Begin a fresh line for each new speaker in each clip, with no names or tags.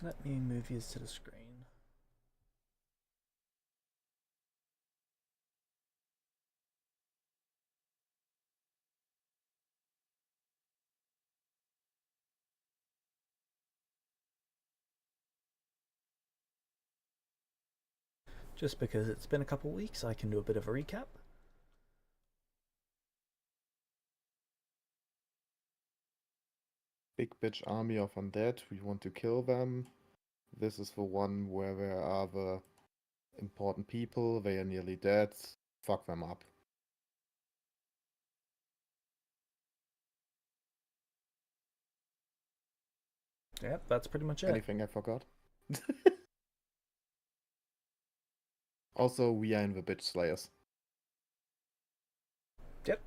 Let me move you to the screen. Just because it's been a couple weeks, I can do a bit of a recap.
Big bitch army of undead. We want to kill them. This is the one where there are the important people. They are nearly dead. Fuck them up.
Yep, that's pretty much it.
Anything I forgot? Also, we are in the bitch slayers.
Yep.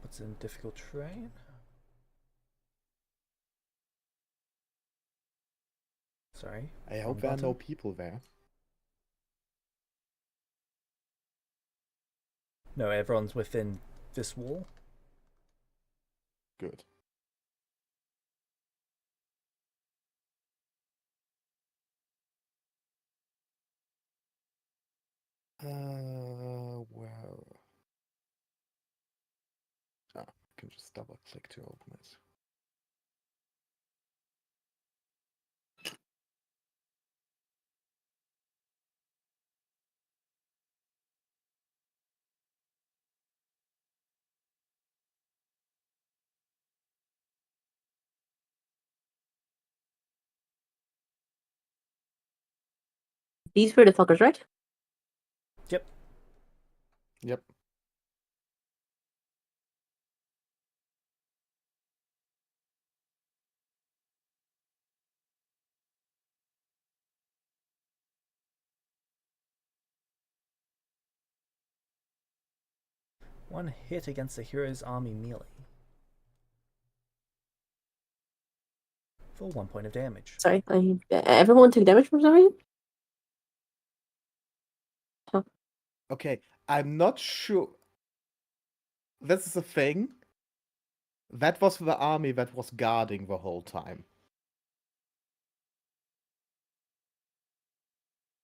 Puts in difficult terrain. Sorry.
I hope there are no people there.
No, everyone's within this wall.
Good. Well. I can just double click to open it.
These were the fuckers, right?
Yep.
Yep.
One hit against the hero's army melee. For 1 point of damage.
Sorry, everyone took damage from some reason? Huh.
Okay, I'm not sure. This is a thing. That was the army that was guarding the whole time.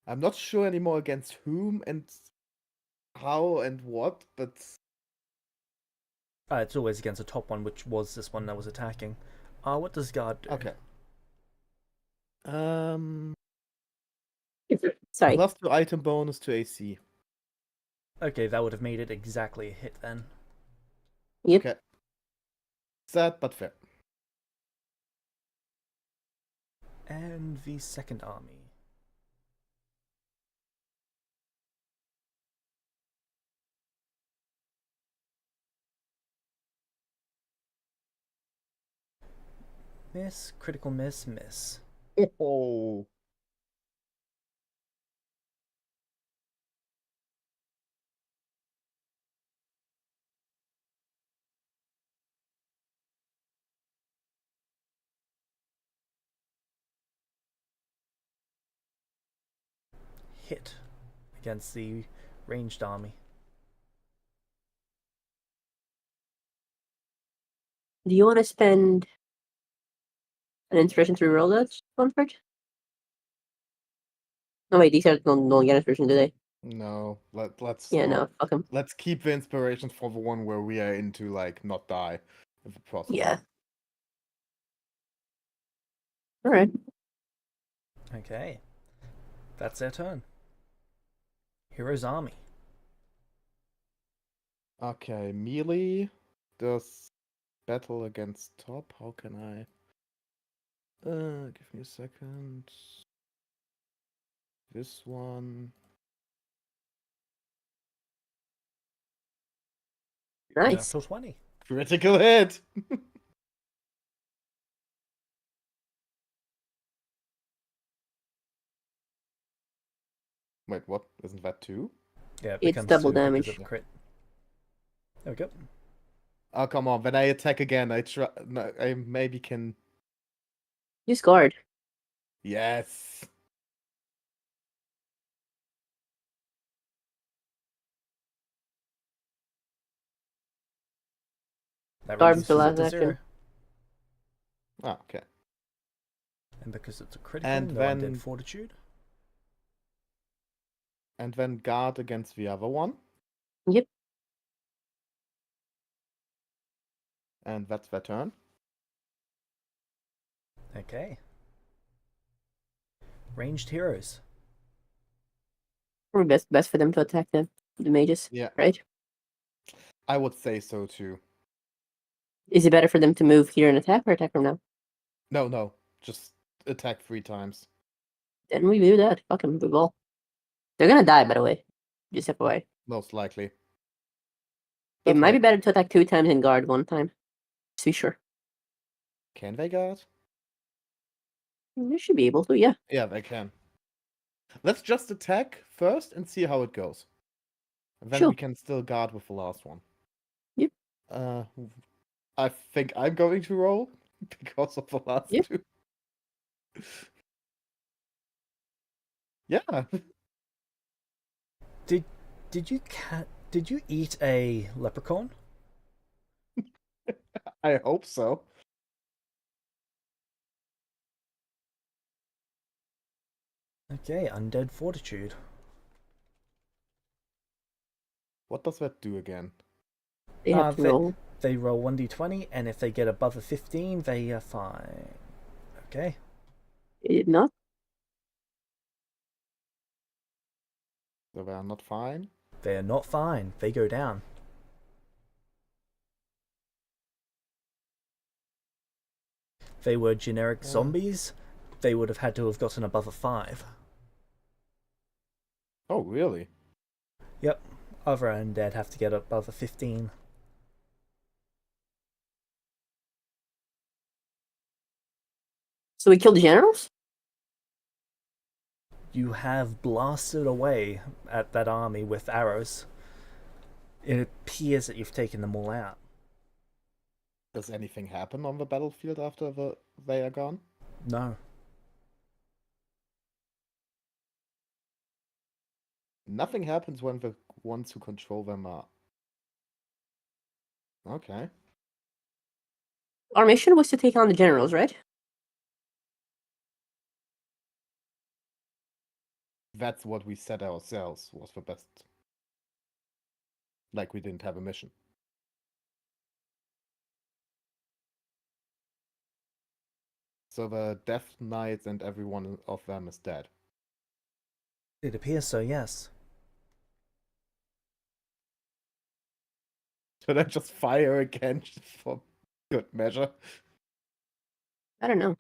I'm not sure anymore against whom and how and what, but
It's always against the top one, which was this one that was attacking. What does guard do?
okay.
Sorry.
+2 item bonus to AC.
Okay, that would have made it exactly a hit then.
Yep.
Okay. Sad but fair.
And the second army. Miss, critical miss, miss.
Oh.
Hit against the ranged army.
Do you want to spend an inspiration to reroll that, Comfort? No, wait, these are don't get inspiration, do they?
No, let's
Yeah,
not.
no, fuck them.
Let's keep the inspirations for the one where we are into like not die, if possible.
Yeah. Alright.
Okay. That's their turn. Hero's army.
Okay, melee does battle against top. How can I? Give me a second. This one.
Nice.
Natural 20.
Critical hit! Wait, what? Isn't that 2?
Yeah, it
It's
becomes
double
2 because
damage.
of the crit. There we go.
Oh, come on. When I attack again, I maybe can...
Use guard.
Yes.
That
Guard for
reduces it
last
to
action.
0.
Ah, okay.
And because it's a critical,
And
no
then-
undead fortitude.
And then guard against the other one.
Yep.
And that's their turn.
Okay. Ranged heroes.
Probably best for them to attack the mages,
Yeah,
right?
I would say so too.
Is it better for them to move here and attack or attack from now?
No, just attack 3 times.
Then we do that. Fuck them, we will. They're gonna die, by the way. Just FYI.
Most likely.
It
That's
might be
right.
better to attack 2 times and guard 1 time. Just to be sure.
Can they guard?
They should be able to, yeah.
Yeah, they can. Let's just attack first and see how it goes. Then
Sure.
we can still guard with the last one.
Yep.
I think I'm going to roll because of the last
Yep.
2. Yeah.
Did you eat a leprechaun?
I hope so.
Okay, undead fortitude.
What does that do again?
They have to roll.
They roll 1d20, and if they get above a 15, they are fine. Okay.
They did not.
So they are not fine.
They are not fine. They go down. If they were generic zombies, they would have had to have gotten above a 5.
Oh, really?
Yep. Other undead have to get above a 15.
So we killed the generals?
You have blasted away at that army with arrows. It appears that you've taken them all out.
Does anything happen on the battlefield after they are gone?
No.
Nothing happens when the ones who control them are. Okay.
Our mission was to take on the generals, right?
That's what we said ourselves was the best. Like we didn't have a mission. So the Death Knights and every one of them is dead.
It appears so, yes.
Should I just fire again for good measure?
I don't know.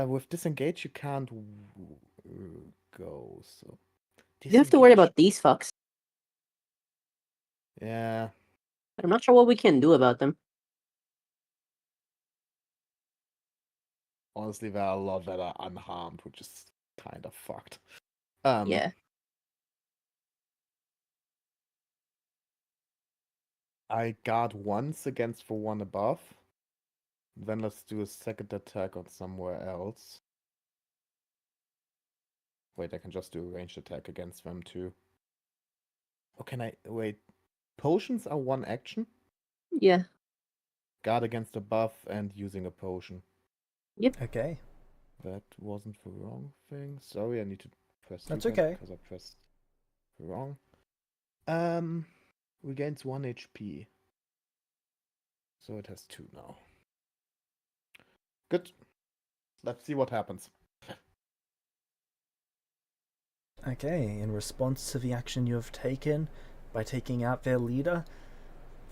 With disengage you can't go, so
You have to worry
disengage.
about these fucks.
Yeah.
I'm not sure what we can do about them.
Honestly, there are a lot that are unharmed, which is kind of fucked.
Yeah.
I guard once against the one above. Then let's do a second attack on somewhere else. Wait, I can just do a ranged attack against them too. Oh, can I... Wait. Potions are one action?
Yeah.
Guard against above and using a potion.
Okay.
That wasn't the wrong thing. Sorry, I need to press
That's
again
okay.
because I pressed wrong. Regains 1 HP. So it has 2 now. Good. Let's see what happens.
Okay, in response to the action you have taken by taking out their leader,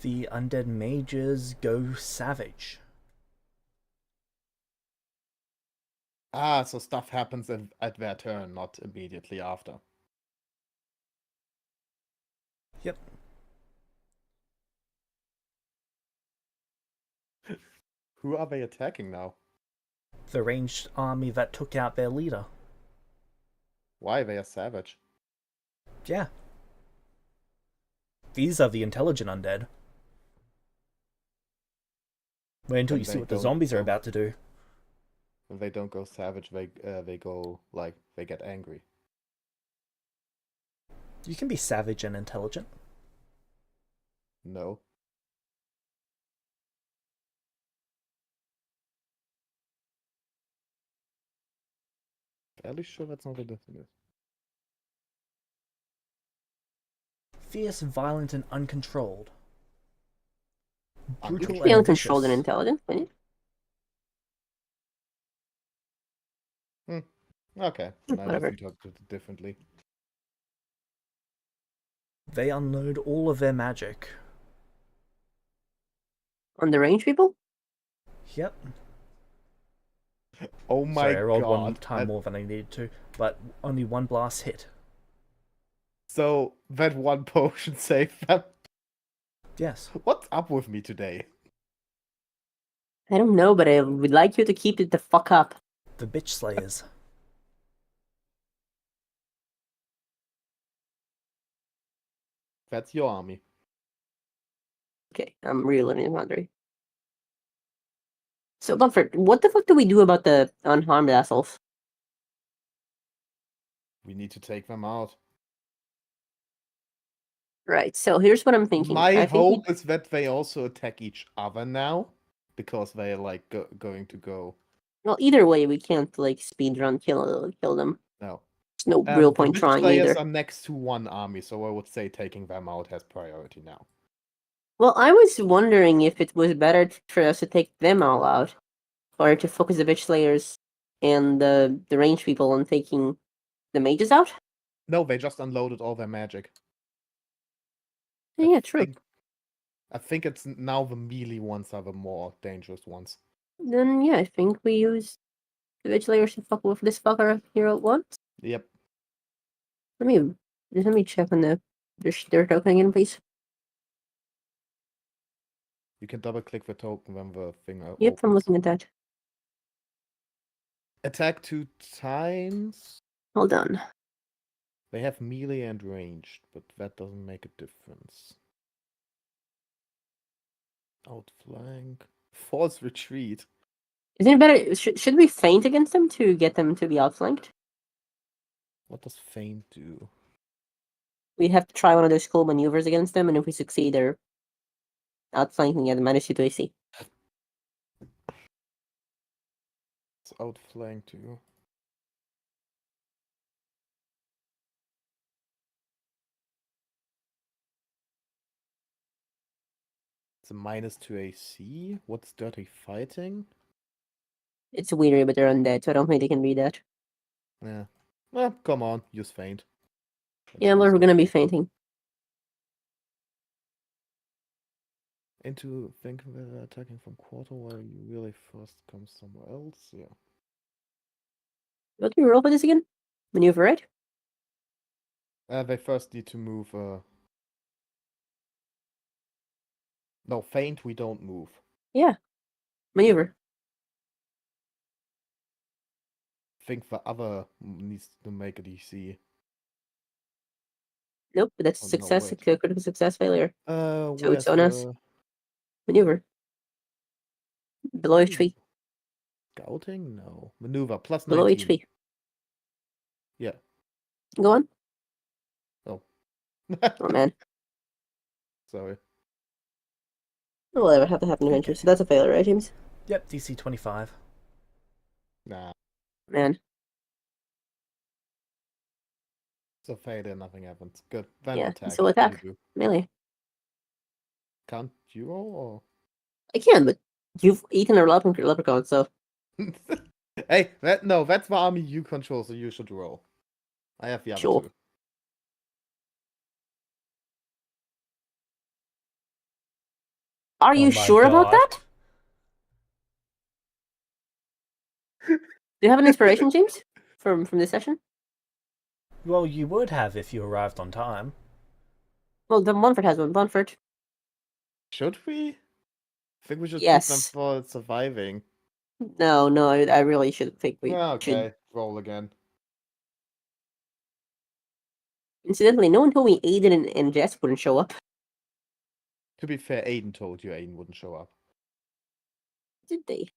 the undead mages go savage.
Ah, so stuff happens at their turn, not immediately after.
Yep.
Who are they attacking now?
The ranged army that took out their leader.
Why? They are savage.
Yeah. These are the intelligent undead. Wait until
Then
you see
they
what the
don't
zombies are
know.
about to do.
When they don't go savage, they go like they get angry.
You can be savage and intelligent.
No. Fairly sure that's not a definition.
Fierce, violent, and uncontrolled. Brutal
Be
and
uncontrolled and
vicious.
intelligent, can you?
Okay, I guess
Whatever.
we talked it differently.
They unload all of their magic.
On the range people?
Yep.
Oh my
Sorry, I rolled
god.
one time more than I needed to, but only one blast hit.
So that one potion saved them.
Yes.
What's up with me today?
I don't know, but I would like you to keep it the fuck up.
The Bitch Slayers.
That's your army.
Okay, I'm reloading inventory. So, Bumford, what the fuck do we do about the unharmed assholes?
We need to take them out.
Right, so here's what I'm thinking.
My
I think
hope is that they also attack each other now, because they're like going to go.
well, either way, we can't like speedrun kill them.
No.
There's no real
The
point
Witch
trying
Slayers
either.
are next to one army, so I would say taking them out has priority now.
Well, I was wondering if it was better for us to take them all out, or to focus the bitch slayers and the range people on taking the mages out.
No, they just unloaded all their magic.
Yeah, true.
I think it's now the melee ones are the more dangerous ones.
Then yeah, I think we use the bitch slayers to fuck with this fucker here at once.
Yep.
Let me check on their token again, please.
You can double click the token when the thing
Yep, I'm
opens.
looking at that.
Attack 2 times.
Hold on.
They have melee and ranged, but that doesn't make a difference. Outflank. False retreat.
Isn't it better? Should we feint against them to get them to be outflanked?
What does feint do?
We have to try one of those cool maneuvers against them, and if we succeed, they're outflanking at -2 to AC.
It's outflank too. It's a -2 AC. What's dirty fighting?
It's weird, but they're undead, so I don't think they can read that.
Yeah. Well, come on, use feint.
Yeah, we're gonna be fainting.
Into think they're attacking from quarter while you really first come somewhere else. Yeah.
What do we roll for this again? Maneuver, right?
They first need to move. No, feint. We don't move.
Yeah. Maneuver.
Think the other needs to make a DC.
Nope, but that's
Oh, no,
success,
wait.
critical success, failure. So
Where's
it's on us. Maneuver. Below HP.
Scouting? No. Maneuver plus
Below
19.
HP.
Yeah.
Go on.
Oh.
Oh man.
Sorry.
Well, that would have to happen eventually. So that's a failure, right, James?
Yep, DC 25.
Nah.
Man.
It's a failure. Nothing happens. Good. Then
Yeah.
attack.
So
What do you
attack.
do?
Melee.
Can't you roll
I can, but you've eaten a leprechaun, so
or? Hey, that's the army you control, so you should roll. I have the other
sure.
two.
Are you
my
sure about
God.
that? Do you have an inspiration, James? From this session?
Well, you would have if you arrived on time.
Well, the Montfort has one. Montfort.
Should we? I think we should keep them
Yes.
for surviving.
No, I really should think we should.
Okay, roll again.
Incidentally, no one told me Aiden and Jess wouldn't show up.
To be fair, Aiden told you Aiden wouldn't show up.
Did they?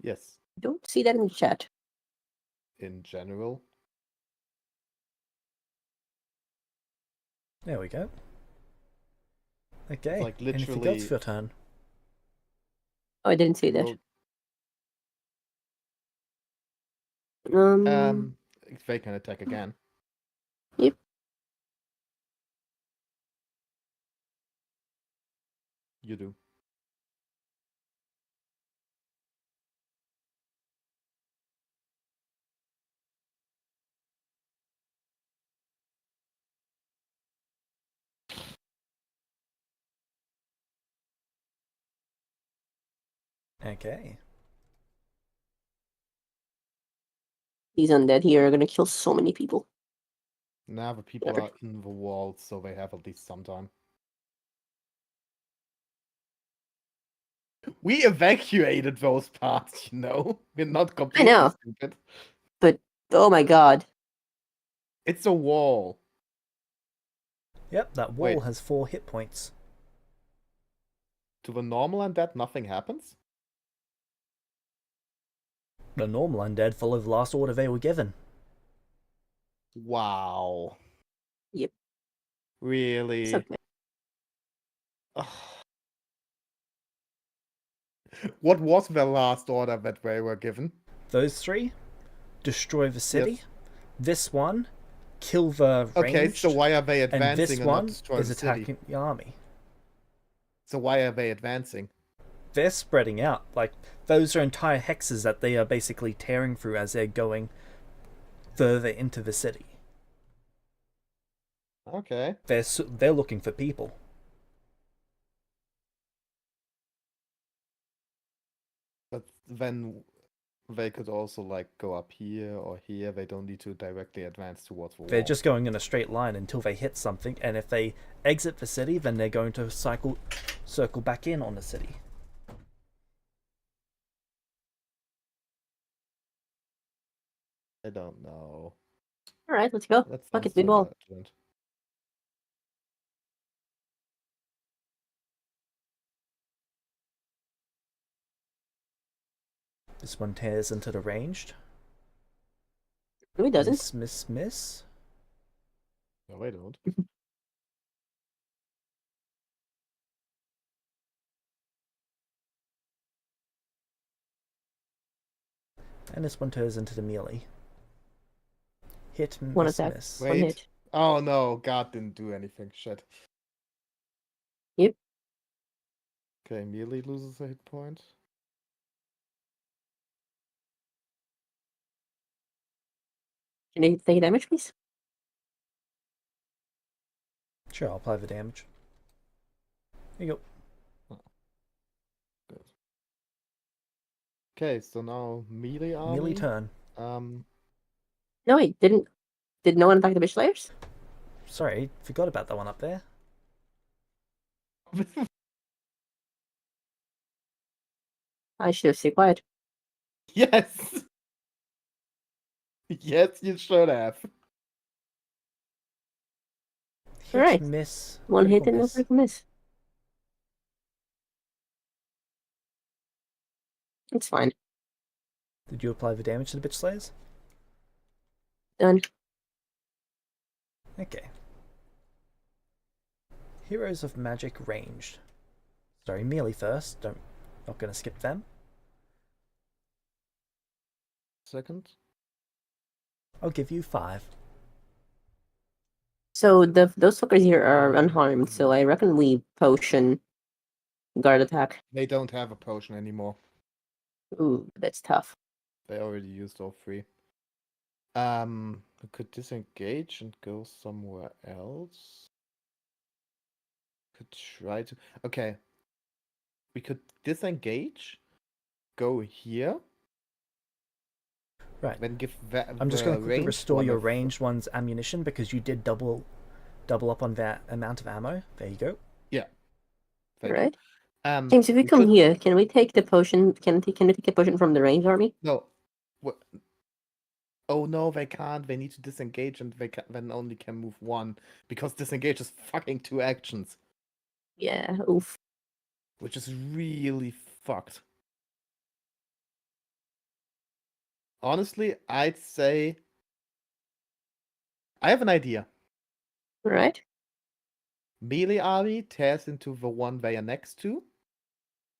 Yes.
Don't see that in the chat.
In general.
There we go. Okay,
Like
anything else
literally.
for your turn?
Oh, I didn't see that.
Well, they can attack again.
Yep.
You do.
Okay.
These undead here are gonna kill so many people.
Now the people
Whatever.
are in the walls, so they have at least some time. We evacuated those parts, you know? We're not completely
know.
stupid.
But oh my god.
It's a wall.
Yep, that wall
Wait.
has 4 hit points.
To the normal undead, nothing happens?
The normal undead follow the last order they were given.
Wow.
Yep.
Really?
It's okay.
Ugh. What was the last order that they were given?
Those 3 destroy the city.
Yes.
This one, kill the ranged.
Okay, so why are they
and
advancing
this
and
one
not destroy
is
the city?
attacking the army.
So why are they advancing?
They're spreading out. Like, those are entire hexes that they are basically tearing through as they're going further into the city.
Okay.
They're looking for people.
But then they could also like go up here or here. They don't need to directly advance towards the wall.
They're just going in a straight line until they hit something, and if they exit the city, then they're going to circle back in on the city.
I don't know.
Alright, let's go.
That
Fuck
sounds
it, we
so
ball.
urgent.
This one tears into the ranged.
No, he doesn't.
Miss.
No, I don't.
And this one tears into the melee. Hit,
One attack.
miss.
One
Wait.
hit.
Oh no, God didn't do anything. Shit.
Yep.
Okay, melee loses a hit point.
Can you take damage, please?
Sure, I'll apply the damage. There you go.
Good. Okay, so now melee army.
Melee turn.
No, wait, did no one attack the bitch slayers?
Sorry, forgot about that one up there.
I should have stayed quiet.
Yes. Yes, you should have.
Hit,
Alright.
miss.
One hit
critical
and no
miss.
critical miss. It's fine.
Did you apply the damage to the bitch slayers?
Done.
Okay. Heroes of Magic ranged. Sorry, melee first. Not gonna skip them.
Second.
I'll give you 5.
So those fuckers here are unharmed, so I reckon we potion guard attack.
They don't have a potion anymore.
Ooh, that's tough.
They already used all 3. We could disengage and go somewhere else. Could try to. Okay. We could disengage, go here.
Right.
Then give that.
I'm just going to quickly restore your ranged one's ammunition because you did double up on that amount of ammo. There you go.
Yeah.
Alright. James, if we come here, can we take the potion? Can we take a potion from the ranged army?
No. What? Oh no, they can't. They need to disengage, and they then only can move one because disengage is fucking 2 actions,
Yeah. Oof.
which is really fucked. Honestly, I'd say I have an idea.
Right?
Melee army tears into the one they are next to.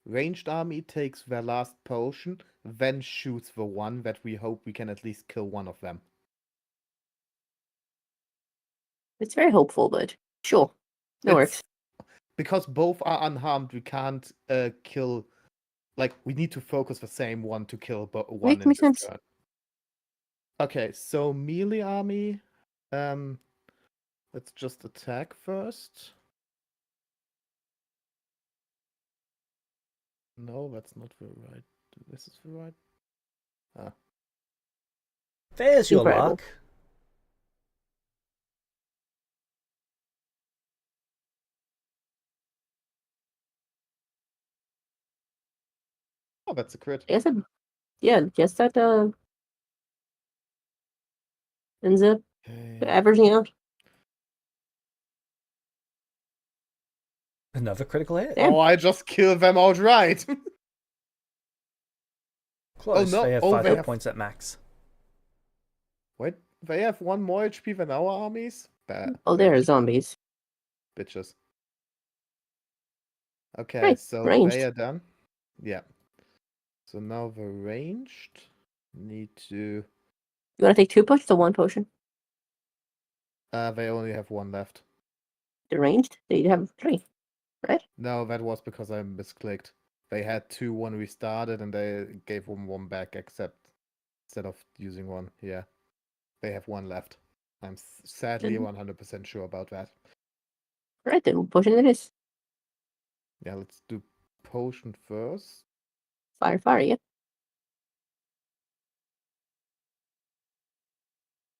Ranged army takes their last potion, then shoots the one that we hope we can at least kill one of them.
It's very hopeful, but sure. That works.
Because both are unharmed, we can't kill. Like, we need to focus the same one to kill one in
Makes
this
sense.
turn. Okay, so melee army. Let's just attack first. No, that's not the right. This is the right. Ah.
There's your
Incredible.
luck.
Oh, that's a crit.
I guess guess that ends up
Okay.
averaging out.
Another critical hit.
Damn.
Oh, I just killed them outright.
Close.
no.
They have
Oh,
5
they
hit
have-
points at max.
Wait, they have 1 more HP than our armies?
Oh, there are zombies.
Bitches. Okay,
Right,
so
ranged.
they are done. Yeah. So now the ranged need to.
You want to take 2 potions or 1 potion?
They only have 1 left.
The ranged? They have 3, right?
No, that was because I misclicked. They had 2 when we started, and they gave them 1 back, instead of using 1. Yeah, they have 1 left. I'm sadly
Mhm.
100% sure about that.
Right, then potion it is.
Yeah, let's do potion first.
Fire, yeah.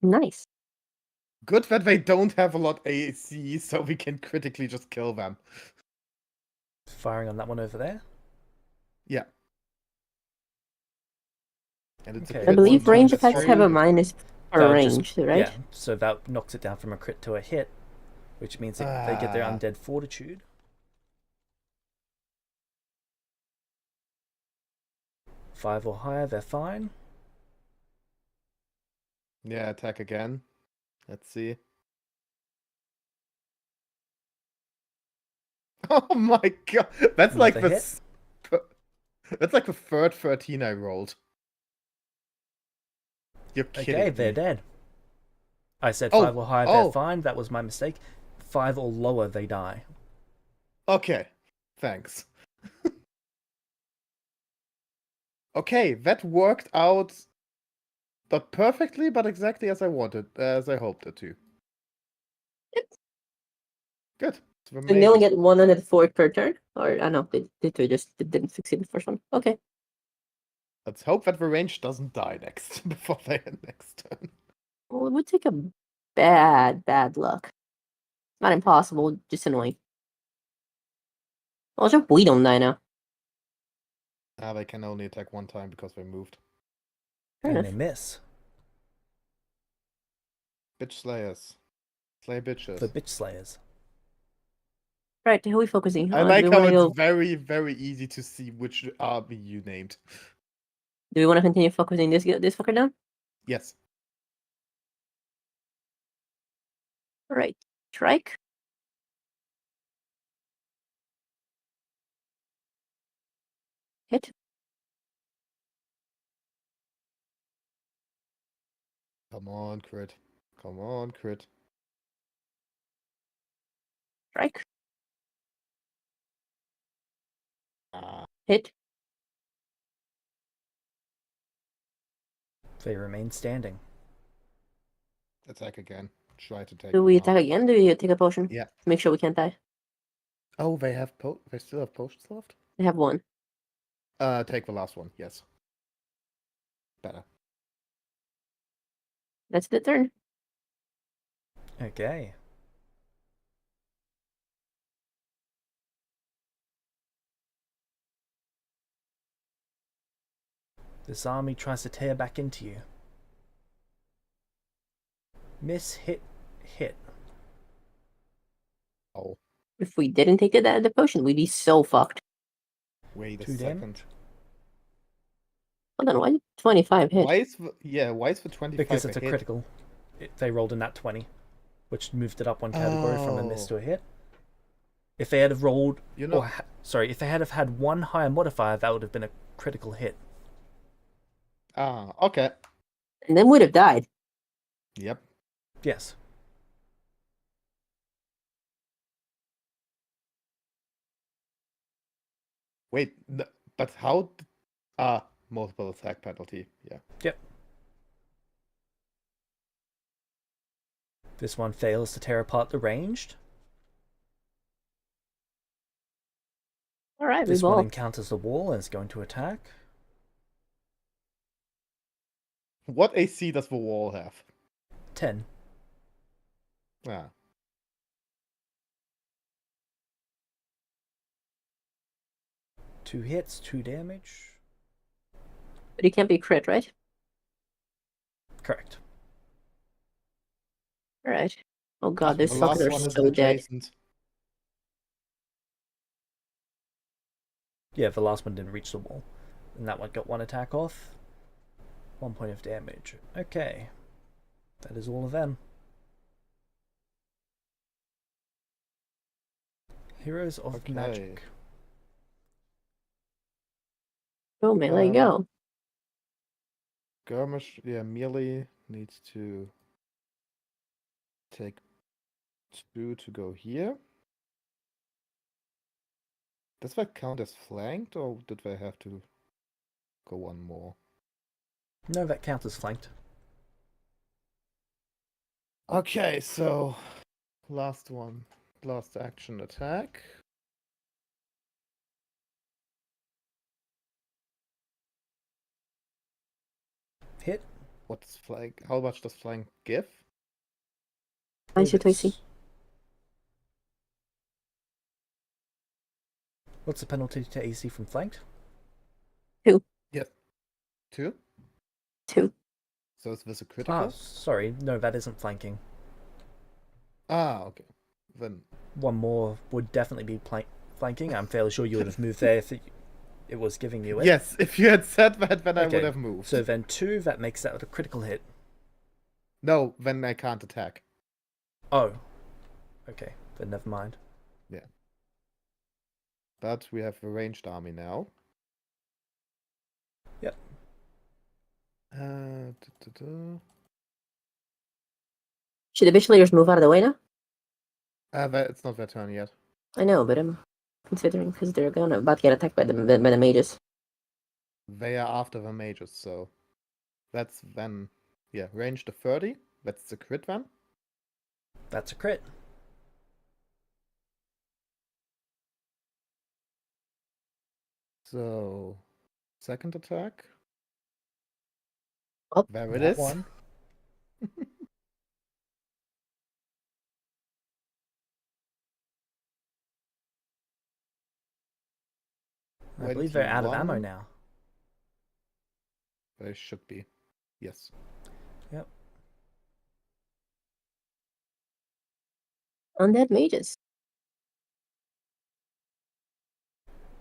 Nice.
Good that they don't have a lot AC, so we can critically just kill them.
Firing on that one over there.
Yeah. And it's
Okay.
a
I
crit
believe
one
range
times
attacks have a
3.
minus for
That'll
range,
just-
right?
Yeah, so that knocks it down from a crit to a hit, which means that they get their undead fortitude. Five or higher, they're fine.
Yeah, attack again. Let's see. Oh my god! That's like
Another
the
hit.
that's like the third 13 I rolled. You're kidding
Okay, they're
me.
dead. I said
Oh,
5 or higher, they're
oh.
fine. That was my mistake. 5 or lower, they die.
Okay, thanks. Okay, that worked out not perfectly, but exactly as I hoped it to. Good. So
And they only get 104 per turn? Or, I know, they just didn't succeed the first one. Okay.
Let's hope that the range doesn't die next before they end next turn.
Well, it would take a bad luck. Not impossible, just annoying. Well, I hope we don't die now.
They can only attack 1 time because they moved.
Fair
And
enough.
they miss.
Bitch slayers. Slay bitches.
For bitch slayers.
Right, who are we focusing
I
on?
like
Do we
how
want to
it's
go?
very, very easy to see which army you named.
Do we want to continue focusing this fucker down?
Yes.
All right, strike. Hit.
Come on, crit. Come on, crit.
Strike.
Ah.
Hit.
They remain standing.
Attack again. Try to take
Do
them
we
out.
attack again? Do we take a potion?
Yeah.
To make sure we can't die.
Oh, they still have potions left?
They have 1.
Take the last one, yes. Better.
That's the turn.
Okay. This army tries to tear back into you. Miss, hit, hit.
Oh,
If we didn't take the potion, we'd be so fucked.
wait a
2
second.
damage.
Hold on, why did 25 hit?
Why is the 25
Because it's
a
a
hit?
critical. They rolled a nat 20, which moved it up one category from a miss
Oh.
to a hit. If they had have rolled,
You know,
if they had have had one higher modifier, that would have been a critical hit.
okay.
And then would have died.
Yep.
Yes.
Wait, but how? Multiple attack penalty. Yeah.
Yep. This one fails to tear apart the ranged.
Alright, we
This one
both.
encounters the wall and is going to attack.
What AC does the wall have?
10.
Ah.
Two hits, 2 damage.
But he can't be crit, right?
Correct.
Alright. Oh god, these
The
fuckers
last
are
one is
so dead.
adjacent.
Yeah, the last one didn't reach the wall. And that one got 1 attack off. 1 point of damage. Okay. That is all of them. Heroes of
Okay.
Magic.
Go, melee, go.
Skirmish, yeah, melee needs to take 2 to go here. Does that count as flanked, or did they have to go one more?
No, that counts as flanked.
Okay, so last one. Last action attack.
Hit.
What's flank? How much does flank give?
I see, I see.
What's the penalty to AC from flanked?
2.
Yes. 2?
2.
So is this a critical?
Sorry. No, that isn't flanking.
Okay. Then
One more would definitely be flanking. I'm fairly sure you would have moved there if it was giving you it.
yes, if you had said that, then I
Okay,
would have moved.
So then 2, that makes that a critical hit.
No, then I can't attack.
Oh. Okay, then never mind.
Yeah. But we have a ranged army now.
Yep.
Should the bitch layers move out of the way now?
It's not their turn yet.
I know, but I'm considering because they're about to get attacked by the mages.
They are after the mages, so that's then, yeah, range to 30. That's the crit then.
That's a crit.
So, second attack.
Oh,
There it
That
is.
one. I believe they're out of ammo
21.
now.
They should be. Yes.
Yep.
undead mages.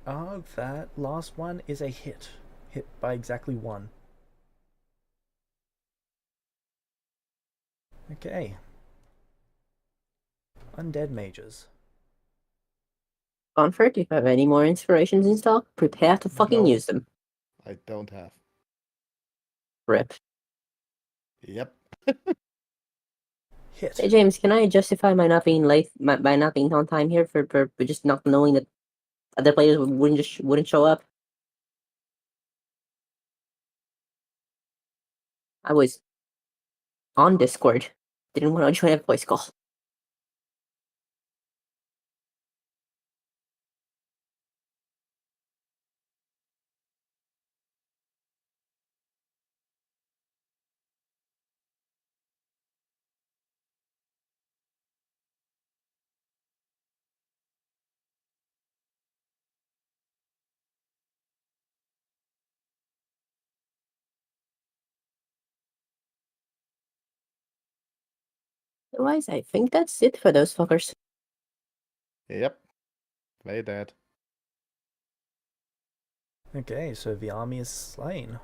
Oh, that last one is a hit. Hit by exactly 1. Okay. Undead mages.
Comfort, if you have any more inspirations in stock, prepare to fucking
No.
use them.
I don't have.
Rip.
Yep.
Hit.
Hey James, can I justify my not being late, by not being on time here for just not knowing that other players wouldn't show up? I was on Discord. Didn't want to join a voice call. Otherwise, I think that's it for those fuckers.
Yep. They dead.
Okay, so the army is slain.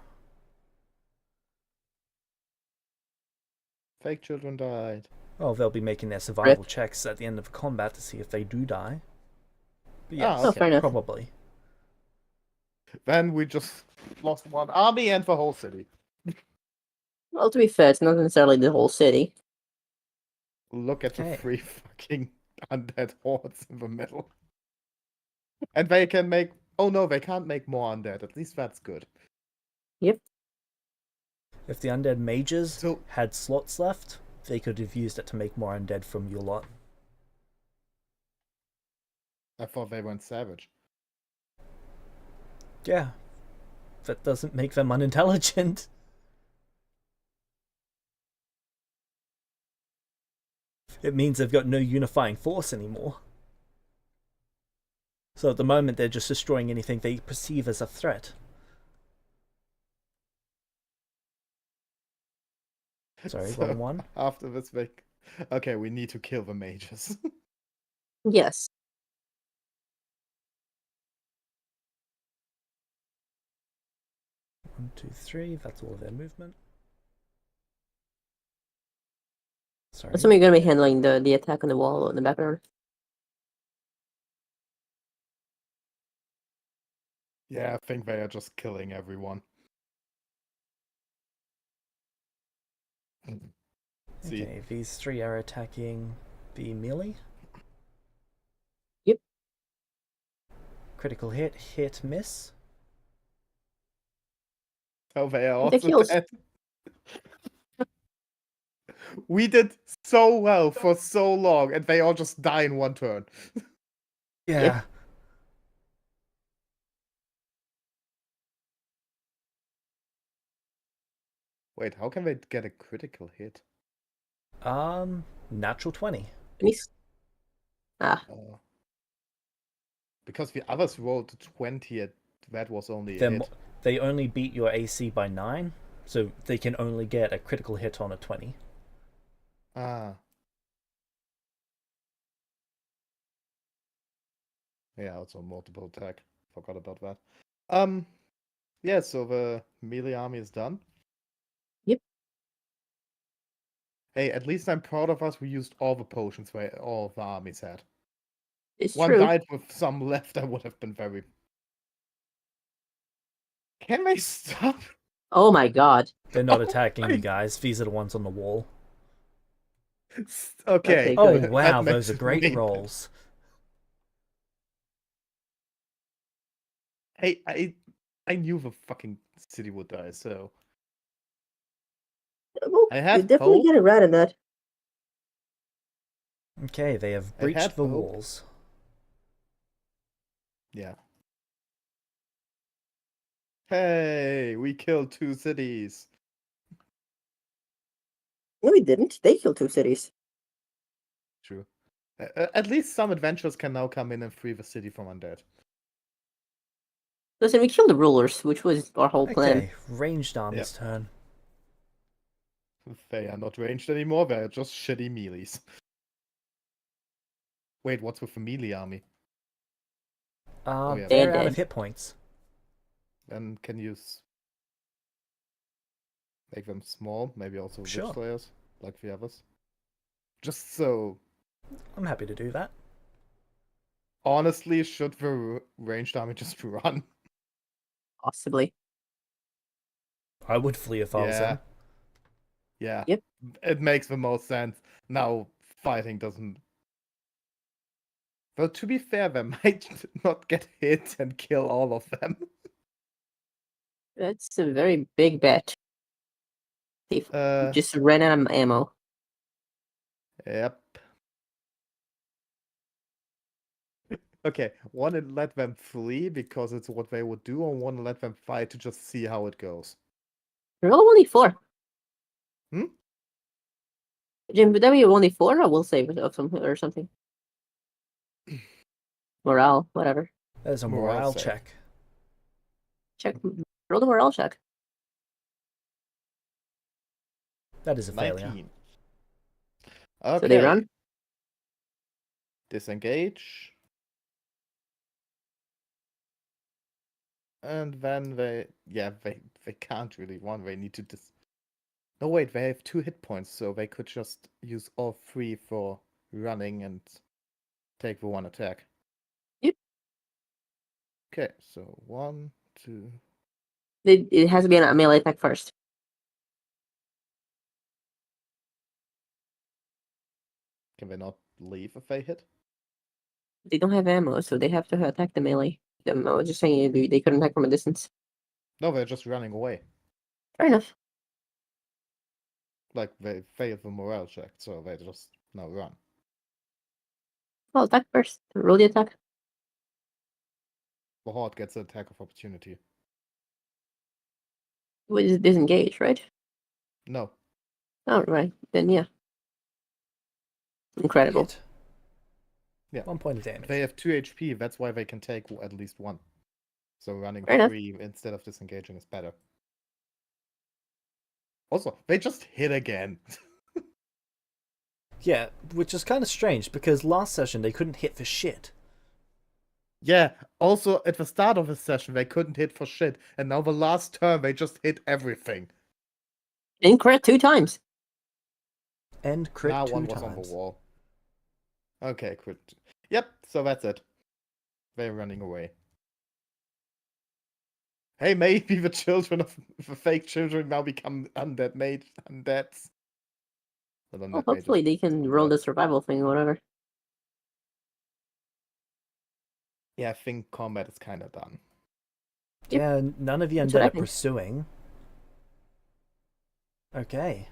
Fake children died.
Well, they'll be making their survival checks at the end of the combat to see if they do die. But yes,
Oh, fair enough.
probably.
Then we just lost one army and the whole city.
Well, to be fair, it's not necessarily the whole city.
Look at the
Okay.
3 fucking undead hordes in the middle. And they can make... Oh no, they can't make more undead. At least that's good.
Yep.
If the undead mages
So-
had slots left, they could have used it to make more undead from your lot.
I thought they went savage.
Yeah. That doesn't make them unintelligent. It means they've got no unifying force anymore. So at the moment, they're just destroying anything they perceive as a threat. Sorry,
So,
wrong one.
After this, okay, we need to kill the mages.
Yes.
One, two, three. That's all of their movement. Sorry.
Assuming you're gonna be handling the attack on the wall in the background.
Yeah, I think they are just killing everyone. See,
Okay, these three are attacking the melee.
Yep.
Critical hit, hit, miss.
oh, they are
The
also
kills.
dead. We did so well for so long, and they all just die in one turn.
Yeah.
Wait, how can they get a critical hit?
Natural 20.
Miss. Ah,
Because the others rolled 20, and that was only a
They're
hit.
They only beat your AC by 9, so they can only get a critical hit on a 20.
Ah. Yeah, also multiple attack. Forgot about that. Yeah, so the melee army is done.
Yep.
Hey, at least I'm proud of us. We used all the potions where all of the armies had.
it's
One
true.
died with some left. I would have been very. Can they stop?
Oh my god.
They're not
Oh
attacking
my-
you guys. These are the ones on the wall.
Okay.
Okay,
Oh,
good.
wow,
That
those
makes
are
it
great
way better.
rolls.
Hey, I knew the fucking city would die, so
Well,
I
you
had
definitely
hope.
get it right on that.
Okay, they have
I had
breached the
hope.
walls.
Yeah. Hey, we killed 2 cities.
No, we didn't. They killed 2 cities.
True. At least some adventurers can now come in and free the city from undead.
Listen, we killed the rulers, which was our whole plan.
Okay, ranged army's turn.
They are not ranged anymore, they're just shitty melees. Wait, what's with the melee army? yeah,
They're
they're
out of
dead.
hit points.
Then can you make them small? Maybe also
Sure.
Witch Slayers, like the others? Just so...
I'm happy to do that.
Honestly, should the ranged army just run?
Possibly.
I would flee if I was them.
Yeah.
Yep.
It makes the most sense. Now, fighting doesn't... Well, to be fair, they might not get hit and kill all of them.
That's a very big bet. They just ran out of ammo.
Yep. Okay, want to let them flee because it's what they would do, or want to let them fight to just see how it goes?
Roll only 4.
Hmm?
Jim, would that be only 4 or will save of some or something? Morale, whatever.
There's a
Morale
morale
save.
check.
Check. Roll the morale check.
That is a failure.
19. Okay.
So they run.
Disengage. And then they can't really run. They need to No, wait, they have 2 hit points, so they could just use all 3 for running and take the 1 attack.
Yep.
Okay, so 1, 2.
It has to be a melee attack first.
Can they not leave if they hit?
They don't have ammo, so they have to attack the melee. I was just saying they couldn't attack from a distance.
No, they're just running away.
Fair enough.
Like, they failed the morale check, so they just now run.
Well, attack first. Roll the attack.
The Horde gets an attack of opportunity.
Was disengage, right?
No.
Oh, right. Then yeah. Incredible.
Hit.
Yeah.
1 point of damage.
They have 2 HP, that's why they can take at least 1. So running
Fair enough.
3 instead of disengaging is better. Also, they just hit again.
Yeah, which is kind of strange because last session they couldn't hit for shit.
Yeah, also at the start of the session they couldn't hit for shit, and now the last turn they just hit everything.
And crit 2 times.
And crit
Now
2
one
times.
was on the wall. Okay, crit. Yep, so that's it. They're running away. Hey, maybe the children of the fake children now become undeads.
Well, hopefully they can roll the survival thing or whatever.
Yeah, I think combat is kind of done.
Yep.
Yeah, none of the
That's what
undead
I
are
think.
pursuing. Okay.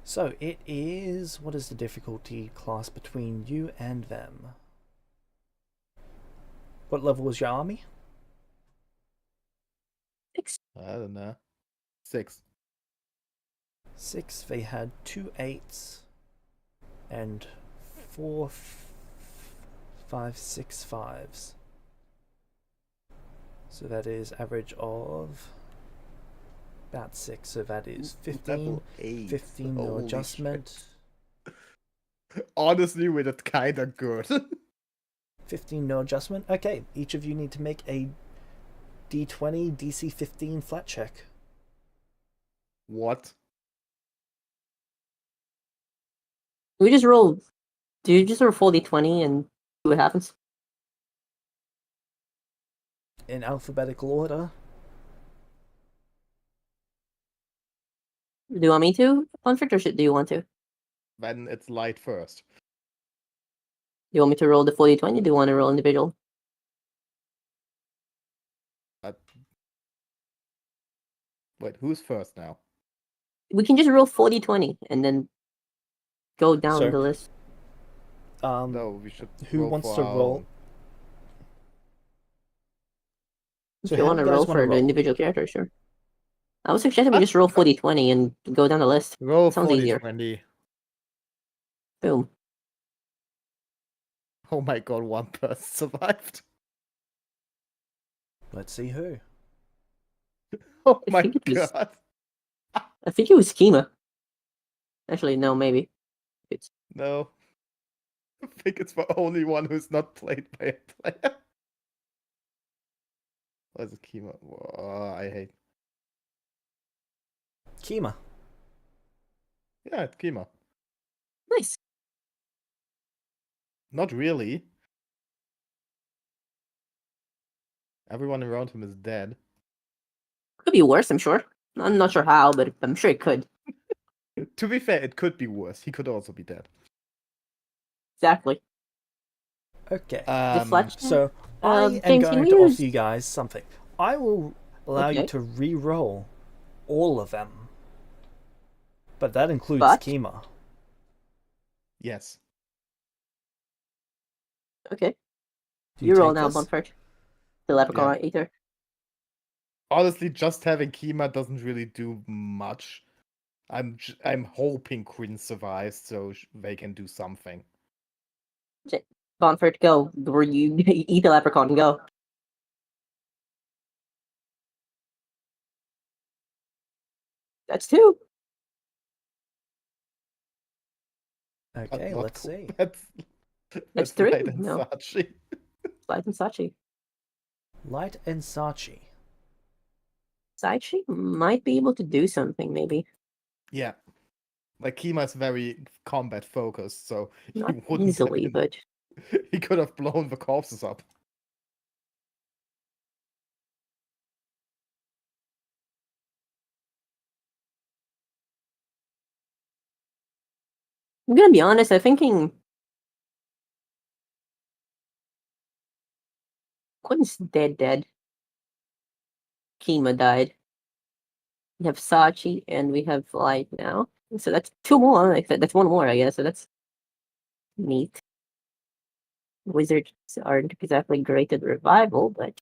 So it is. What is the difficulty class between you and them? What level was your army?
6.
I don't know. 6.
6. They had 2 8s and 4 5 6 5s. So that is average of about 6. So that is 15.
Level 8.
15 no
Holy
adjustment.
shit. Honestly, we're that kind of good.
15 no adjustment. Okay, each of you need to make a D20 DC 15 flat check.
What?
We just roll. Do you just roll full d20 and see what happens?
In alphabetical order.
Do you want me to, Funfrict, or do you want to? Do
Then it's light first.
you want me to roll the full d20? Do you want to roll individual?
Wait, who's first now?
We can just roll full d20 and then go down
So,
the list.
No, we should.
Who
roll
wants
for
to
our
roll?
own.
So
If you
how
want
do
to
you guys
roll
want to
for the
roll?
individual character, sure. I was suggesting we just roll full d20 and go down the list.
Roll
Sounds
40
easier.
20.
Boom.
Oh my god, one person survived.
Let's see who.
Oh
I
my
think it was-
god.
I think it was Schema. Actually, no, maybe. It's
No. I think it's the only one who's not played by a player. Where's the Kima? Oh, I hate.
Kima.
Yeah, it's Kima.
nice.
Not really. Everyone around him is dead.
Could be worse, I'm sure. I'm not sure how, but I'm sure it could.
To be fair, it could be worse. He could also be dead.
Exactly.
Okay.
Deflection?
So I am
James, can
going
we
to
use-
offer you guys something. I will allow you
Okay.
to re-roll all of them. But that includes
But-
Kima.
Yes.
Okay.
Do
You roll
take
now,
this?
Bonfart. The leprechaun eater.
Honestly, just having Kima doesn't really do much. I'm hoping Quinn survives so they can do something.
Bonfart, go. Where you eat the leprechaun, go. That's 2.
But
Okay,
not
let's
cool.
see.
That's
3?
Light and
No.
Sachi.
Slide and Sachi.
Light and Sachi.
Saichi might be able to do something, maybe.
Yeah. Like, Kima's very combat focused, so
Not
he wouldn't
easily,
have
but
he could have blown the corpses up.
I'm gonna be honest, I'm thinking Quinn's dead. Kima died. We have Sachi and we have Light now. So that's two more. Like that's one more, I guess. So that's neat. Wizards aren't exactly great at revival, but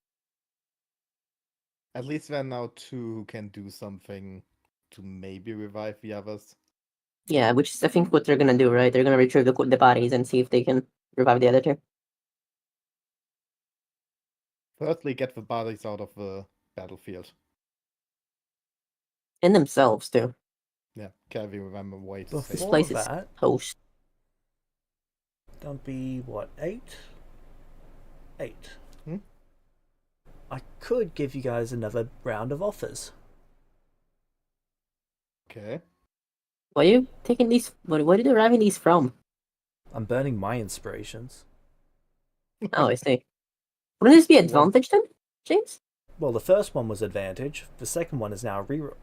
At least there are now two who can do something to maybe revive the others.
yeah, which is I think what they're gonna do, right? They're gonna retrieve the bodies and see if they can revive the other two.
Firstly, get the bodies out of the battlefield.
And themselves too.
Yeah, can't even remember way to
This
say.
Before
place is
that,
toast.
that'll be what, 8? 8.
Hmm?
I could give you guys another round of offers.
Okay.
Why are you taking these? Where are you deriving these from?
I'm burning my inspirations.
Oh, I see. Wouldn't this be advantage then, James?
Well, the first one was advantage. The second one is now a reroll.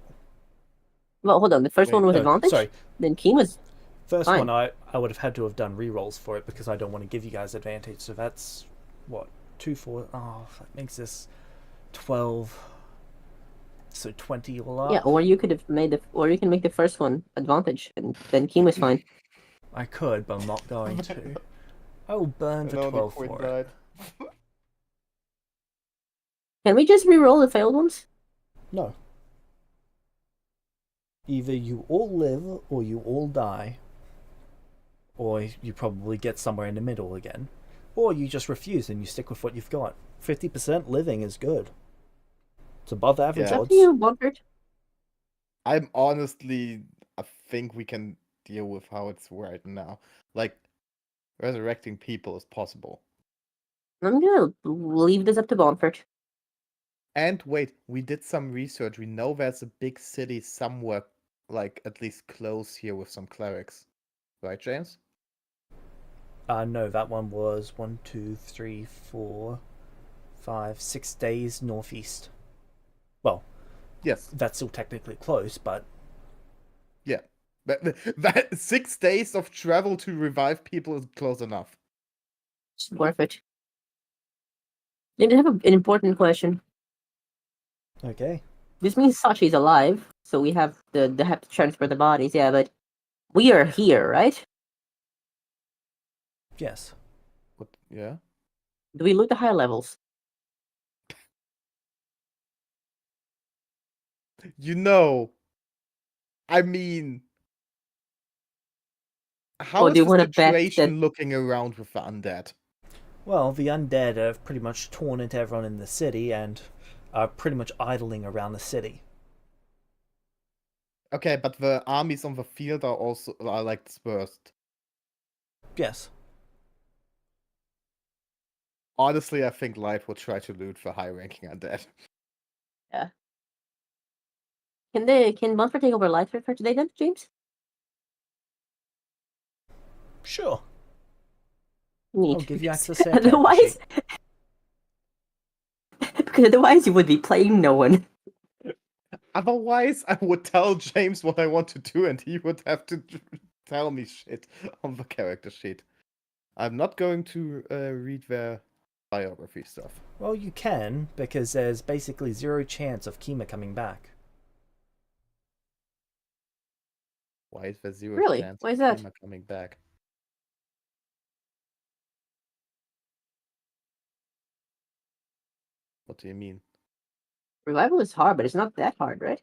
Well, hold on. The first
Wait,
one was
no,
advantage.
sorry.
Then Kima's
First
fine.
one, I would have had to have done rerolls for it because I don't want to give you guys advantage. So that's what 2, 4. Oh, that makes this 12. So 20 all up.
Yeah, or you could have made or you can make the first one advantage, and then Kima's fine.
I could, but I'm not going to. I will burn the
And only
12
Quinn
for it.
died.
Can we just re-roll the failed ones?
No. Either you all live or you all die. Or you probably get somewhere in the middle again. Or you just refuse and you stick with what you've got. 50% living is good. It's above average
Yeah.
Up
odds.
to you, Bonford.
I'm honestly, I think we can deal with how it's right now. Like, resurrecting people is possible.
I'm gonna leave this up to Bonford.
And wait, we did some research. We know there's a big city somewhere, like at least close here with some clerics. Right, James?
No, that one was 1, 2, 3, 4, 5, 6 days northeast. Well,
Yes.
that's still technically close, but
Yeah. That 6 days of travel to revive people is close enough.
It's worth it. Maybe I have an important question.
okay.
This means Sachi's alive, so we have the have to transfer the bodies. Yeah, but we are here, right?
Yes.
What? Yeah.
Do we loot the higher levels?
You know, I mean, how
Or
is
do you
the
want to bet that?
situation looking around with the undead?
Well, the undead have pretty much torn into everyone in the city and are pretty much idling around the city.
Okay, but the armies on the field are also like dispersed.
Yes.
Honestly, I think Light will try to loot the high-ranking undead.
Yeah. Can Bonford take over life for today then, James?
Sure.
Neat.
I'll give you access to their character
Otherwise,
sheet.
because otherwise you would be playing no one.
Otherwise, I would tell James what I want to do, and he would have to tell me shit on the character sheet. I'm not going to read their biography stuff.
Well, you can, because there's basically 0 chance of Kima coming back.
Why is there 0
Really?
chance
Why is
of
that?
Kima coming back? What do you mean?
Revival is hard, but it's not that hard, right?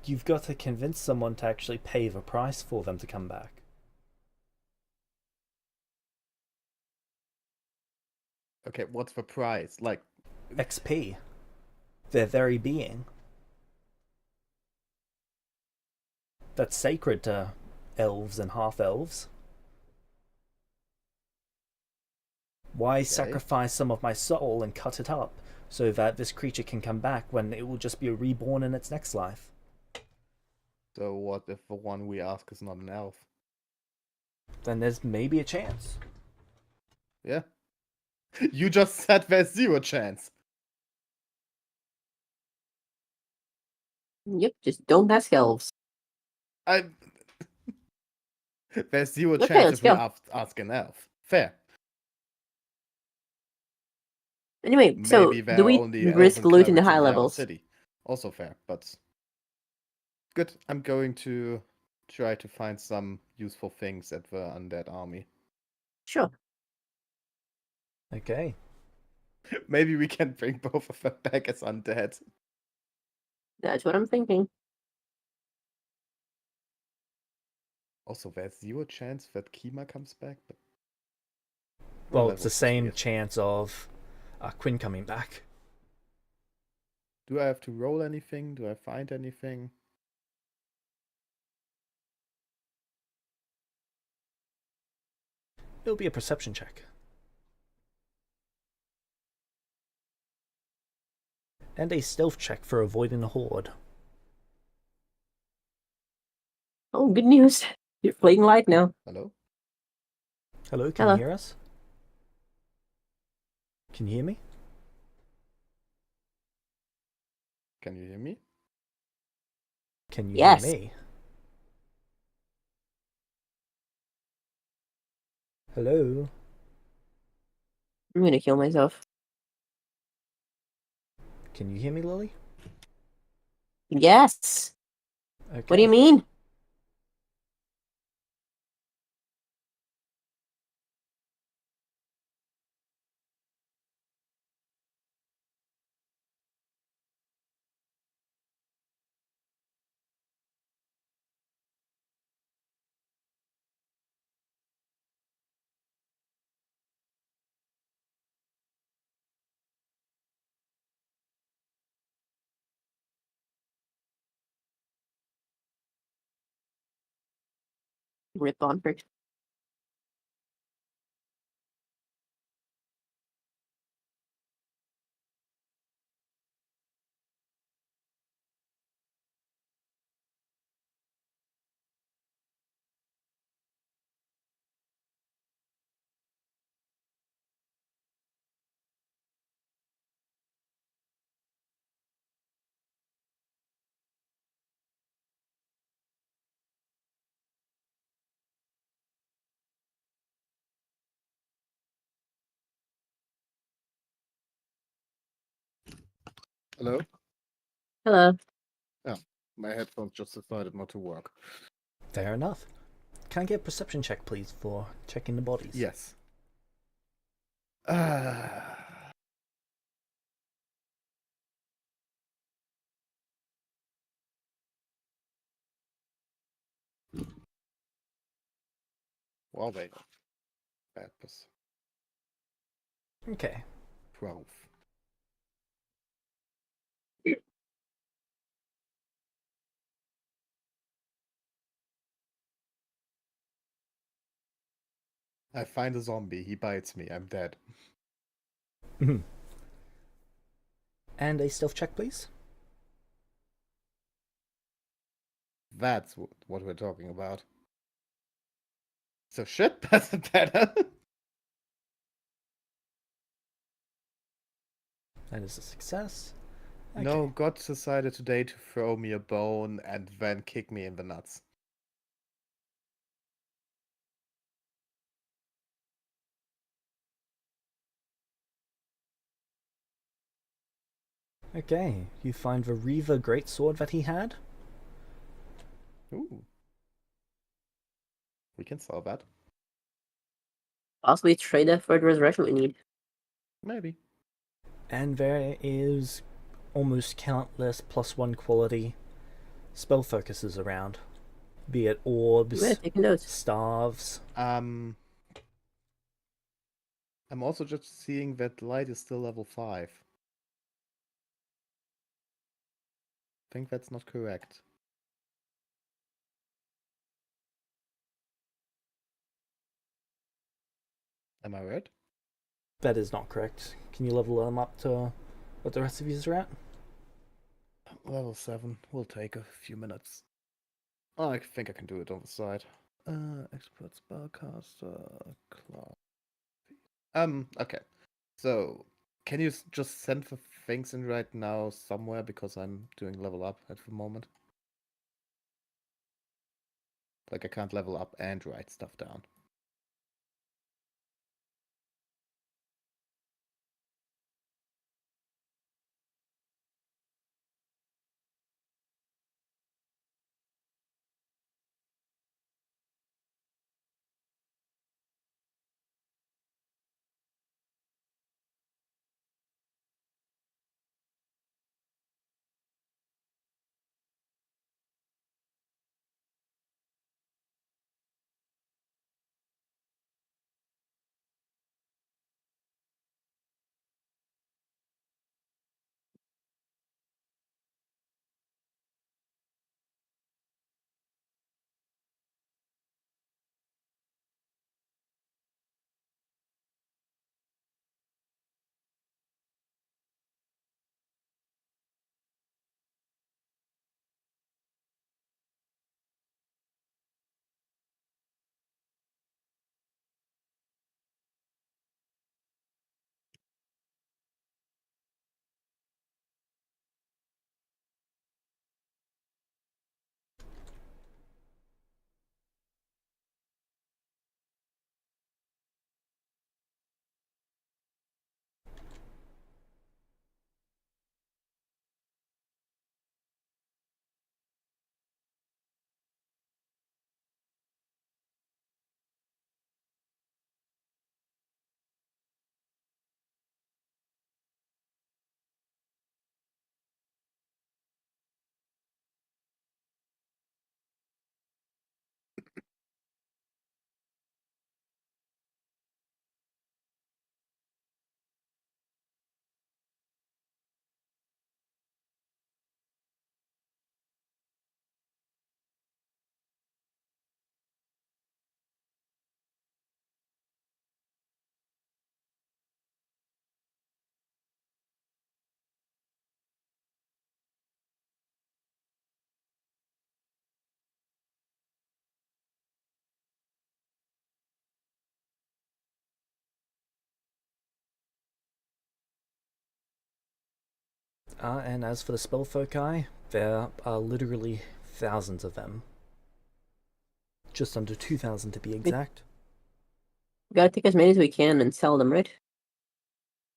You've got to convince someone to actually pay the price for them to come back.
Okay, what's the price? Like,
XP. Their very being. That's sacred to elves and half-elves. Why sacrifice some of my soul and cut it up so that this creature can come back when it will just be reborn in its next life.
So what if the one we ask is not an elf?
Then there's maybe a chance.
Yeah. You just said there's 0 chance.
Yep, just don't ask elves.
I. There's 0
Okay,
chance
let's
if we
go.
ask an elf. Fair.
Anyway, so
Maybe there
do
are
we
only
risk
elven
looting the
clerics
high
in our
levels?
city. Also fair, but good. I'm going to try to find some useful things at the undead army.
Sure.
Okay.
Maybe we can bring both of them back as undead.
That's what I'm thinking.
Also, there's 0 chance that Kima comes back, but
Well,
that
it's the
was just
same
weird.
chance of Quinn coming back.
Do I have to roll anything? Do I find anything?
It'll be a perception check. And a stealth check for avoiding a horde.
Oh, good news. You're playing light now.
Hello?
Hello, can
Hello.
you hear us? Can you hear me?
Can you hear me?
Can you
Yes.
hear me? Hello?
I'm gonna kill myself.
Can you hear me, Lily?
Yes.
Okay.
What do you mean? Rip on for
Hello?
Hello.
Oh, my headphones just decided not to work.
Fair enough. Can I get a perception check, please, for checking the bodies?
Yes. Well, wait. Bad plus
Okay.
12. I find a zombie. He bites me. I'm dead.
And a stealth check, please.
That's what we're talking about. So shit, that's better.
That is a success. Okay.
No, God decided today to throw me a bone and then kick me in the nuts.
Okay. You find the Reaver greatsword that he had.
Ooh. We can sell that.
Possibly trade that for the resurrection we need.
Maybe.
And there is almost countless +1 quality spell focuses around. Be it orbs,
Yeah, taking notes.
staves.
I'm also just seeing that light is still level 5. I think that's not correct. Am I right?
That is not correct. Can you level them up to What the rest of yous are at?
Level 7 will take a few minutes. I think I can do it on the side. Expert spellcaster class. Okay. So, can you just send the things in right now somewhere because I'm doing level up at the moment? Like I can't level up and write stuff down.
And as for the spell foci, there are literally thousands of them. Just under 2,000 to be exact.
We gotta take as many as we can and sell them, right?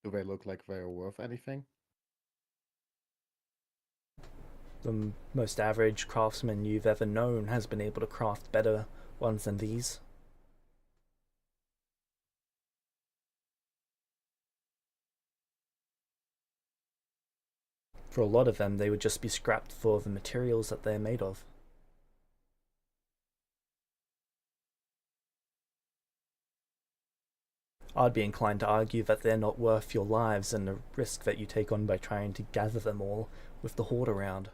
Do they look like they're worth anything?
The most average craftsman you've ever known has been able to craft better ones than these. For a lot of them, they would just be scrapped for the materials that they're made of. I'd be inclined to argue that they're not worth your lives and the risk that you take on by trying to gather them all with the horde around.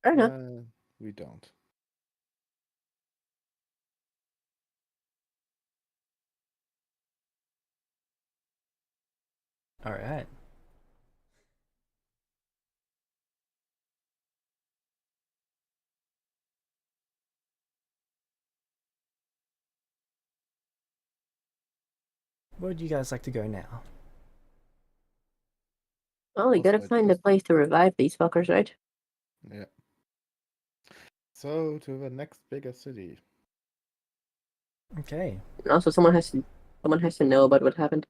Fair enough.
We don't.
Alright. Where would you guys like to go now?
Well, you gotta
Also,
find a place to revive these fuckers, right?
Yeah. So to the next bigger city.
Okay.
And also, someone has to know about what happened.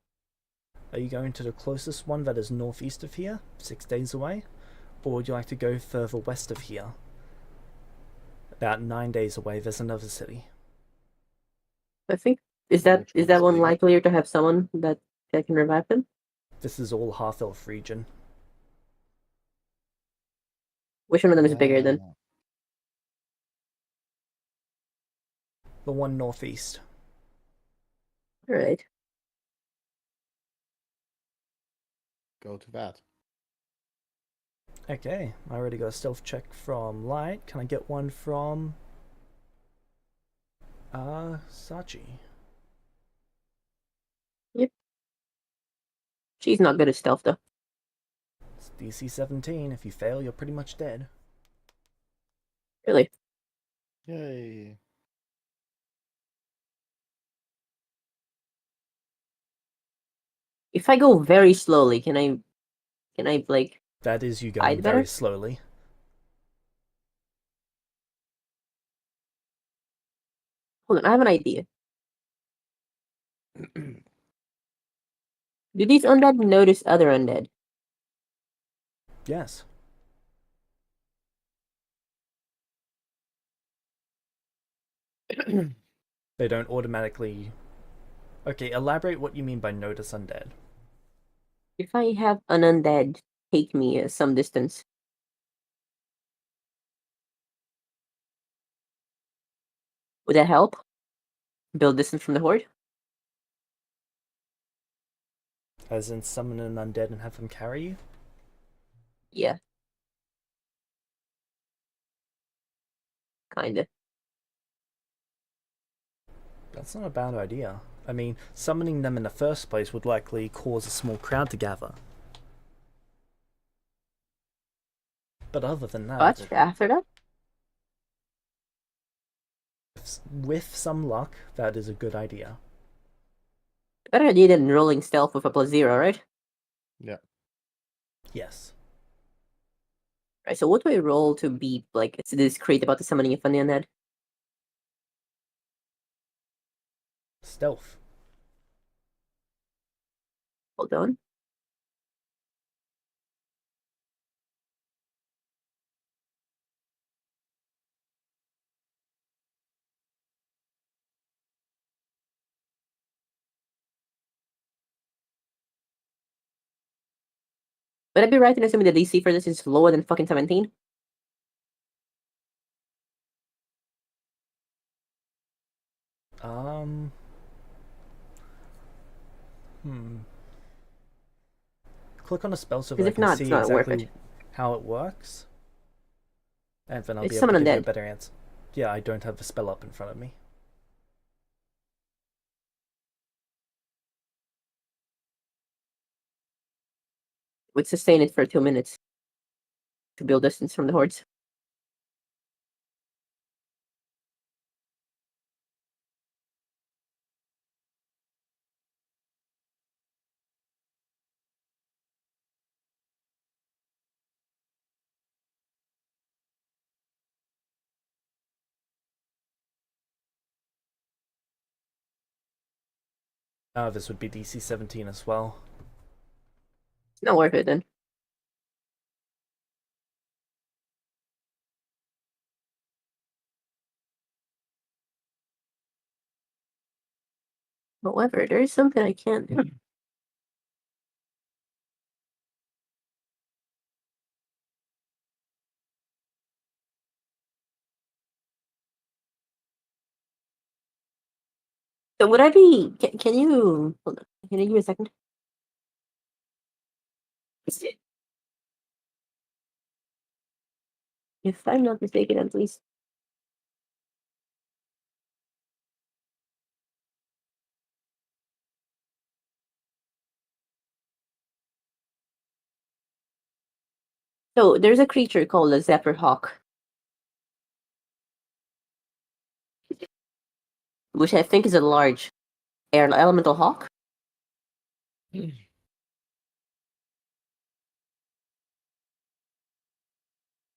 Are you going to the closest one that is northeast of here, 6 days away? Or would you like to go further west of here? About 9 days away, there's another city.
I think is that
Which one's
one
bigger?
likelier to have someone that can revive them?
This is all half-elf region.
Which one of them is bigger then?
The one northeast.
All right.
Go to that.
Okay, I already got a stealth check from Light. Can I get one from Sachi?
Yep. She's not good at stealth though.
DC 17. If you fail, you're pretty much dead.
Really?
Yay.
If I go very slowly, can I like
That is you going
hide
very
better?
slowly.
Hold on, I have an idea. Do these undead notice other undead?
Yes. They don't automatically. Okay, elaborate what you mean by notice undead.
If I have an undead take me some distance, would that help? Build distance from the horde?
As in summon an undead and have them carry you?
Yeah. Kinda.
That's not a bad idea. I mean, summoning them in the first place would likely cause a small crowd to gather. But other than that,
But after that,
with some luck, that is a good idea.
better idea than rolling stealth with a +0, right?
Yeah.
Yes.
Right, so what do I roll to be like discreet about the summoning of an undead?
Stealth.
Hold on. Would I be right in assuming the DC for this is lower than fucking 17?
Um. Hmm. Click on a spell so that
Because
I
if
can
not, it's
see
not worth it.
exactly how it works. And then I'll
It's
be able to
summon
give you a
undead.
better answer. Yeah, I don't have the spell up in front of me.
Would sustain it for 2 minutes to build distance from the hordes.
This would be DC 17 as well.
It's not worth it then. However, there is something I can't do. So would I be? Can you hold on? Can you give me a second? If I'm not mistaken, at least. So there's a creature called a Zephyr Hawk, which I think is a large air elemental hawk,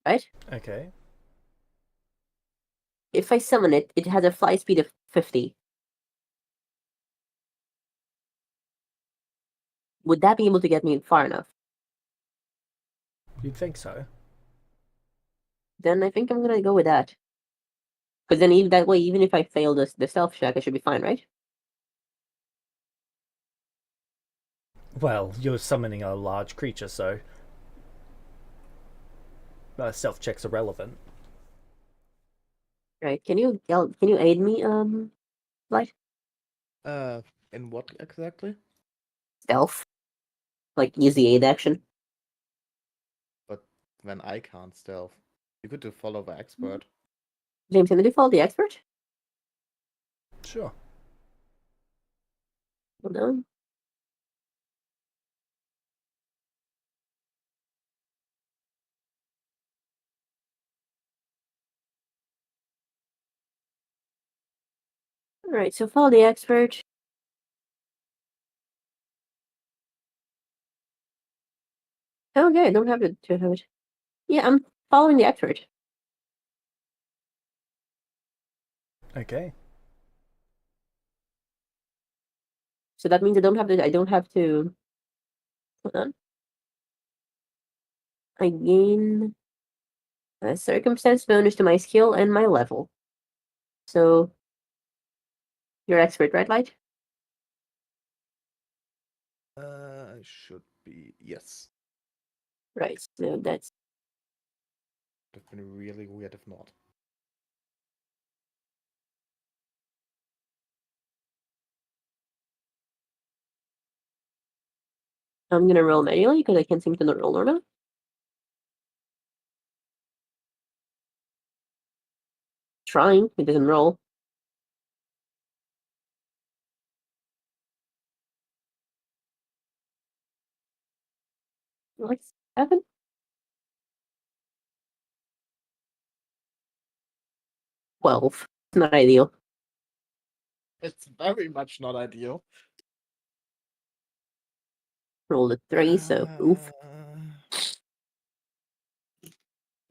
right?
Okay.
If I summon it, it has a fly speed of 50. Would that be able to get me far enough?
You'd think so.
Then I think I'm gonna go with that. Because then even that way, even if I fail the stealth check, I should be fine, right?
Well, you're summoning a large creature, so stealth checks are relevant.
Right? Can you aid me, Light?
In what exactly?
Stealth? Like use the aid action?
But when I can't stealth, you could do follow the expert.
James, can I do follow the expert?
Sure.
Hold on. Alright, so follow the expert. Okay, I don't have to have it. Yeah, I'm following the expert.
Okay.
So that means I don't have to hold on. I gain a circumstance bonus to my skill and my level. So you're expert, right, Light?
Should be yes.
Right, so that's
Would have been really weird if not.
I'm gonna roll manually because I can't seem to roll normally. Trying, it doesn't roll. Like 7? It's not ideal.
It's very much not ideal.
Rolled a 3, so oof.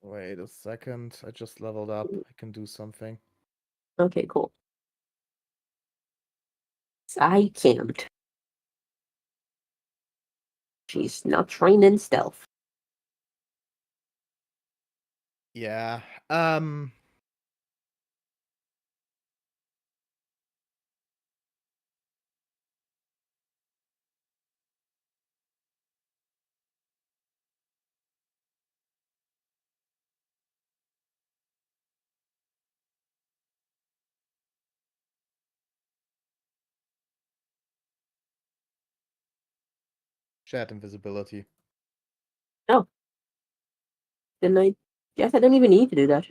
Wait a second. I just leveled up. I can do something.
Okay, cool. I can't. She's not trained in stealth.
Yeah. Shared invisibility.
Oh. Then I guess I don't even need to do that.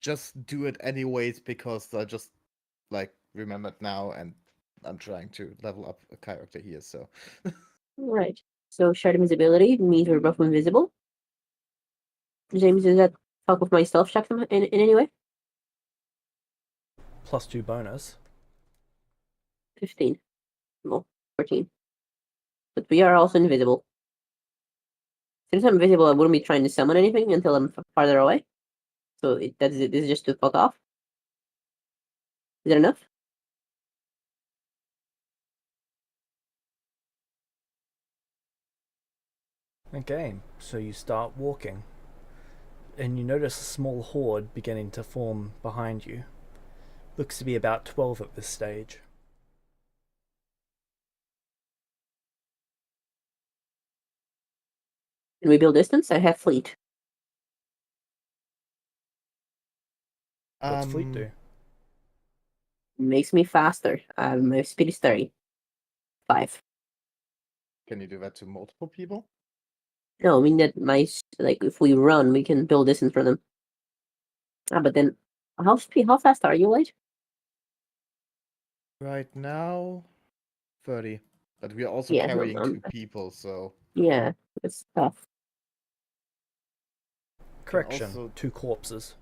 Just do it anyways because I just like remembered now and I'm trying to level up a character here, so
Right. So shared invisibility means we're both invisible. James, does that fuck with my stealth check in any way?
+2 bonus.
15. Well, 14. But we are also invisible. Since I'm invisible, I wouldn't be trying to summon anything until I'm farther away. So this is just to fuck off. Is that enough?
Okay, so you start walking, and you notice a small horde beginning to form behind you. Looks to be about 12 at this stage.
Can we build distance? I have fleet.
What's fleet do?
Makes me faster. My speed is 30. 5.
can you do that to multiple people?
No, I mean that if we run, we can build distance for them. But then how fast are you, Light?
Right now 30. But we are also
Yeah,
carrying 2 people, so
yeah, it's tough.
Correction,
also
2 corpses.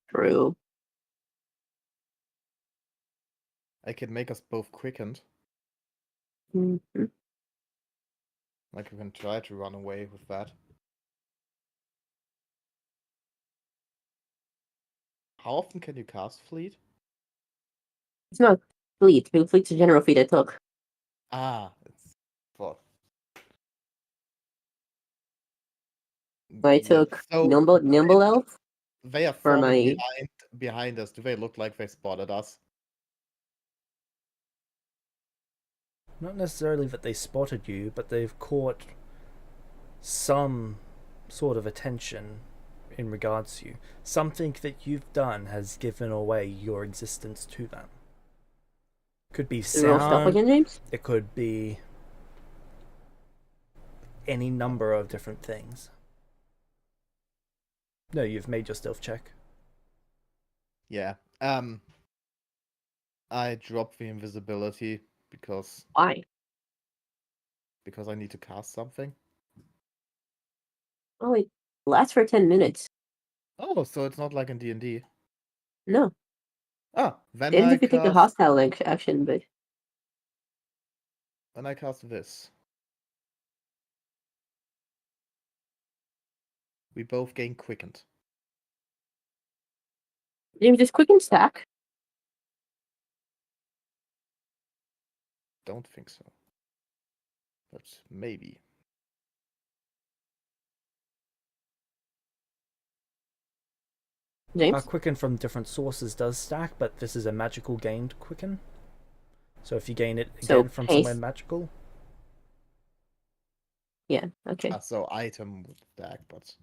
True.
I can make us both quickened.
Mm-hmm.
Like we can try to run away with that. How often can you cast fleet?
It's not fleet. Fleet's a general feat I took.
Ah, it's for
I
yeah.
took
So
nimble elf
they are
for
forming
my.
behind us. Do they look like they spotted us?
Not necessarily that they spotted you, but they've caught some sort of attention in regards to you. Something that you've done has given away your existence to them. Could be
Roll stealth
sound,
again, James?
it could be any number of different things. No, you've made your stealth check.
Yeah. I dropped the invisibility because
Why?
I need to cast something.
Oh, it lasts for 10 minutes.
Oh, so it's not like in D&D.
No.
Ah, then
Depends
I
if you take a
cast
hostile action, but
when I cast this. We both gain quickened.
James, just quick and stack.
Don't think so. But maybe.
James?
Quicken from different sources does stack, but this is a magical gained quicken. So if you gain it
So,
again from somewhere
haste.
magical,
Yeah, okay.
So item would stack, but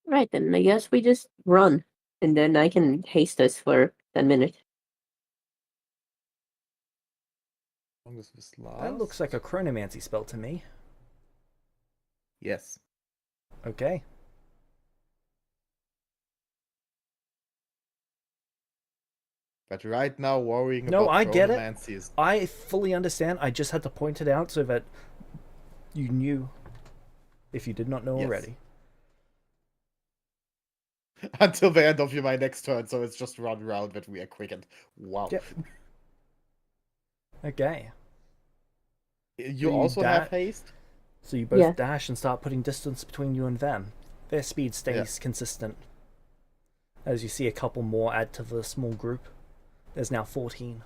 Right, then I guess we just run. And then I can haste us for 10 minutes.
as long as this lasts.
that looks like a chronomancy spell to me.
Yes.
Okay.
But right now worrying
No,
about
I get it.
chronomancy is
I fully understand. I just had to point it out so that you knew if you did not know
Yes.
already.
until the end of my next turn, so it's just one round that we are quickened. Wow.
Yep. Okay.
You
So you
also
da-
have haste?
So you both
Yeah.
dash and start putting distance between you and them. Their speed stays consistent. As you see a couple more add to the small group. There's now 14.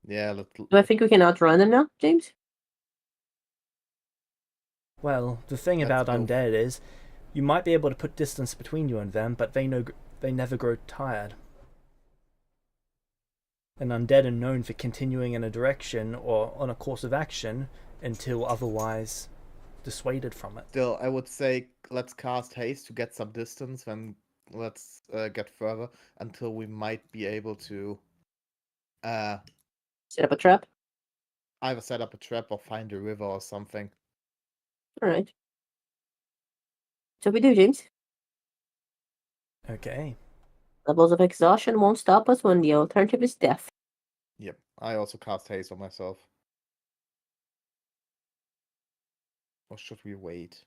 Yeah,
Do I think we can outrun them now, James?
Well, the thing
Let's
about
go.
undead is you might be able to put distance between you and them, but they never grow tired. And undead are known for continuing in a direction or on a course of action until otherwise dissuaded from it.
Still, I would say let's cast haste to get some distance, then let's get further until we might be able to
Set up a trap?
either set up a trap or find a river or something.
Alright. So we do, James.
Okay.
Levels of exhaustion won't stop us when the alternative is death.
Yep, I also cast haste on myself. Or should we wait?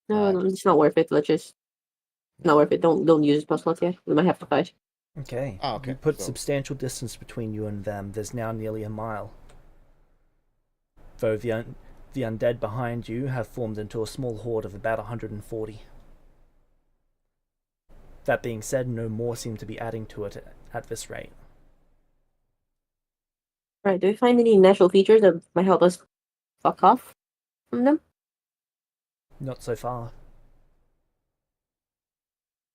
No,
just-
it's not worth it. Let's just not worth it. Don't use spell slots yet. We might have to fight.
Okay.
Okay,
You put
so-
substantial distance between you and them. There's now nearly a mile. Though the undead behind you have formed into a small horde of about 140. That being said, no more seem to be adding to it at this rate.
Alright, do we find any natural features that might help us fuck off from them?
Not so far.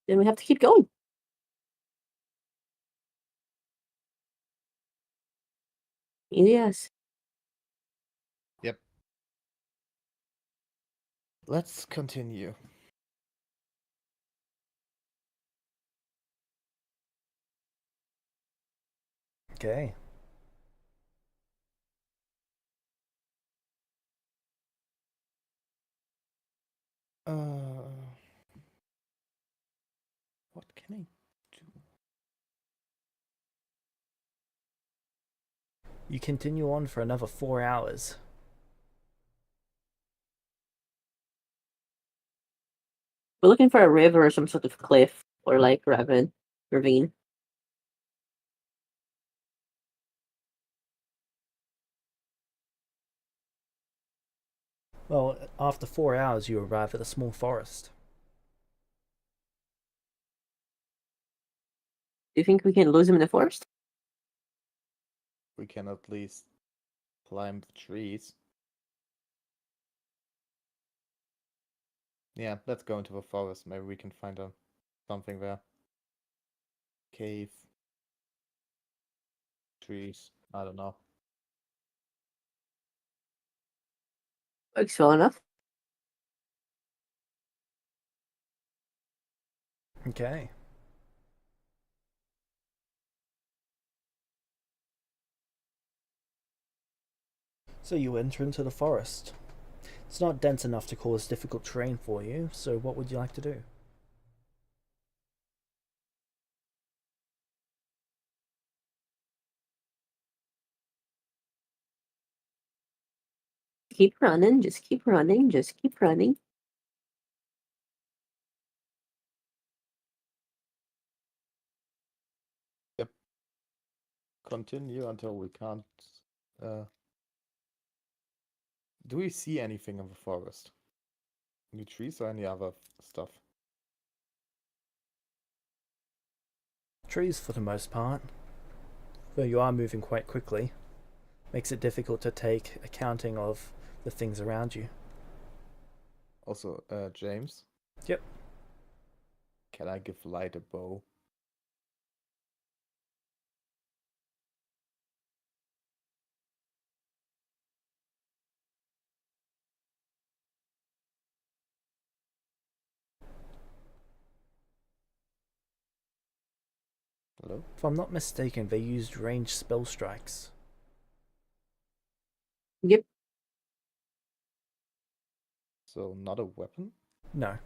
Then we have to keep going. Yes.
Yep. Let's continue.
Okay.
What can I do?
You continue on for another 4 hours.
We're looking for a river or some sort of cliff or like ravine.
Well, after 4 hours, you arrive at a small forest.
Do you think we can lose him in the forest?
We can at least climb the trees. Yeah, let's go into the forest. Maybe we can find something there. Cave. Trees. I don't know.
Works well enough.
Okay. So you enter into the forest. It's not dense enough to cause difficult terrain for you, so what would you like to do?
Keep running, just keep running, just keep running.
continue until we can't. Uh, do we see anything in the forest? Any trees or any other stuff?
Trees for the most part, though you are moving quite quickly. Makes it difficult to take accounting of the things around you.
Also, James.
Yep.
Can I give Light a bow? Hello?
If I'm not mistaken, they used ranged spell strikes.
Yep.
So not a weapon?
No.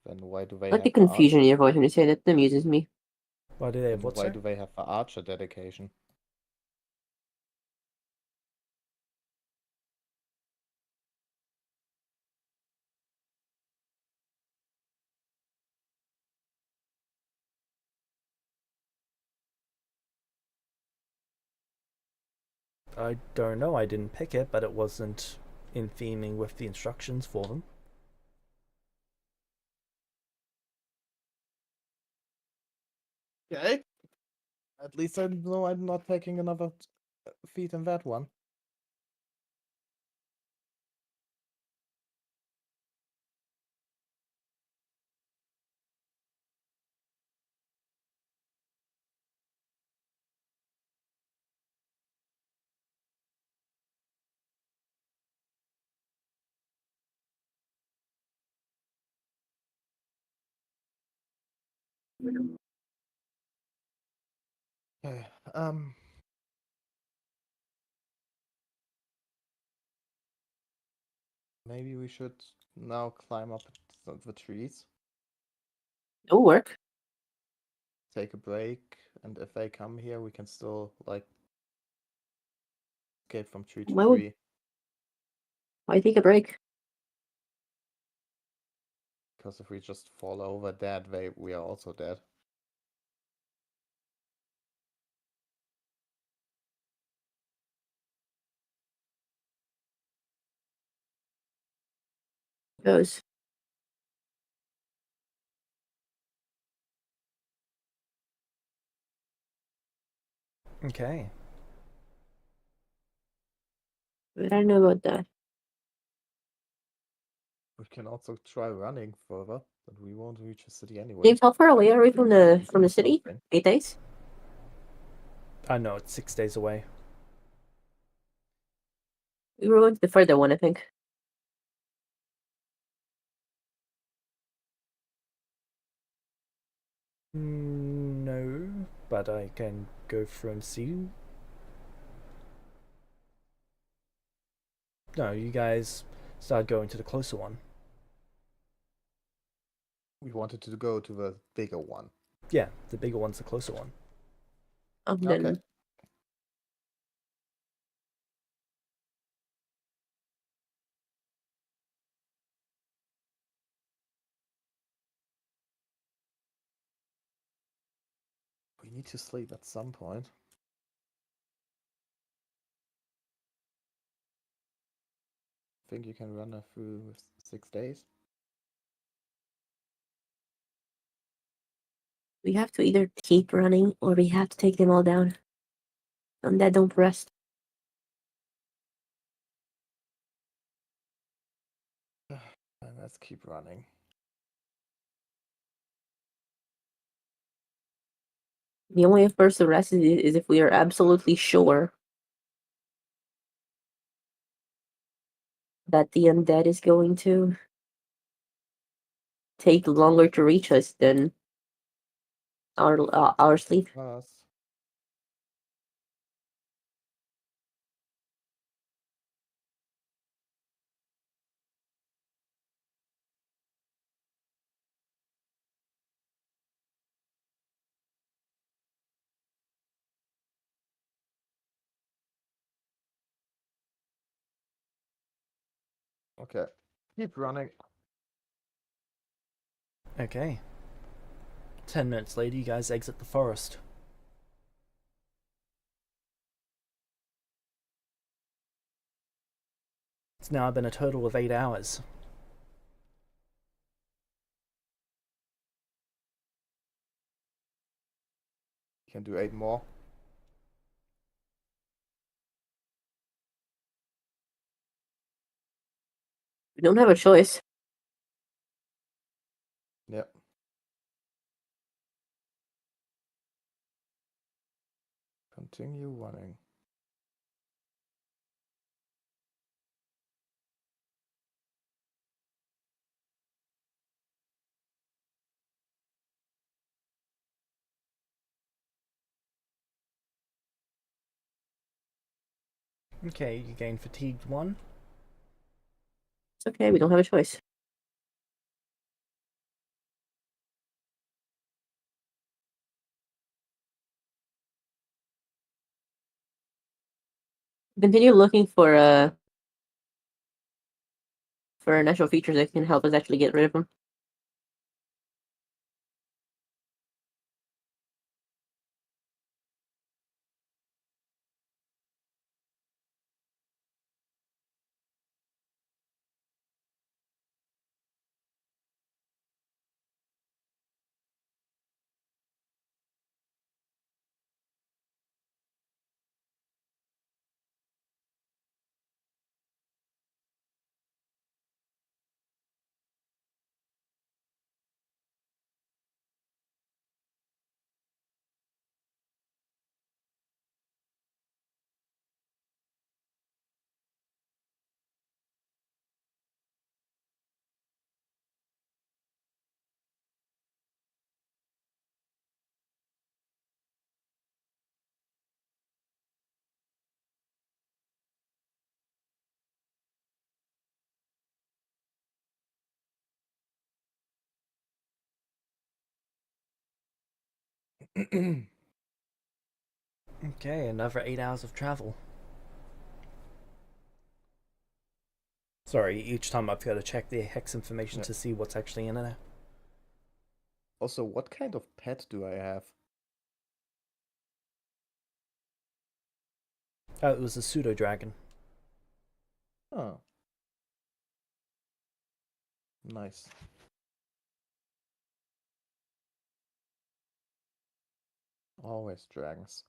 Then why do they
I like the
have the
confusion in
archer?
your voice when you say that. That amuses me.
Why do they have
And
what,
why
sir?
do they have the archer dedication?
I don't know, I didn't pick it, but it wasn't in theming with the instructions for them.
Okay. At least I know I'm not taking another feat in that one. Okay, maybe we should now climb up the trees,
It'll work.
take a break, and if they come here, we can still, like, escape from tree to
Why would
tree.
why take a break?
Because if we just fall over dead, we are also dead.
Goes.
Okay.
But I don't know about that.
We can also try running further, but we won't reach the city anyway.
James, how far away are we from the city?
Something.
8 days?
I know, it's 6 days away.
We were going to the further one, I think.
No, but I can go through and see. No, you guys started going to the closer one.
We wanted to go to the bigger one.
Yeah, the bigger one's the closer one.
Then
Okay. We need to sleep at some point. Think you can run her through with 6 days?
we have to either keep running or we have to take them all down. And that don't rest.
And let's keep running.
The only way for us to rest is if we are absolutely sure that the undead is going to take longer to reach us than our sleep.
Us. Okay. Keep running.
Okay. 10 minutes later, you guys exit the forest. now been a total of 8 hours.
You can do 8 more.
We don't have a choice.
Yep. Continue running.
Okay, you gain fatigued 1.
It's okay, we don't have a choice. Continue looking for natural features that can help us actually get rid of them.
Okay, another 8 hours of travel. Sorry, each time I've got to check the hex information
Yeah.
to see what's actually in there.
Also, what kind of pet do I have?
Oh, it was a pseudo dragon.
Oh. Nice. Always dragons.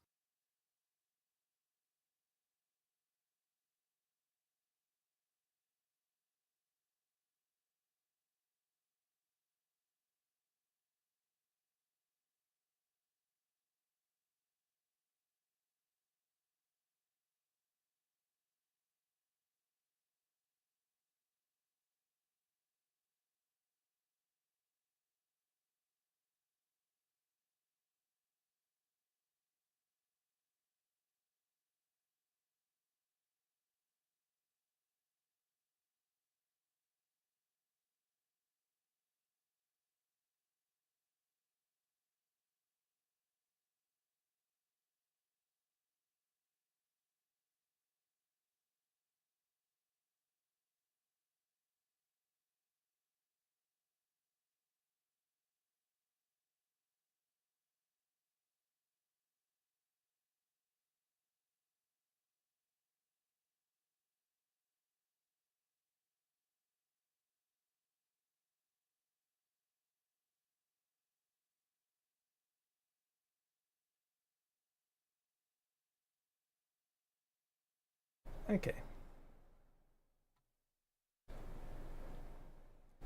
Okay.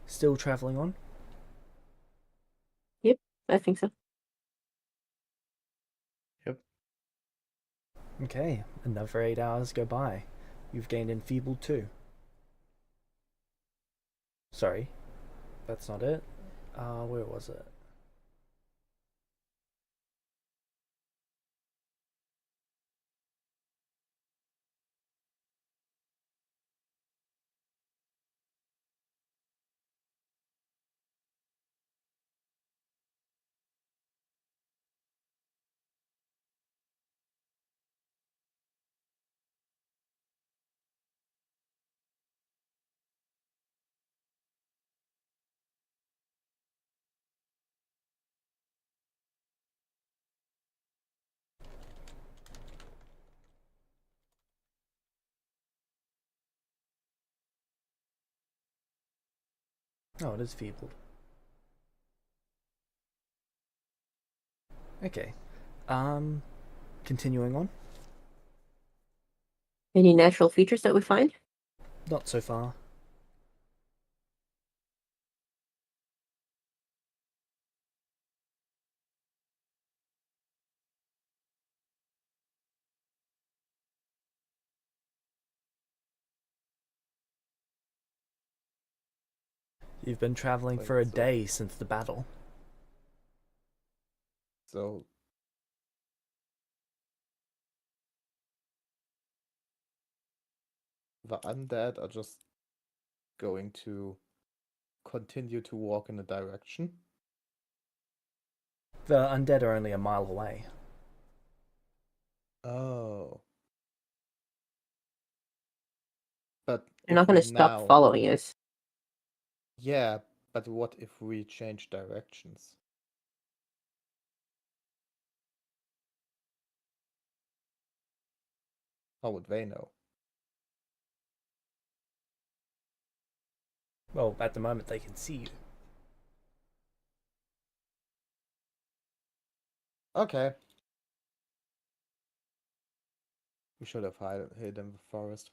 Still traveling on?
Yep, I think so.
Yep.
Okay, another 8 hours go by. You've gained enfeebled 2. Sorry, that's not it. Where was it? Oh, it is feebled. Okay. Continuing on.
Any natural features that we find?
Not so far. You've been traveling for a
So-
day since the battle.
So the undead are just going to continue to walk in a direction.
The undead are only a mile away.
Oh. But
They're
if
not going
we
to stop
now,
following us.
yeah, but what if we change directions? How would they know?
Well, at the moment they can see you.
Okay. We should have hid in the forest.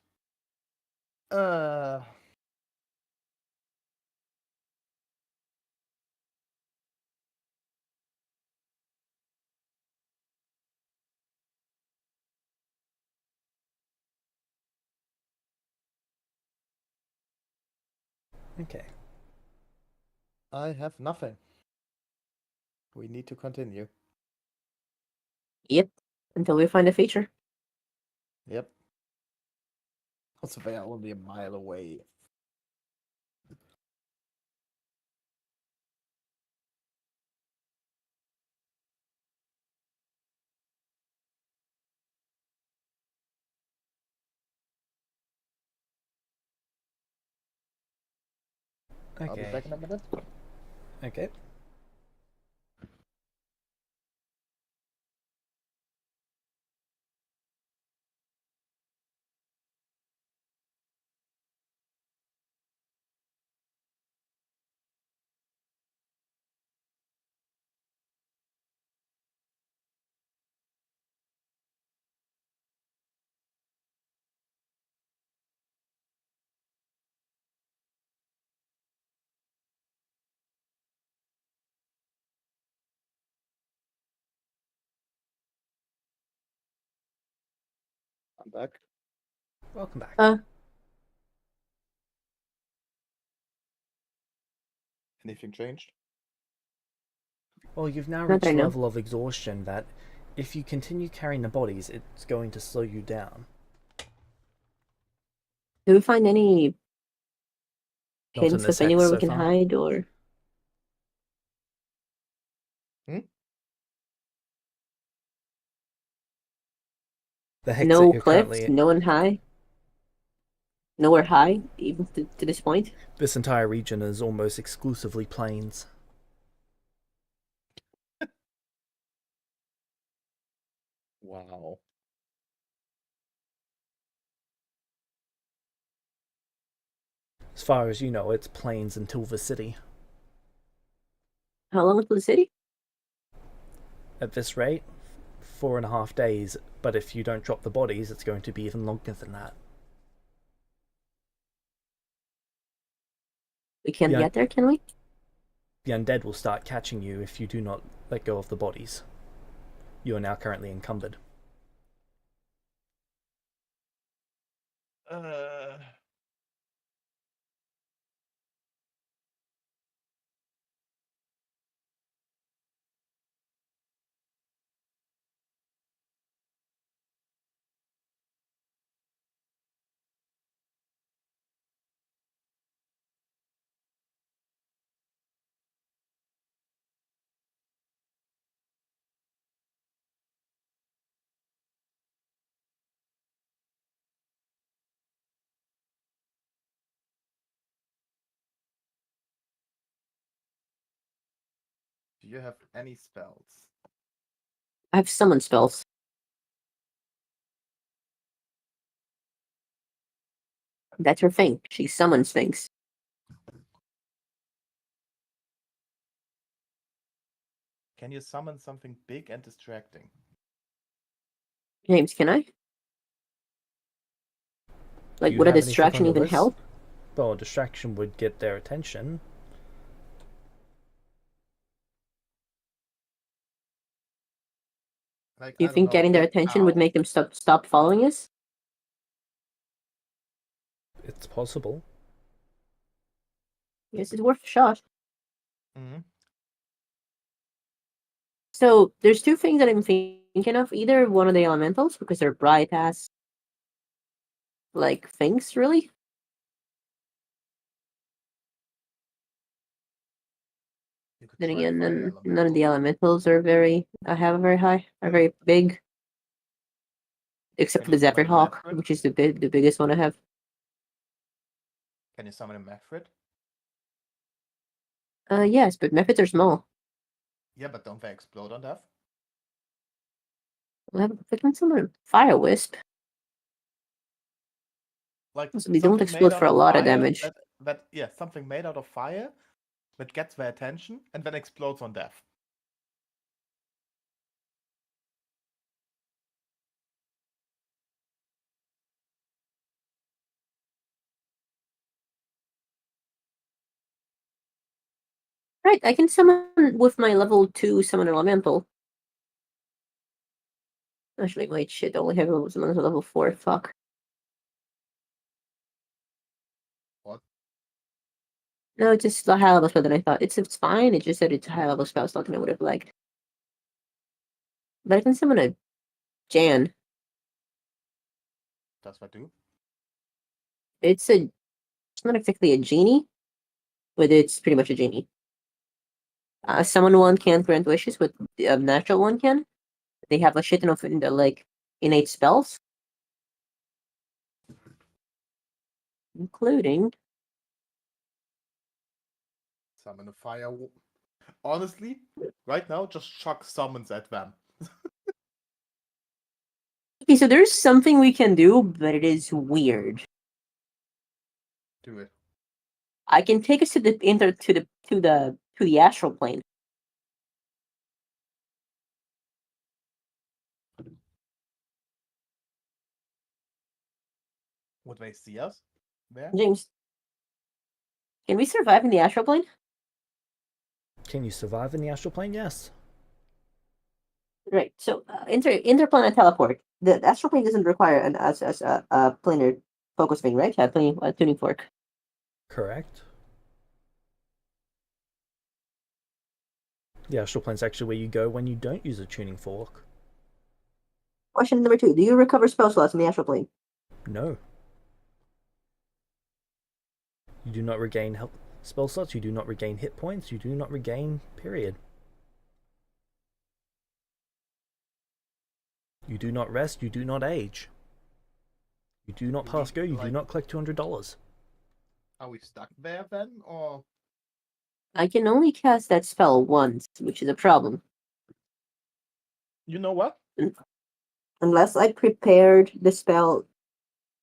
Uh.
Okay.
I have nothing. We need to continue.
Yep. Until we find a feature.
Yep. Also, they are only a mile away. I'll be
Okay.
back in a minute.
Okay.
I'm back.
Welcome back.
Anything changed?
Well, you've now
Not
reached
that I
a
know.
level of exhaustion that if you continue carrying the bodies, it's going to slow you down.
Do we find any
Not in
hints
this
of
hex
anywhere we
so
can
far.
hide or
The hex that
no
you're
cliffs,
currently...
no one high? Nowhere high, even to this point?
This entire region is almost exclusively plains.
Wow.
As far as you know, it's plains until the city.
How long until the city?
At this rate, 4.5 days, but if you don't drop the bodies, it's going to be even longer than that.
We can't
Yeah.
get there, can we?
The undead will start catching you if you do not let go of the bodies. You are now currently encumbered.
Do you have any spells?
I have summon spells. That's her thing. She summons things.
Can you summon something big and distracting?
James, can I?
Do
Like,
you
would a
have anything on
distraction
your
even
list?
help?
Well, a distraction would get their attention.
Like,
Do you
I don't
think
know,
getting their
hit
attention would
now.
make them stop following us?
It's possible.
Yes, it's worth a shot.
Mhm.
So there's two things that I'm thinking of. Either one of the elementals, because they're bright ass like things, really.
You could
Then
try
again,
fire
none of
elemental.
the elementals are very big, except
Can
for
you
the Zephyr
summon a
Hawk,
Mephrit?
which is the biggest one I have.
Can you summon a Mephrit?
Yes, but methods are small.
Yeah, but don't they explode on death?
I can summon Fire Wisp.
Like
So they don't
something made
explode
out
for a
of
lot of
fire
damage.
that yeah, something made out of fire that gets their attention and then explodes on death.
Right, I can summon with my level 2 summon elemental. Actually, wait, shit, I only have summon level 4, fuck.
What?
No, it's just a high level spell that I thought. It's fine, it just said it's a high level spell, something I would have liked. But I can summon a Jan.
Does that do?
It's not exactly a genie, but it's pretty much a genie. Summon one can't grant wishes, but a natural one can. They have a shit ton of like innate spells, including
Summon a fire. Honestly, right now, just chuck summons at them.
okay. So there's something we can do, but it is weird.
Do it.
I can take us to the astral plane.
Would they see us there?
James, can we survive in the astral plane?
Can you survive in the astral plane? Yes.
Right. So interplanar teleport. The astral plane doesn't require an as a planar focus thing, right? Yeah, tuning fork.
Correct. The astral plane's actually where you go when you don't use a tuning fork.
Question number 2: do you recover spell slots in the astral plane?
No. You do not regain health spell slots, you do not regain hit points, you do not regain period. You do not rest, you do not age. You do not pass go, you do not collect $200.
Are we stuck there then, or
I can only cast that spell once, which is a problem.
you know what?
Unless I prepared the spell,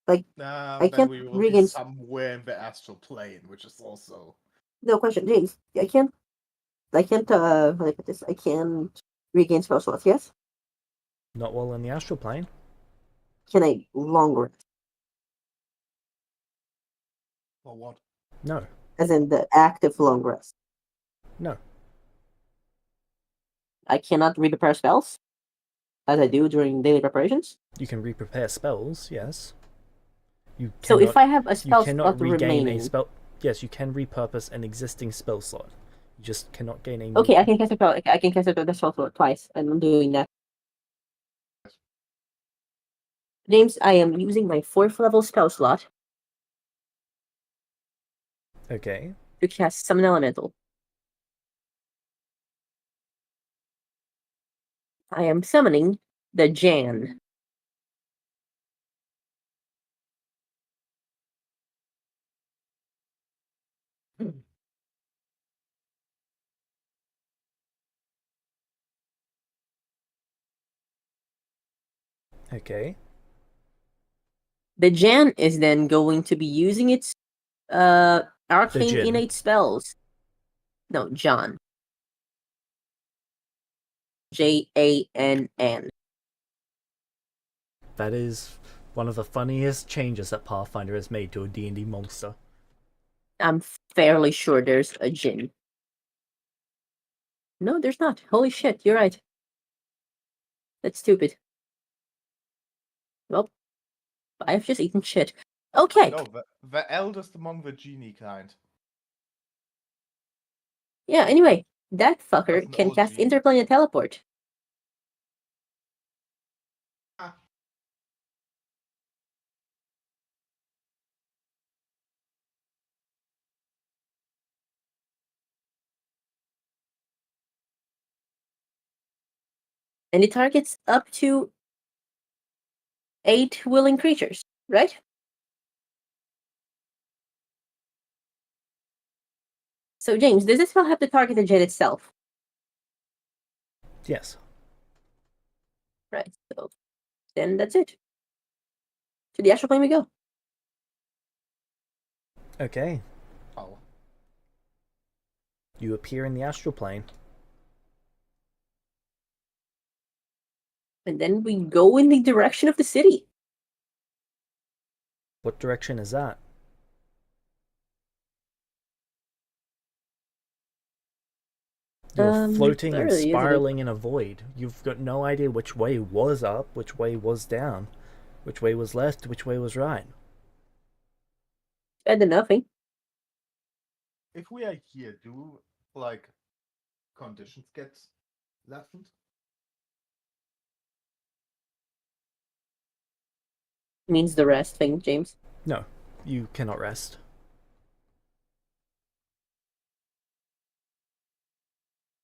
like I
Then
can't
we will be
regain.
somewhere in the astral plane, which is also
No question, James. I can't. How do I put this? I can't regain spell slots. Yes.
Not while in the astral plane.
Can I long rest?
or what?
No.
As in the active long rest.
No.
I cannot re-prepare spells, as I do during daily preparations.
You can re-prepare spells, yes. You
So
cannot,
if I have a
you
spell
cannot
slot
regain
remaining,
a spell. Yes, you can repurpose an existing spell slot. You just cannot gain a new
okay, I
one.
can cast a spell. I can cast a spell slot twice, and I'm doing that. James, I am using my 4th level spell slot
Okay.
to cast Summon Elemental. I am summoning the Jan.
Okay.
The Jan is then going to be using its arcane
Jinn.
innate spells. No, John. Jann.
That is one of the funniest changes that Pathfinder has made to a D&D monster.
I'm fairly sure there's a Jin. No, there's not. Holy shit, you're right. That's stupid. Well, I've just eaten shit. Okay.
No, the eldest among the genie kind.
Yeah, anyway, that
That's
fucker
an
can
old
cast
genie.
Interplane and Teleport.
Ah.
And it targets up to 8 willing creatures, right? So, James, does this spell have to target the jet itself?
Yes.
Right, so then that's it. To the astral plane we go.
Okay.
Oh.
You appear in the astral plane.
And then we go in the direction of the city.
What direction is that? You're floating
not
and
really, is it?
spiraling in a void. You've got no idea which way was up, which way was down, which way was left, which way was right.
Better than nothing.
If we are here, do like conditions get lessened?
Means the rest thing, James.
No, you cannot rest.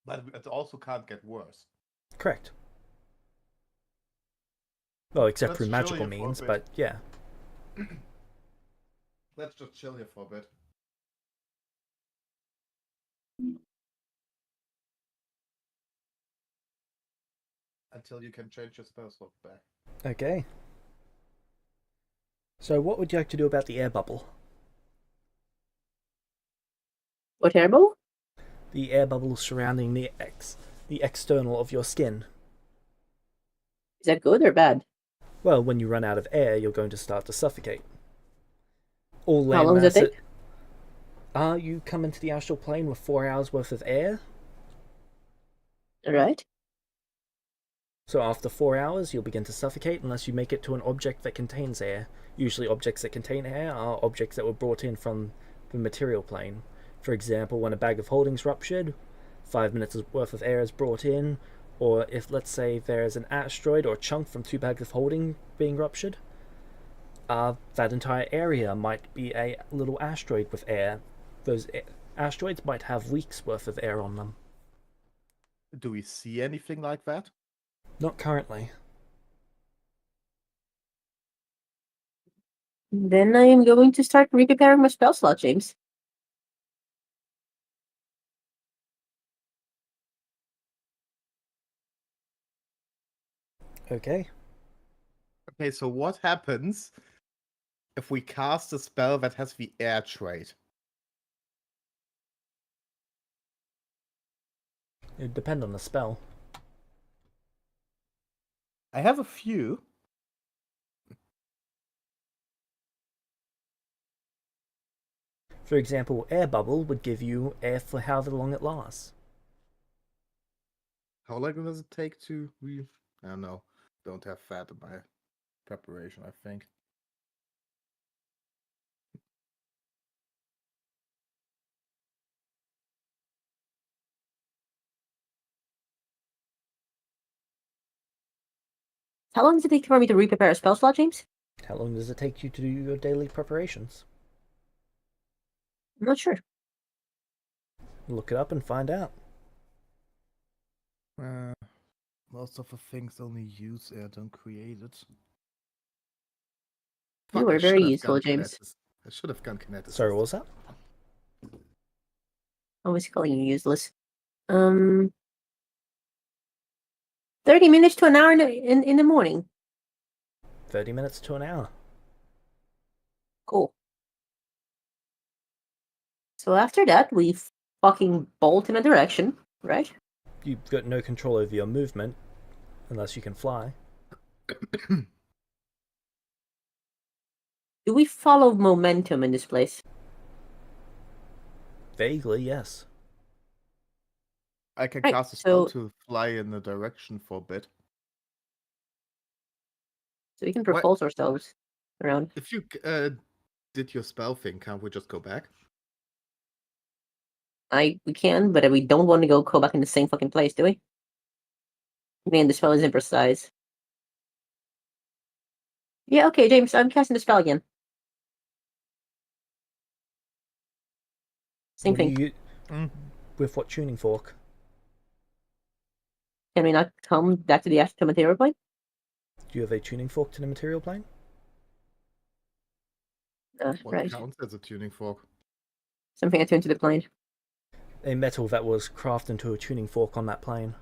But it also can't get worse.
Correct. Well, except
Let's
through
chill
magical
here for a
means,
bit.
but yeah.
Let's just chill here for a bit. Until you can change your spell slot back.
Okay. So, what would you like to do about the air bubble?
What terrible?
The air bubble surrounding the external of your skin.
Is that good or bad?
Well, when you run out of air, you're going to start to suffocate. All
How long does it take?
You come into the astral plane with 4 hours worth of air.
Alright.
So after 4 hours, you'll begin to suffocate unless you make it to an object that contains air. Usually objects that contain air are objects that were brought in from the material plane. For example, when a bag of holding's ruptured, 5 minutes worth of air is brought in, or if, let's say, there's an asteroid or a chunk from 2 bags of holding being ruptured, that entire area might be a little asteroid with air. Those asteroids might have weeks worth of air on them.
Do we see anything like that?
Not currently.
Then I am going to start re-preparing my spell slot, James.
Okay.
Okay, so what happens if we cast a spell that has the air trait?
It would depend on the spell.
I have a few.
For example, air bubble would give you air for however long it lasts.
How long does it take to I don't know. Don't have fat in my preparation, I think.
How long does it take for me to re-prepare a spell slot, James?
How long does it take you to do your daily preparations?
I'm not sure.
Look it up and find out.
Most of the things only use air, don't create it.
You
Fuck,
were
I
very
should have
useful,
gone
James.
kinetic- I should have gone kinetic.
Sorry, what was that?
Always calling you useless. 30 minutes to an hour in the morning.
30 minutes to an hour.
Cool. So after that, we fucking bolt in a direction, right?
You've got no control over your movement unless you can fly.
Do we follow momentum in this place?
Vaguely, yes.
I can
Right,
cast a spell
so-
to fly in the direction for a bit.
So we can
What?
propulse ourselves around.
If you did your spell thing, can't we just go back?
We can, but we don't want to go back in the same fucking place, do we? Man, the spell is imprecise. Yeah, okay, James, I'm casting the spell again. Same
What do
thing.
you with what tuning fork?
Can we not come back to the astral material plane?
Do you have a tuning fork to the material plane?
What
Right.
counts as a tuning fork?
Something attuned to the plane.
A metal that was crafted into a tuning fork on that plane.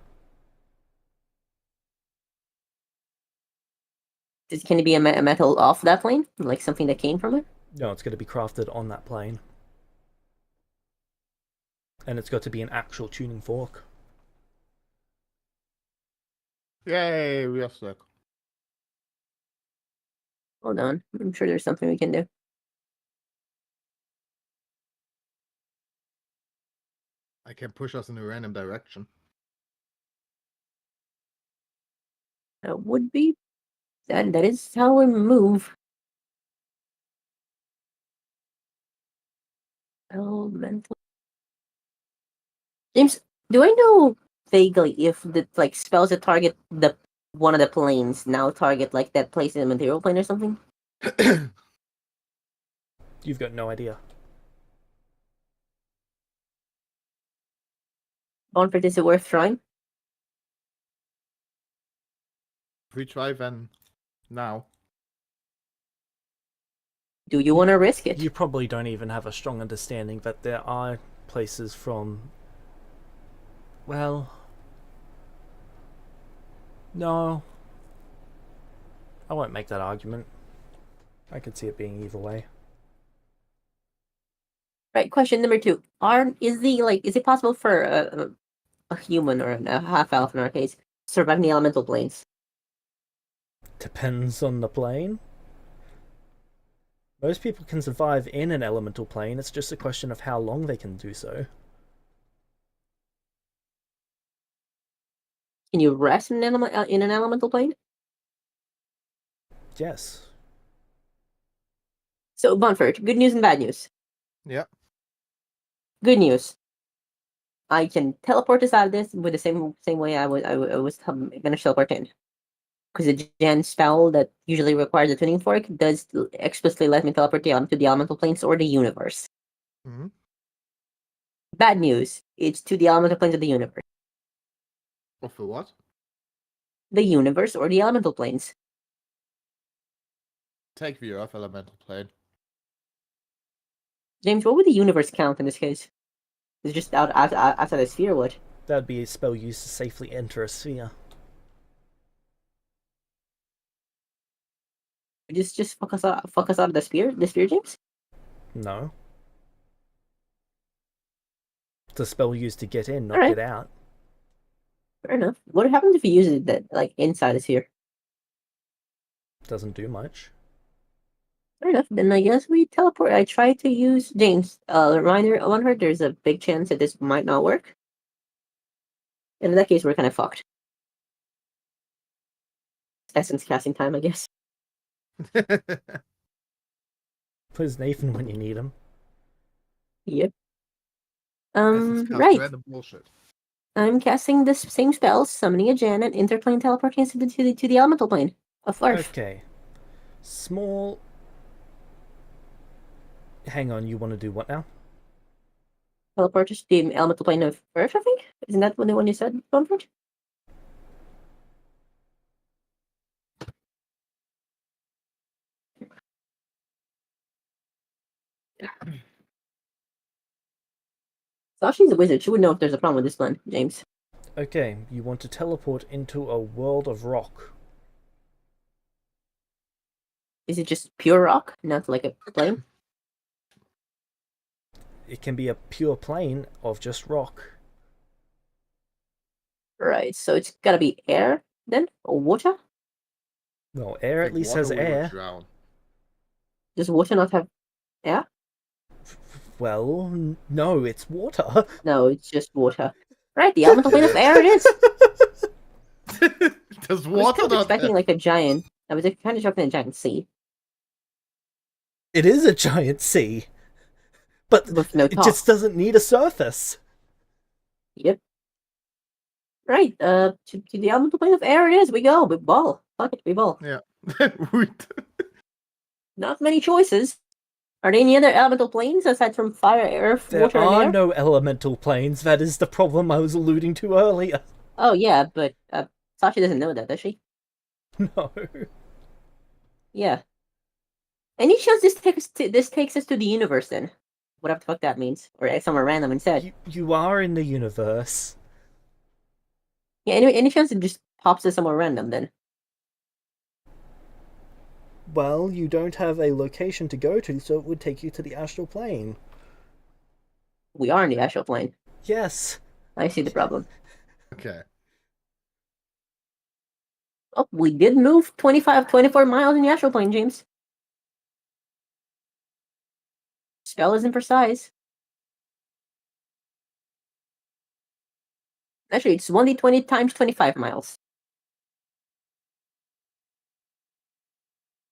Can it be a metal off that plane? Like something that came from it?
No, it's got to be crafted on that plane. And it's got to be an actual tuning fork.
Yay, we are stuck.
Hold on. I'm sure there's something we can do.
I can push us in a random direction.
That would be... That is how we move. Elemental. James, do I know vaguely if the spells that target the one of the planes now target that place in the material plane or something?
You've got no idea.
Bonford, is it worth trying?
If we try then now.
Do you want to risk it?
You probably don't even have a strong understanding that there are places from... Well... No. I won't make that argument. I could see it being either way.
Right. Question number 2: is it possible for a human or a half elf in our case to survive in the elemental planes?
Depends on the plane. Most people can survive in an elemental plane, it's just a question of how long they can do so.
Can you rest in an elemental plane?
Yes.
So, Bonford, good news and bad news.
Yeah.
Good news. I can teleport us out of this with the same way I was gonna teleport in. Because the gen spell that usually requires a tuning fork does explicitly let me teleport to the elemental planes or the universe.
Mm-hmm.
Bad news, it's to the elemental planes of the universe.
Or for what?
The universe or the elemental planes.
Take the Earth elemental plane.
James, what would the universe count in this case? It's just outside the sphere, what?
That'd be a spell used to safely enter a sphere.
Just fuck us out of the sphere, James?
No. It's a spell used to get in, not
Alright.
get out.
Fair enough. What happens if you use it inside the sphere?
Doesn't do much.
Fair enough. Then I guess we teleport. I try to use James. Reminder on her. There's a big chance that this might not work. And in that case, we're kind of fucked. Essence casting time, I guess.
Where's Nathan when you need him?
Yep.
Essence cast
Right.
random bullshit.
I'm casting this same spell, summoning a Jan and interplane teleporting us to the elemental plane of Earth.
Okay. Small... Hang on, you want to do what now?
Teleport us to the elemental plane of Earth, I think? Isn't that the one you said, Bonford? Sashi's a wizard. She would know if there's a problem with this plan, James.
Okay, you want to teleport into a world of rock.
Is it just pure rock, not like a plane?
It can be a pure plane of just rock.
Right, so it's gotta be air then, or water?
Well,
I
air at
think
least
water
has
we would
air.
drown.
Does water not have air?
Well, no, it's water.
No, it's just water. Right, the elemental plane of air it is!
Does
I was
water
kind of
not
expecting
have...
like a giant. I was kind of expecting a giant sea
It is a giant sea, but
with no
it just
top.
doesn't need a surface.
Yep. Right, to the elemental plane of air it is. We go. We ball. Fuck it, we ball.
Yeah.
Not many choices. Are there any other elemental planes aside from fire, earth,
There
water, and
are
air?
no elemental planes. That is the problem I was alluding to earlier.
Oh yeah, but Sasha doesn't know that, does she?
No.
Yeah. Any chance this takes us to the universe then? Whatever the fuck that means, or somewhere random instead.
You are in the universe.
Yeah. Any chance it just pops us somewhere random then?
Well, you don't have a location to go to, so it would take you to the astral plane.
We are in the astral plane.
Yes.
I see the problem.
Okay.
Oh, we did move 24 miles in the astral plane, James. Spell isn't precise. Actually, it's 1d20 times 25 miles.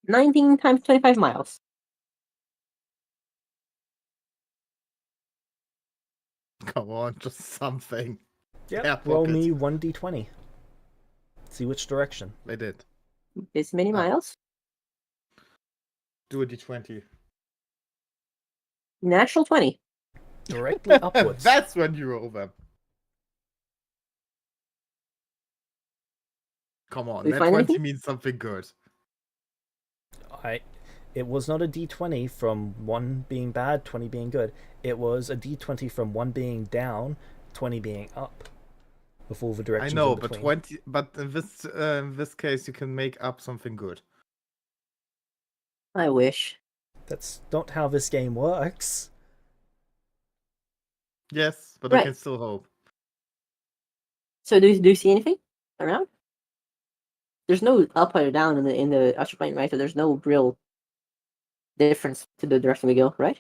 19 times 25 miles.
Come on, just something.
Yep.
Air
Roll
pocket.
me 1d20. See which direction.
They did.
This many miles?
Do a d20.
Natural 20.
Directly upwards.
That's when you roll them. Come on,
We
that
find
20
anything?
means something good.
It was not a d20 from 1 being bad, 20 being good. It was a d20 from 1 being down, 20 being up. With all the
I
directions
know,
in
but
between.
20. But in this case, you can make up something good.
I wish.
That's not how this game works.
Yes, but I
Right.
can still hope.
So do you see anything around? There's no up or down in the astral plane, right? So there's no real difference to the direction we go, right?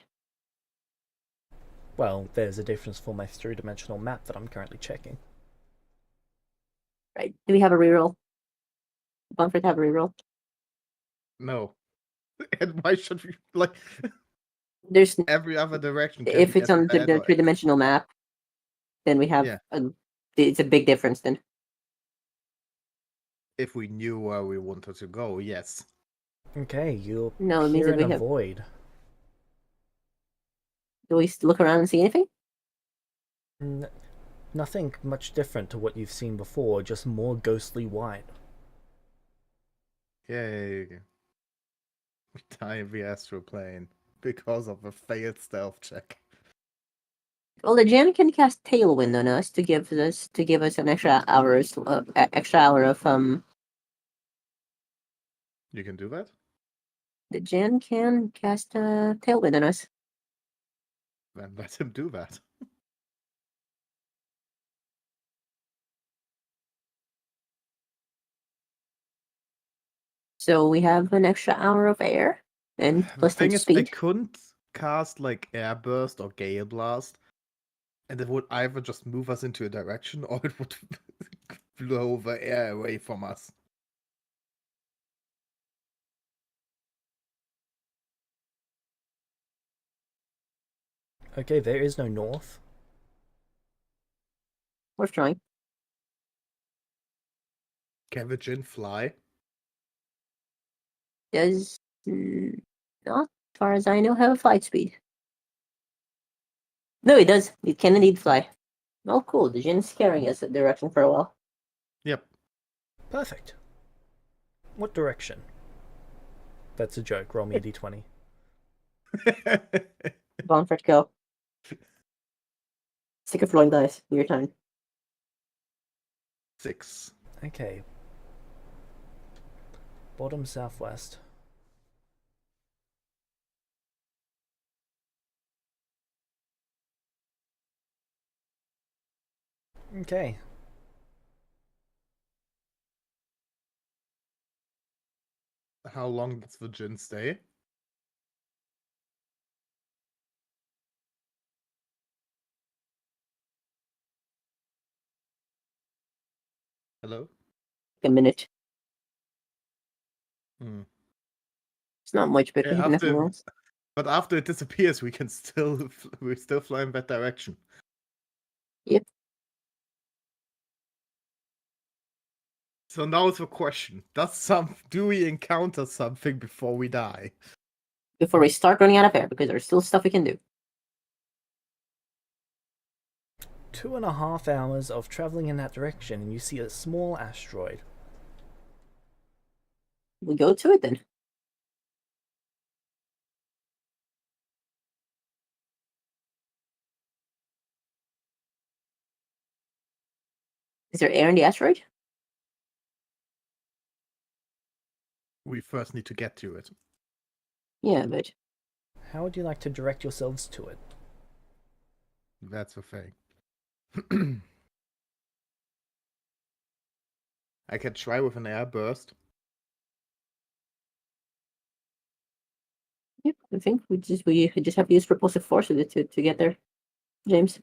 Well, there's a difference for my three-dimensional map that I'm currently checking.
Right. Do we have a reroll? Bumford have a reroll?
No. And why should we like
There's
every other direction can
if
be
it's
as
on
bad
the
or
three-dimensional map, then we have
Yeah.
it's a big difference then.
if we knew where we wanted to go, yes.
Okay, you're
No, it means
here
that
in
we
a
have.
void.
Do we look around and see anything?
Nothing much different to what you've seen before, just more ghostly white.
Yay. We die in the astral plane because of a failed stealth check.
Well, the gem can cast Tailwind on us to give us an extra hour of
You can do that?
The gem can cast Tailwind on us.
Then let him do that.
So we have an extra hour of air and
The
plus 10
thing is, I
speed.
couldn't cast like Air Burst or Gale Blast, and it would either just move us into a direction or it would blow the air away from us.
Okay, there is no north.
Worth trying.
Can the Jinn fly?
Does not, as far as I know, have a flight speed. No, it does. It can indeed fly. Oh, cool. The Jin's carrying us that direction for a while.
Yep.
Perfect. What direction? That's a joke. Roll me a d20.
Bonfort, go. Stick of flowing dice. Your turn.
6.
Okay. Bottom southwest. Okay.
How long does the gin stay? Hello?
A minute.
Hmm.
It's not much, but we have nothing
After,
else.
but after it disappears, we can still we still fly in that direction.
Yep.
So now it's the question: do we encounter something before we die?
Before we start running out of air, because there's still stuff we can do.
2.5 hours of traveling in that direction, and you see a small asteroid.
We go to it then. Is there air in the asteroid?
We first need to get to it.
Yeah, but
How would you like to direct yourselves to it?
That's the thing. I can try with an air burst.
yep, I think we just have to use propulsive force to get there, James.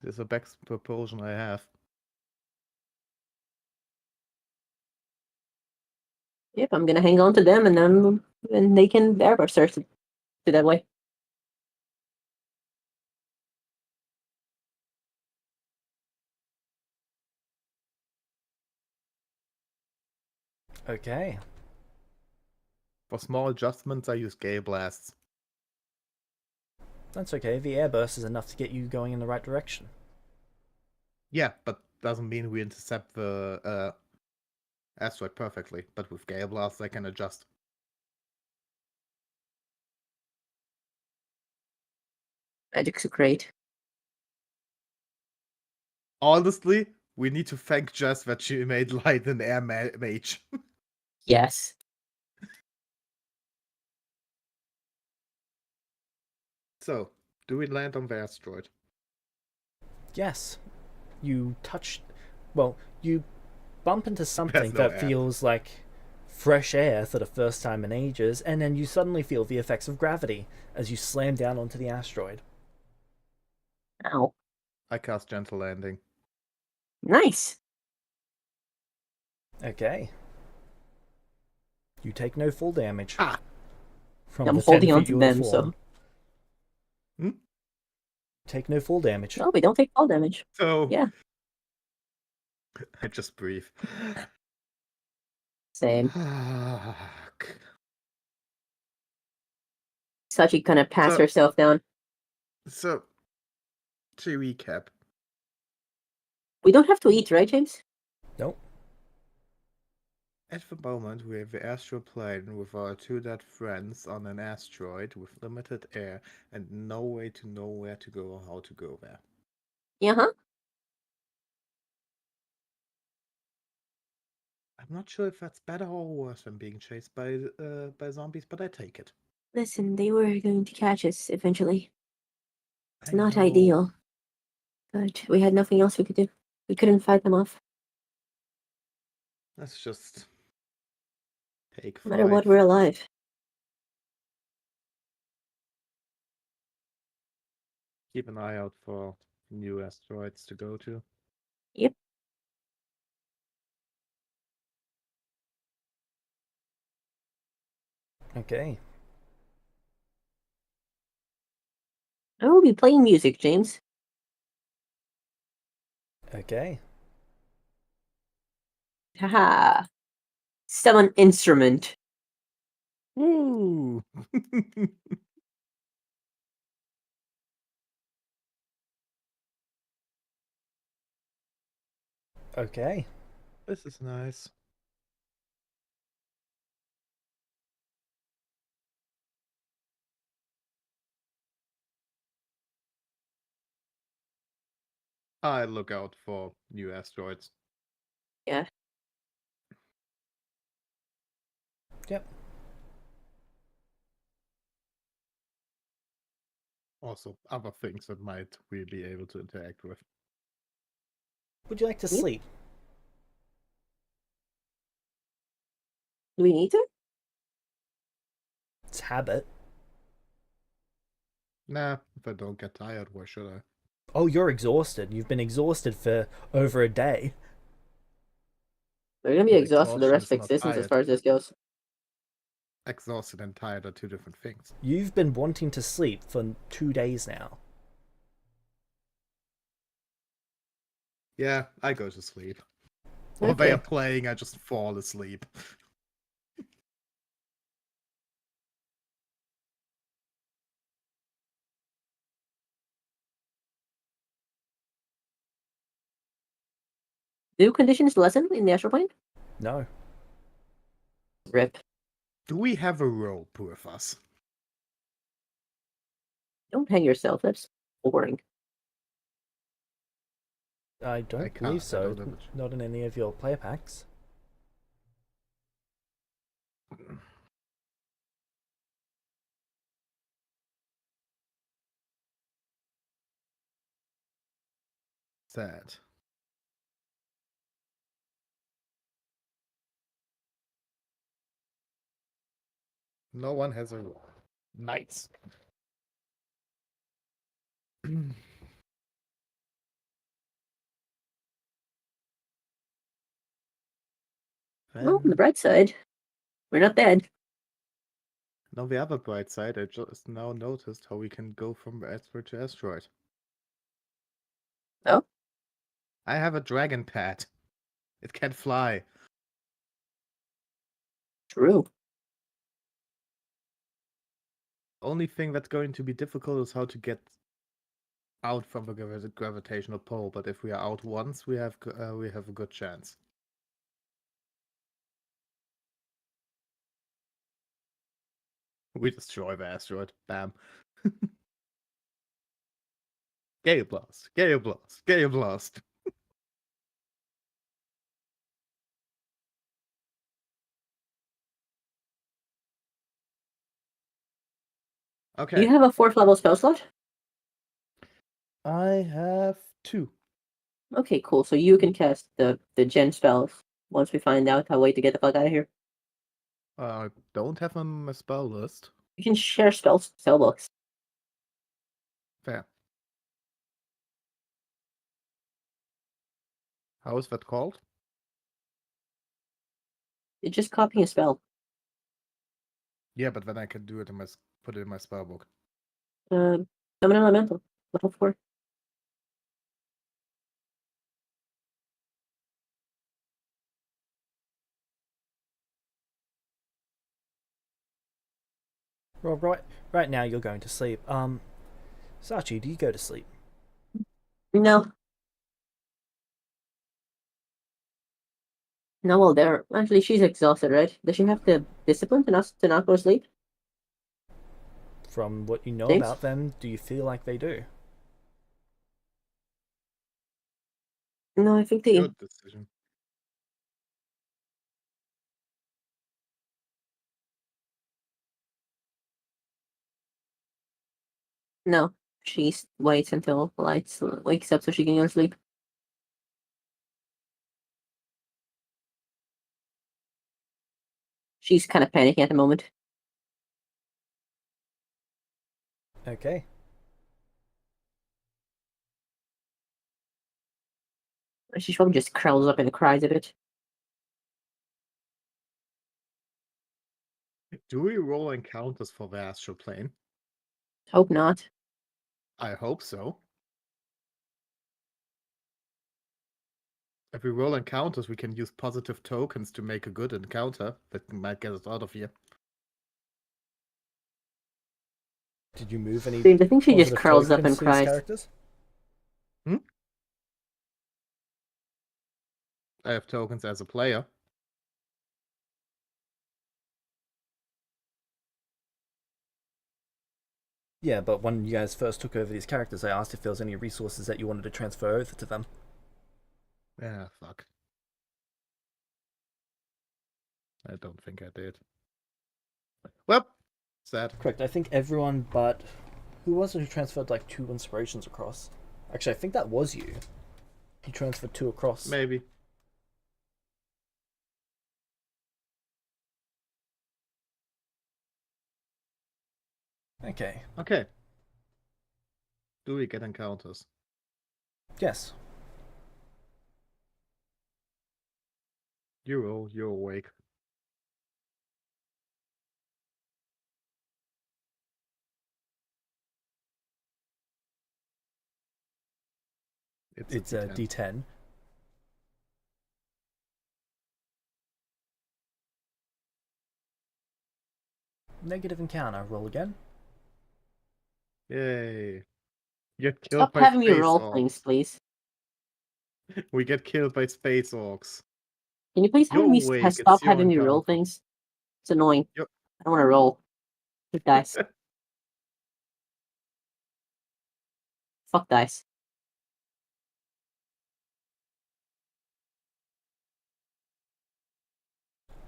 There's the best propulsion I have.
Yep, I'm gonna hang on to them, and then they can airburst us to that way.
Okay.
For small adjustments, I use gale blasts.
That's okay. The airburst is enough to get you going in the right direction.
Yeah, but doesn't mean we intercept the asteroid perfectly. But with gale blasts, I can adjust.
Magic's great.
Honestly, we need to thank Jess that she made Light an air mage.
Yes.
So, do we land on the asteroid?
Yes. You touch. Well, you bump into something
no
that
air.
feels like fresh air for the first time in ages, and then you suddenly feel the effects of gravity as you slam down onto the asteroid.
Ow.
I cast Gentle Landing.
Nice.
Okay. You take no full damage
Ah!
from
I'm
the 10
holding on
feet
to
you would have
them, so
fallen. Take no full damage.
no, we don't take fall damage.
So,
Yeah.
I just breathe.
Same.
Fuck.
Sachi kind of passed
So-
herself down.
So, to recap,
We don't have to eat, right, James?
Nope.
at the moment we have the astral plane with our two dead friends on an asteroid with limited air and no way to know where to go or how to go there.
Yeah, huh?
I'm not sure if that's better or worse than being chased by zombies, but I take it.
Listen, they were going to catch us eventually. It's
I
not
know.
ideal. But we had nothing else we could do. We couldn't fight them off.
Let's just take
No matter what,
5.
we're alive.
Keep an eye out for new asteroids to go to.
Yep.
Okay.
I will be playing music, James.
Okay.
Haha. Summon instrument.
Woo!
Okay.
This is nice. I look out for new asteroids.
Yeah.
Yep.
Also, other things that might we be able to interact with.
Would you like to
Yep.
sleep?
Do we need to?
It's habit.
Nah, if I don't get tired, why should I?
Oh, you're exhausted. You've been exhausted for over a day.
We're gonna be
But
exhausted the
exhaustion
rest
is
of
not
existence as
tired.
far as this goes.
Exhausted and tired are two different things.
You've been wanting to sleep for 2 days now.
Yeah, I go to sleep. While they
Okay.
are playing, I just fall asleep.
Do conditions lessen in the astral plane?
No.
Rip.
Do we have a rope with us?
Don't hang yourself. That's boring.
I don't
can't,
believe
I
so.
don't have it.
Not in any of your player packs.
Sad. No one has a rope. Nice.
Well, on the bright side, we're not dead.
Now the other bright side, I just now noticed how we can go from asteroid to asteroid.
Oh?
I have a dragon pet. It can fly.
True.
Only thing that's going to be difficult is how to get out from the gravitational pull. But if we are out once, we have a good chance. We destroy the asteroid. Bam. Gale blast. Gale blast. Gale blast.
Do you
Okay.
have a 4th level spell slot?
I have 2.
Okay, cool. So you can cast the gen spells once we find out how way to get the fuck out of here.
I don't have on my spell list.
You can share spell books.
Fair. How is that called?
You're just copying a spell.
Yeah, but then I can do it in put it in my spell book.
Summon elemental. Level 4.
Well, right now you're going to sleep. Sachi, do you go to sleep?
No. No, well, there. Actually, she's exhausted, right? Does she have the discipline to not go to sleep?
From what you know
Thanks.
about them, do you feel like they do?
No, I think they.
Good decision.
No. She waits until Lights wakes up so she can go to sleep. She's kind of panicking at the moment.
Okay.
She probably just curls up and cries a bit.
Do we roll encounters for the astral plane?
Hope not.
I hope so. If we roll encounters, we can use positive tokens to make a good encounter that might get us out of here.
Did you move any
I think she just
positive
curls up
tokens
and
for these
cries.
characters?
I have tokens as a player.
Yeah, but when you guys first took over these characters, I asked if there was any resources that you wanted to transfer over to them.
Yeah, fuck. I don't think I did. Well, sad.
Correct. I think everyone but who was it who transferred like 2 inspirations across? Actually, I think that was you. You transferred 2 across.
Maybe.
Okay.
Okay. Do we get encounters?
Yes.
You roll, you're awake.
It's a D10. Negative encounter. Roll again.
Yay. Get killed
Stop
by
having me
space
roll
orcs.
things, please.
We get killed by space orcs.
Can you please have
You're
me
awake,
stop
it's your
having me roll
encounter.
things? It's annoying.
Yep.
I don't want to roll. Fuck dice. Fuck dice.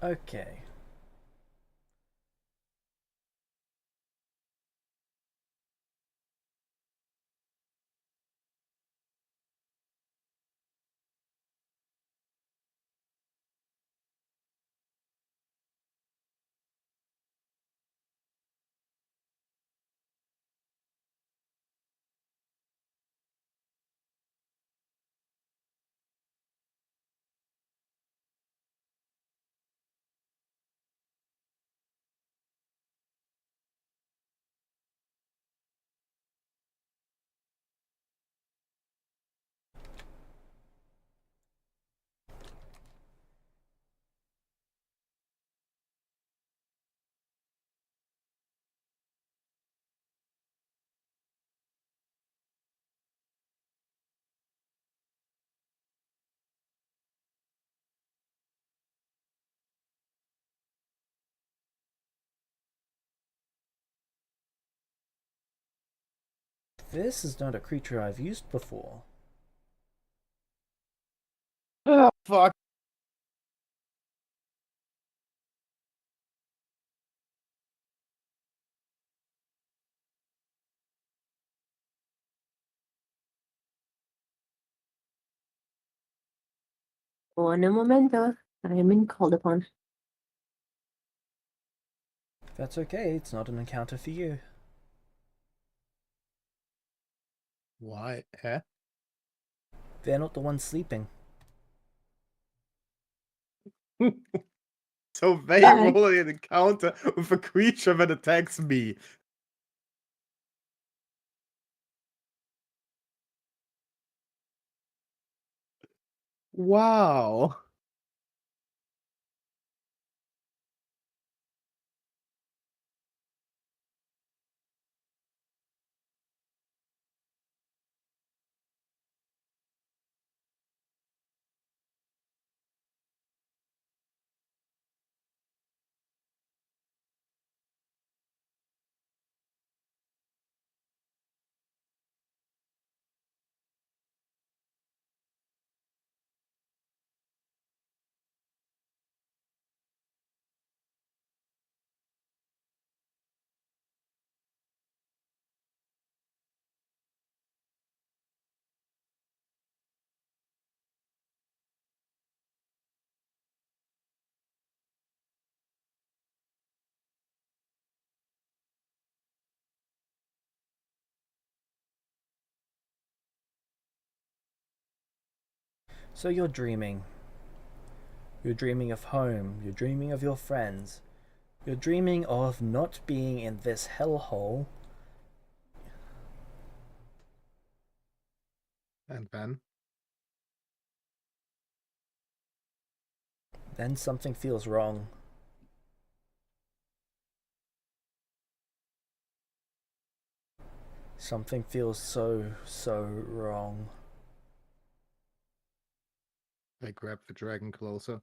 Okay. This is not a creature I've used before.
Oh, fuck.
One momento. I am being called upon.
That's okay, it's not an encounter for you.
Why? Eh?
They're not the ones sleeping.
So they
Bye.
roll an encounter with a creature that attacks me. Wow.
So you're dreaming. You're dreaming of home. You're dreaming of your friends. You're dreaming of not being in this hellhole.
And then?
Then something feels wrong. Something feels so wrong.
I grab the dragon closer.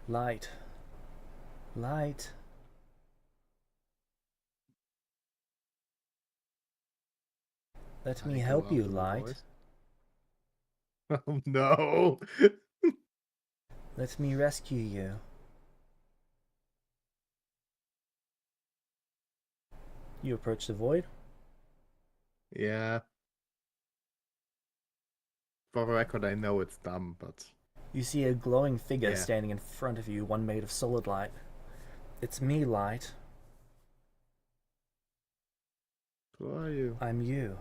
Light. Light. Let me
I go
help you,
after the
Light.
voice. Oh no!
Let me rescue you. You approach the void.
Yeah. For the record, I know it's dumb, but
You see a glowing figure
Yeah.
standing in front of you, one made of solid light. It's me, Light.
who are you?
I'm you.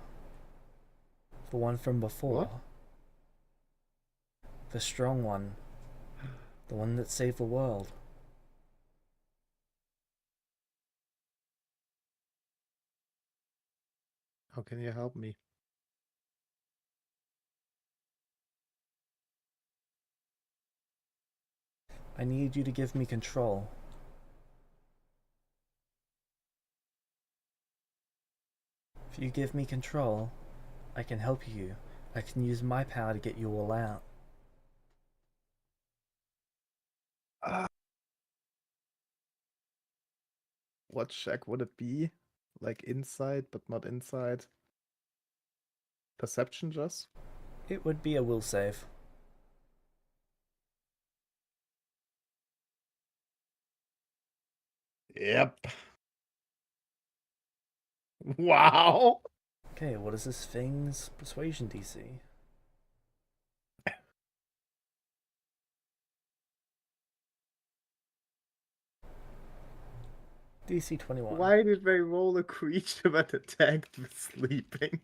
The one from before.
What?
The strong one. The one that saved the world.
How can you help me?
I need you to give me control. If you give me control, I can help you. I can use my power to get you all out.
What check would it be? Like inside, but not inside? Perception just?
It would be a will save.
Yep. Wow.
Okay, what is this thing's persuasion DC? DC 21.
Why did they roll a creature that attacked with sleeping?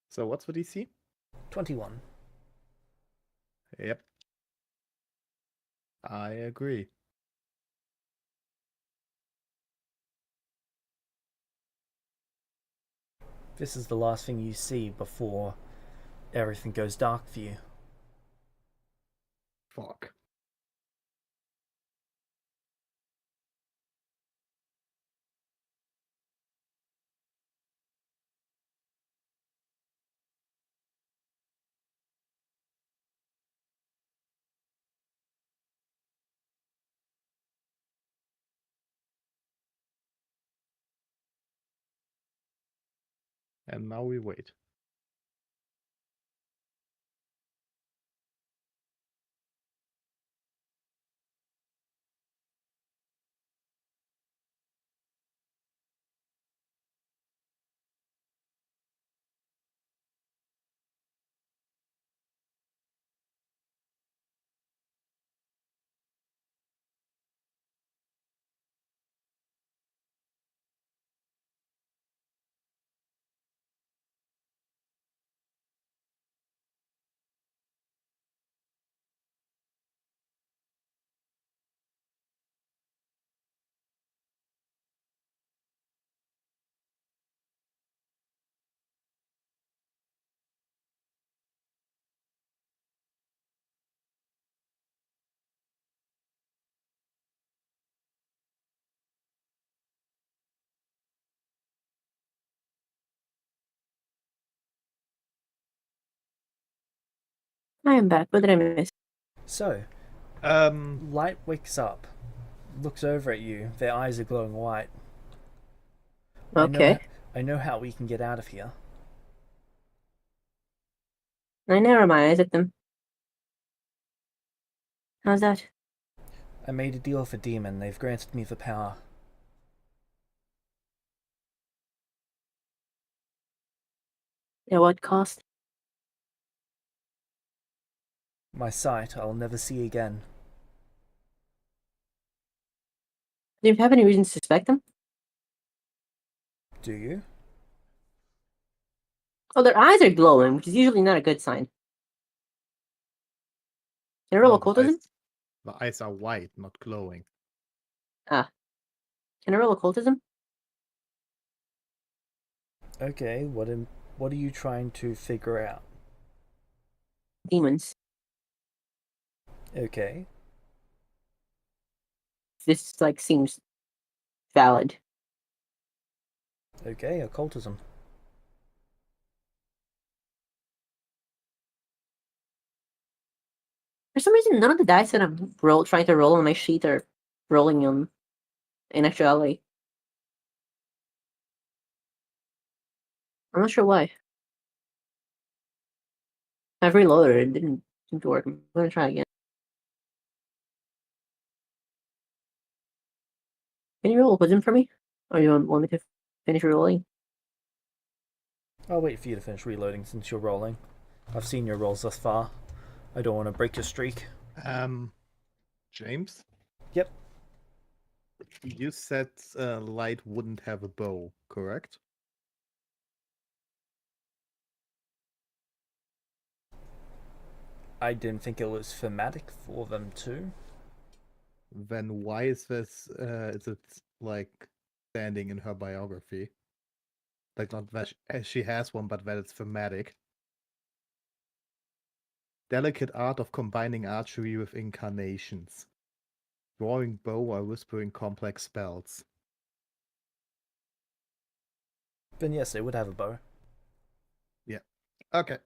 So what's the DC?
21.
Yep. I agree.
This is the last thing you see before everything goes dark for you.
Fuck. And now we wait.
I am back. What did I miss?
So, Light wakes up, looks over at you. Their eyes are glowing white.
Okay.
I know how we can get out of here.
I narrow my eyes at them. How's that?
I made a deal with a demon. They've granted me the power.
At what cost?
My sight I'll never see again.
Do you have any reason to suspect them?
Do you?
Oh, their eyes are glowing, which is usually not a good sign. Can I roll
No,
occultism?
the eyes are white, not glowing.
Ah. Can I roll occultism?
Okay, what are you trying to figure out?
Demons.
Okay.
This, seems valid.
Okay, occultism.
For some reason, none of the dice that I'm trying to roll on my sheet are rolling in actuality. I'm not sure why. I've reloaded it. It didn't seem to work. I'm gonna try again. Can you roll wisdom for me? Or you want me to finish rolling?
I'll wait for you to finish reloading since you're rolling. I've seen your rolls thus far. I don't want to break your streak.
James,
Yep.
you said light wouldn't have a bow, correct?
I didn't think it was thematic for them to.
Then why is this? Is it like standing in her biography? Like not that she has one, but that it's thematic. Delicate art of combining archery with incarnations. Drawing bow while whispering complex spells.
Then yes, it would have a bow.
Yeah. Okay.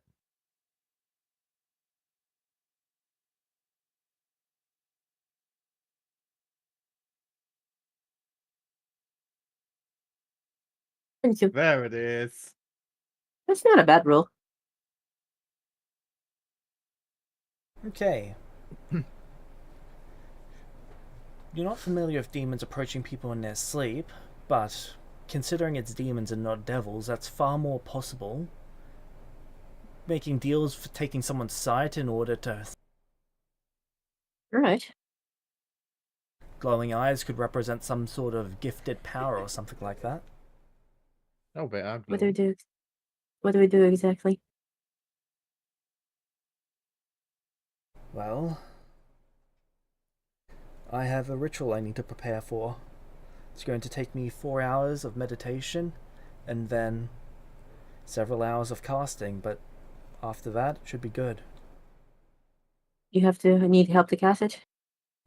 There it is.
That's not a bad roll.
Okay. You're not familiar with demons approaching people in their sleep, but considering it's demons and not devils, that's far more possible. Making deals for taking someone's sight in order to.
Alright.
Glowing eyes could represent some sort of gifted power or something like that.
Oh, they are
What do we
glowing.
do? What do we do exactly?
Well, I have a ritual I need to prepare for. It's going to take me 4 hours of meditation and then several hours of casting, but after that, it should be good.
You have to need help to cast it?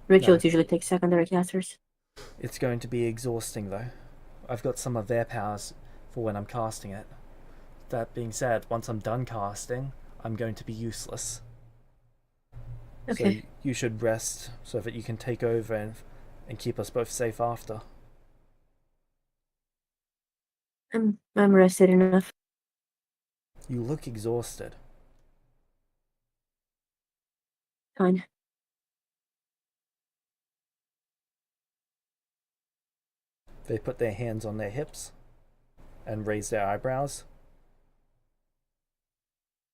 Rituals usually take secondary casters.
It's going to be exhausting though. I've got some of their powers for when I'm casting it. That being said, once I'm done casting, I'm going to be useless.
Okay.
So you should rest so that you can take over and keep us both safe after.
I'm rested enough.
You look exhausted.
Fine.
They put their hands on their hips and raise their eyebrows.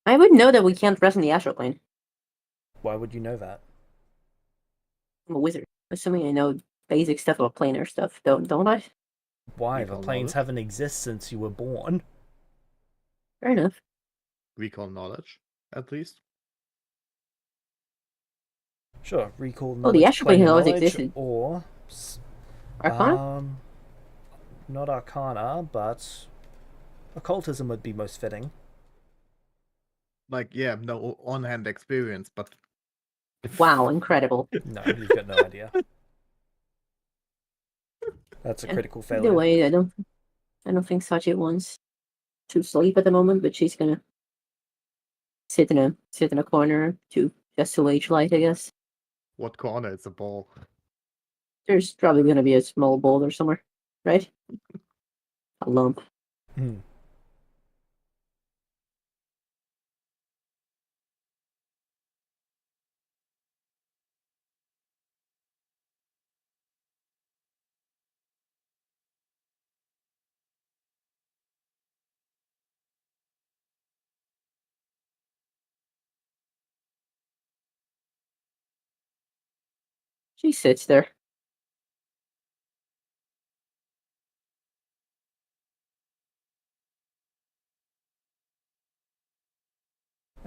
I would know that we can't rest in the astral plane.
Why would you know that?
I'm a wizard. Assuming I know basic stuff about planar stuff, don't I?
Why?
We
The
call
planes
knowledge.
haven't existed since you were born.
Fair enough.
Recall knowledge, at least.
Sure, recall
Well, the
knowledge,
astral plane
planar
has always
knowledge,
existed.
or
Arcana?
not arcana, but occultism would be most fitting.
Like, yeah, no on-hand experience, but
Wow, incredible.
No, you've got no idea. That's a
Yeah.
critical
Either
failure.
way, I don't think Sachi wants to sleep at the moment, but she's gonna sit in a corner just to wage light, I guess.
what corner is the ball?
There's probably gonna be a small boulder somewhere, right? A lump.
Hmm.
She sits there.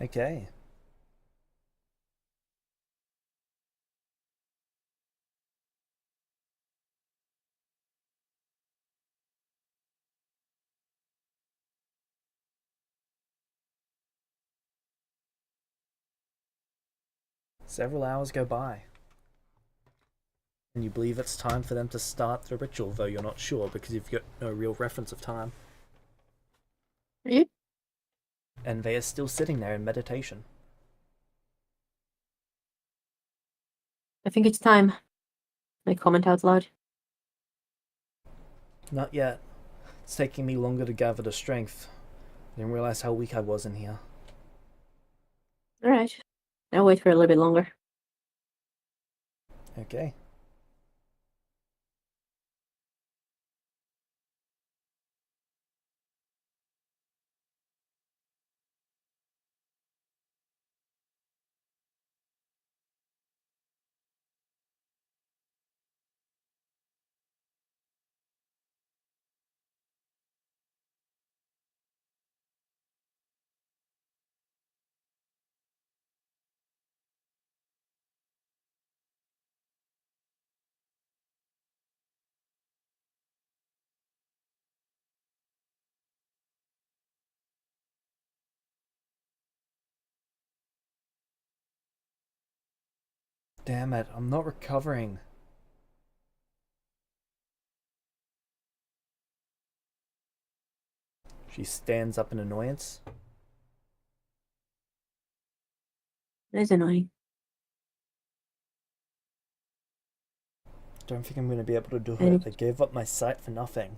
Okay. Several hours go by. And you believe it's time for them to start the ritual, though you're not sure because you've got no real reference of time.
Are you?
And they are still sitting there in meditation.
I think it's time. I comment out loud.
Not yet. It's taking me longer to gather the strength. I didn't realize how weak I was in here.
Alright. I'll wait for a little bit longer.
Okay. Damn it, I'm not recovering. She stands up in annoyance.
That is annoying.
Don't think I'm going to be able to do
And,
it. I gave up my sight for nothing.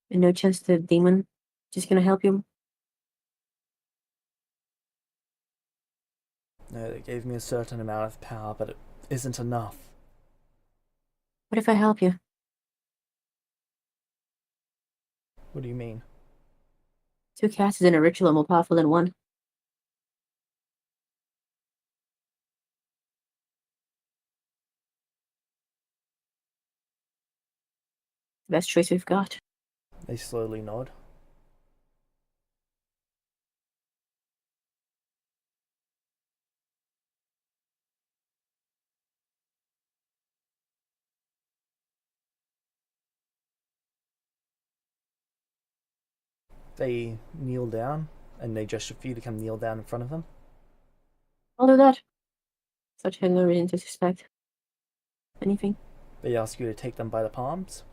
and no chance the demon just gonna help you.
No, they gave me a certain amount of power, but it isn't enough.
What if I help you?
What do you mean?
2 casts in a ritual are more powerful than 1. Best choice we've got.
They slowly nod. They kneel down, and they gesture for you to come kneel down in front of them.
I'll do that. Such had no reason to suspect anything.
They ask you to take them by the palms.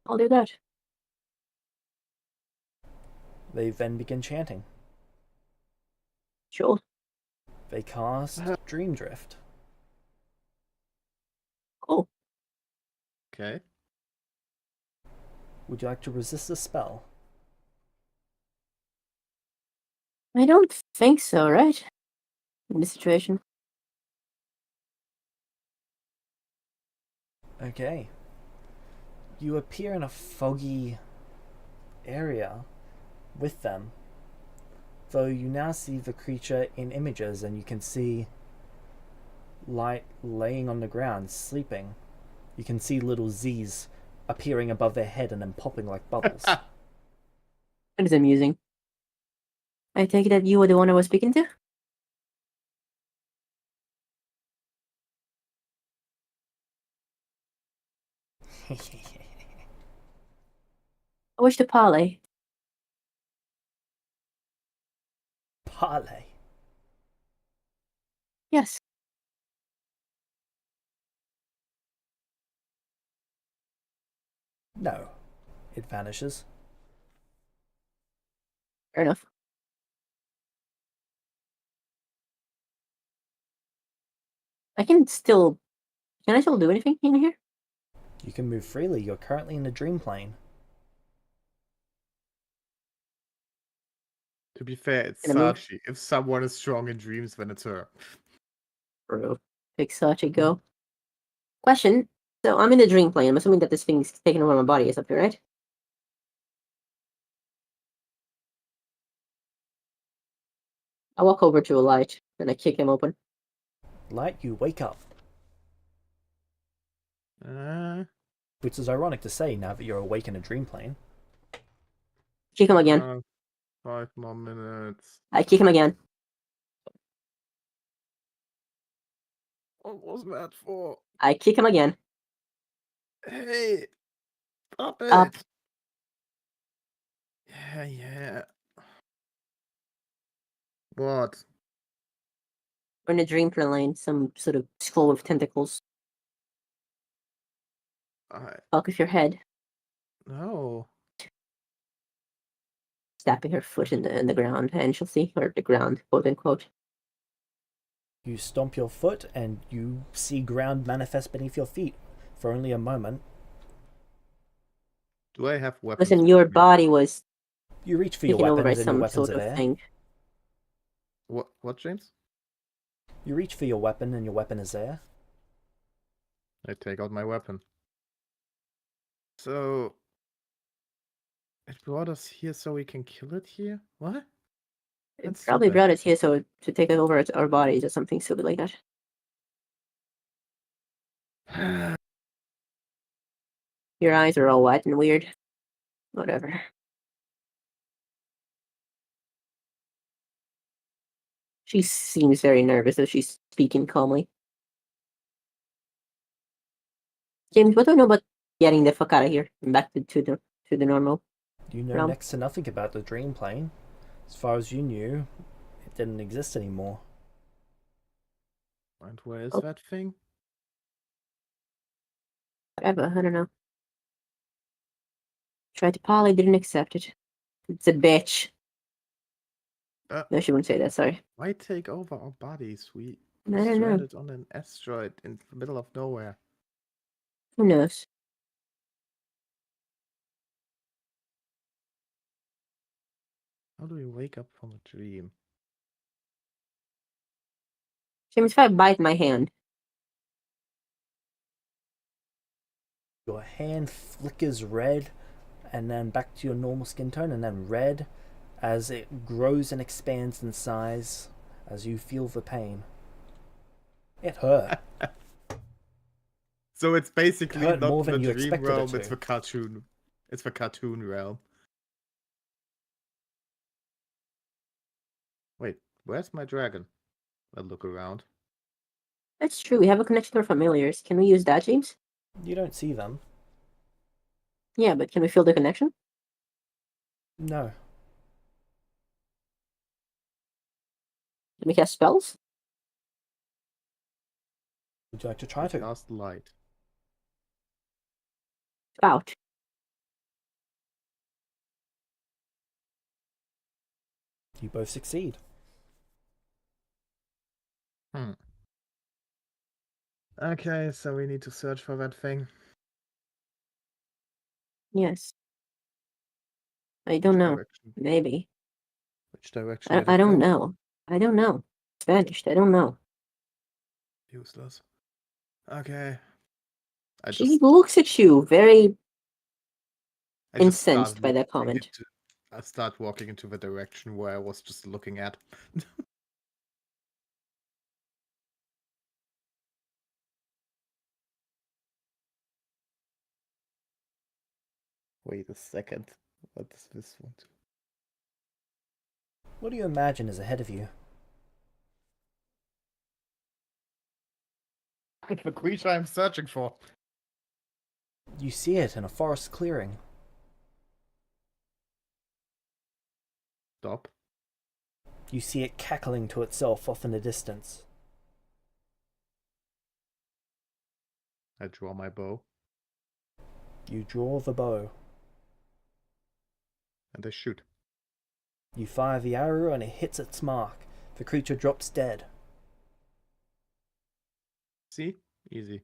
I'll do that.
They then begin chanting.
Sure.
They cast Dream Drift.
Cool.
Okay.
Would you like to resist the spell?
I don't think so, right? In this situation.
Okay. You appear in a foggy area with them, though you now see the creature in images and you can see Light laying on the ground, sleeping. You can see little Z's appearing above their head and then popping like bubbles.
That is amusing. I take it that you were the one I was speaking to? I wish to parley.
Parlay.
Yes.
No. It vanishes.
Fair enough. Can I still do anything in here?
You can move freely. You're currently in the dream plane.
To be fair, it's
Gonna move.
Sachi. If someone is strong in dreams, then it's her.
Bro. Pick such a go. Question. So I'm in the dream plane. I'm assuming that this thing's taking over my body. Is up here, right? I walk over to a light and I kick him open.
Light, you wake up. Which is ironic to say now that you're awake in a dream plane.
Kick him again.
5 more minutes.
I kick him again.
What was that for?
I kick him again.
Hey! Stop it!
Up.
Yeah. What?
We're in a dream plane. Some sort of skull with tentacles. Fuck with your head.
No.
Stabbing her foot in the ground, and she'll see, or the ground, quote unquote.
You stomp your foot and you see ground manifest beneath your feet for only a moment.
Do I have weapons?
Listen, your body was
You reach for your
taken over by
weapons and your
some
weapons
sort
are
of
there.
thing.
What, James?
You reach for your weapon and your weapon is there.
I take out my weapon. So... It brought us here so we can kill it here? What?
It
That's
probably
stupid.
brought us here so to take it over our bodies or something stupid like that. Your eyes are all wet and weird. Whatever. She seems very nervous as she's speaking calmly. James, what do I know about getting the fuck out of here and back to the normal?
You know
realm?
next to nothing about the dream plane. As far as you knew, it didn't exist anymore.
And where is
Oh.
that thing?
Whatever, I don't know. Tried to poly, didn't accept it. It's a bitch. No, she wouldn't say that, sorry.
Why take over our bodies? We
I don't know.
stranded on an asteroid in the middle of nowhere.
Who knows?
How do we wake up from a dream?
James, if I bite my hand,
Your hand flickers red, and then back to your normal skin tone, and then red as it grows and expands in size as you feel the pain. It hurt.
So it's basically
hurt
not
more
the
than you
dream
expected it
realm,
to.
it's the cartoon. It's the cartoon realm. Wait, where's my dragon? I'll look around.
that's true. We have a connection to our familiars. Can we use that, James?
You don't see them.
Yeah, but can we feel the connection?
No.
Can we cast spells?
Would you like to try to?
Cast light.
Spout.
You both succeed.
Okay, so we need to search for that thing.
Yes. I don't know.
Direction?
Maybe.
Which direction did
I
it
don't
go?
know. I don't know. It's vanished. I don't know.
Useless. Okay. I
She
just
looks at you very
I just
incensed
start
by that
walking
comment.
I start walking into the direction where I was just looking at. Wait a second. What does this one do?
What do you imagine is ahead of you?
The creature I'm searching for.
You see it in a forest clearing.
Stop.
You see it cackling to itself off in the distance.
I draw my bow.
You draw the bow.
And I shoot.
You fire the arrow and it hits its mark. The creature drops dead.
See? Easy.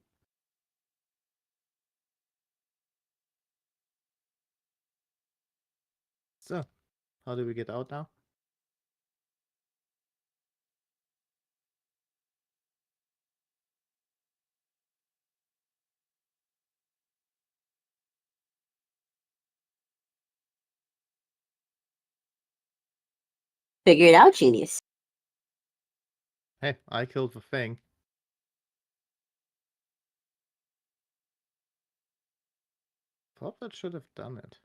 So, how do we get out now?
Figure it out, genius.
Hey, I killed the thing. Thought that should have done it.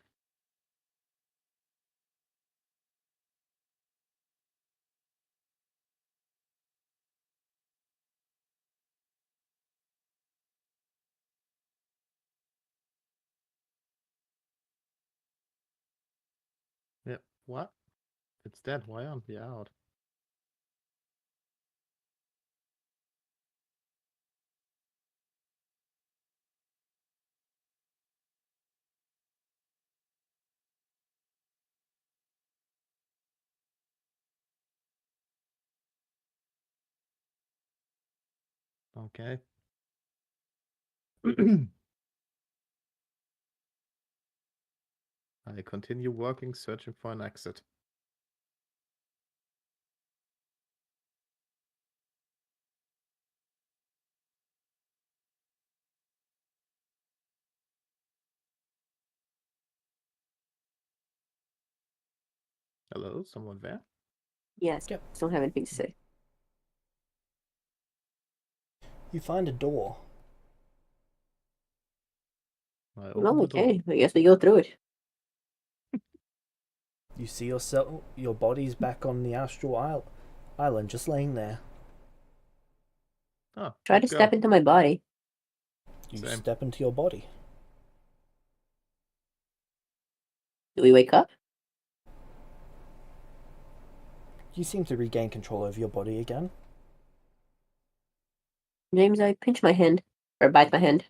Yep. What? It's dead. Why aren't we out? Okay. I continue working, searching for an exit. Hello, someone there?
Yes.
Yep.
Don't have anything to say.
You find a door.
I
Well,
open the door.
okay. I guess we go through it.
You see yourself, your body's back on the astral island, just laying there.
Oh,
Try to
let's
step
go.
into my body.
You
Same.
step into your body.
Do we wake up?
You seem to regain control over your body again.
James, I pinch my hand. Or bite my hand.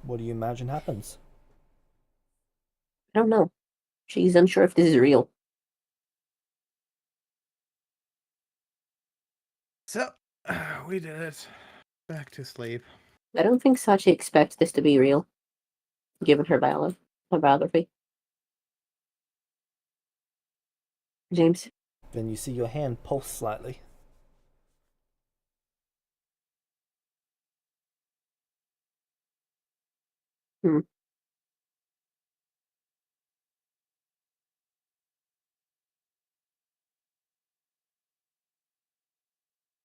What do you imagine happens?
I don't know. She's unsure if this is real.
So, we did it. Back to sleep.
I don't think Sachi expects this to be real, given her biography. James,
Then you see your hand pulse slightly.
Hmm.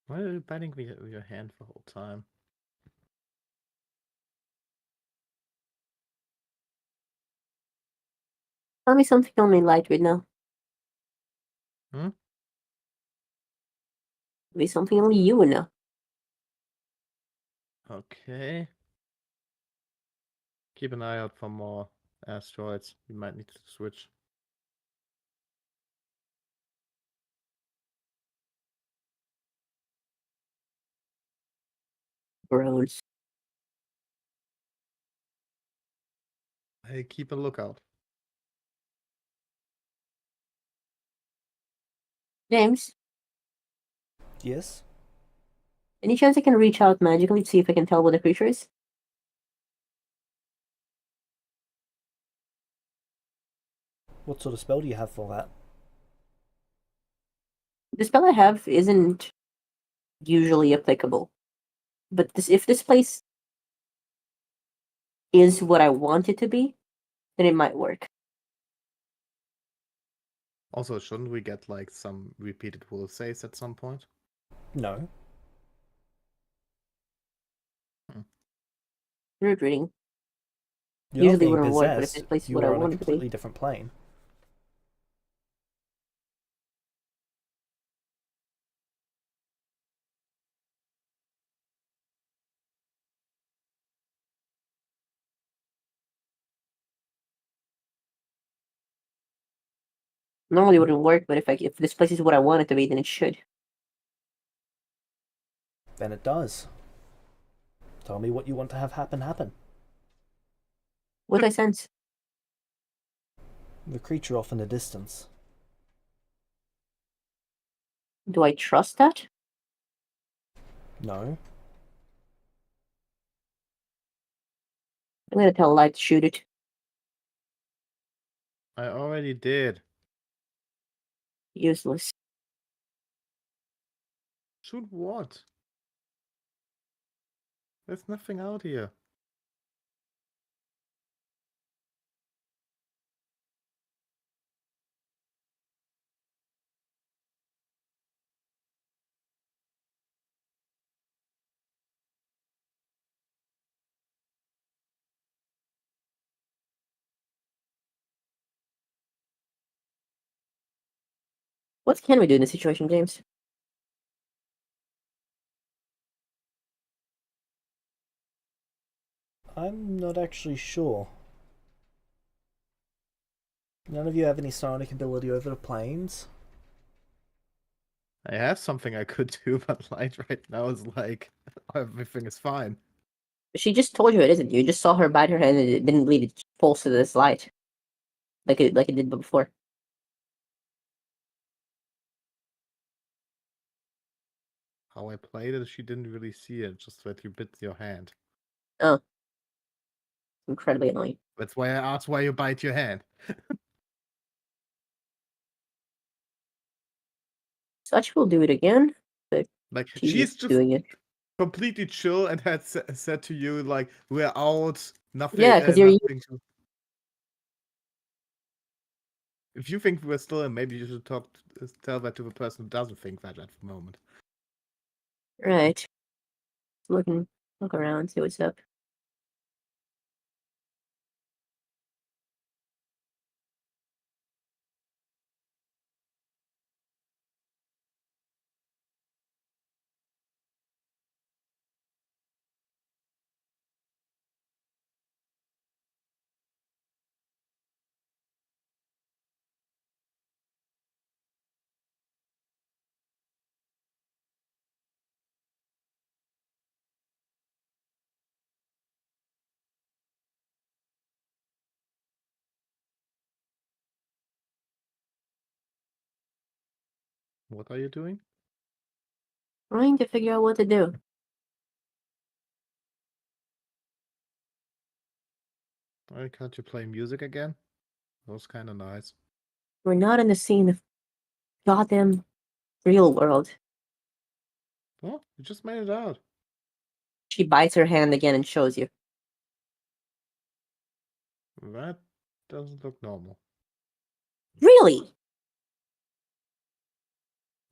Why are you biting your hand the whole time?
tell me something only light right now.
Hmm?
Maybe something only you would know.
Okay. Keep an eye out for more asteroids. We might need to switch.
Groans.
Hey, keep a lookout.
James,
Yes?
any chance I can reach out magically to see if I can tell what the creature is?
What sort of spell do you have for that?
The spell I have isn't usually applicable. But if this place is what I want it to be, then it might work.
Also, shouldn't we get like some repeated will saves at some point?
No.
Rude reading.
You're not
Usually
being
wouldn't work, but if this
possessed.
place is
You
what I
are on a
want it to be.
completely different plane.
Normally wouldn't work, but if this place is what I want it to be, then it should.
Then it does. Tell me what you want to have happen.
What I sense?
The creature off in the distance.
Do I trust that?
No.
I'm gonna tell Light to shoot it.
I already did.
Useless.
Shoot what? There's nothing out here.
What can we do in this situation, James?
I'm not actually sure. None of you have any sonic ability over the planes?
I have something I could do, but Light right now is like everything is fine.
She just told you it isn't. You just saw her bite her hand and it didn't leave its pulse to this light. Like it did before.
How I played it, she didn't really see it, just that you bit your hand.
Oh. Incredibly annoying.
That's why I asked why you bite your hand.
Such will do it again, but
Like,
she's
she's
just
just
doing it.
completely chill and had said to you, like, we're out, nothing,
Yeah, because
nothing to... If you think we're still in, maybe you should tell that to the person who doesn't think that at the moment.
right. Look around, see what's up.
What are you doing?
Trying to figure out what to do.
Why can't you play music again? That was kind of nice.
We're not in the scene of goddamn real world.
Oh, you just made it out.
She bites her hand again and shows you.
That doesn't look normal.
Really?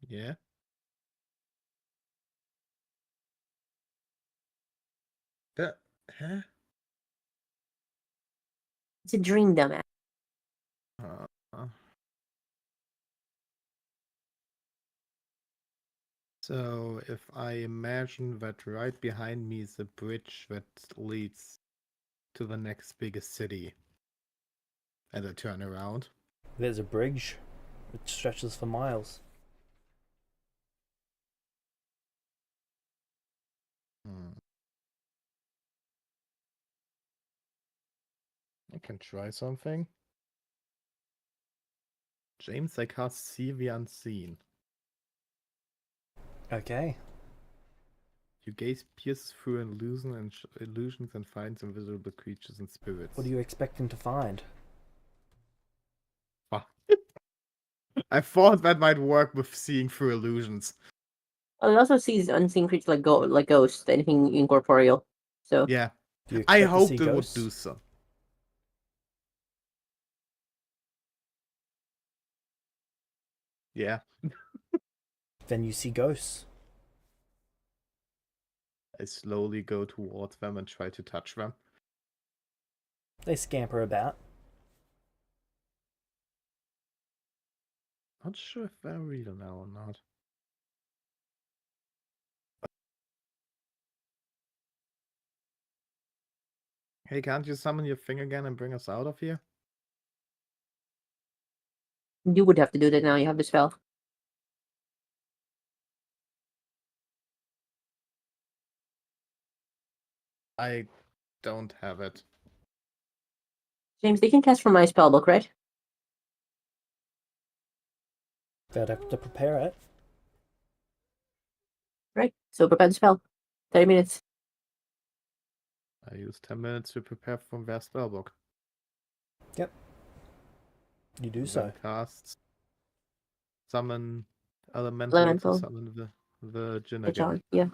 Yeah? That, huh?
It's a dream, dumbass.
Uh, so, if I imagine that right behind me is a bridge that leads to the next biggest city, and I turn around,
There's a bridge. It stretches for miles.
I can try something. James, I cast See the Unseen.
Okay.
You gaze pierces through illusions and finds invisible creatures and spirits.
What are you expecting to find?
I thought that might work with seeing through illusions.
Oh, it also sees unseen creatures like ghosts, anything incorporeal. So
Yeah.
Do you
I
expect to see
hoped it would
ghosts?
do so. Yeah.
Then you see ghosts.
I slowly go towards them and try to touch them.
They scamper about.
Not sure if they're real now or not. Hey, can't you summon your thing again and bring us out of here?
you would have to do that now. You have the spell.
I don't have it.
James, they can cast from my spellbook, right?
They'd have to prepare it.
Right. So prepare the spell. 30 minutes.
I used 10 minutes to prepare from their spellbook.
Yep. You do
And
so.
then casts summon elemental to
Elemental.
summon the Jinn
The
again.
charge. Yeah.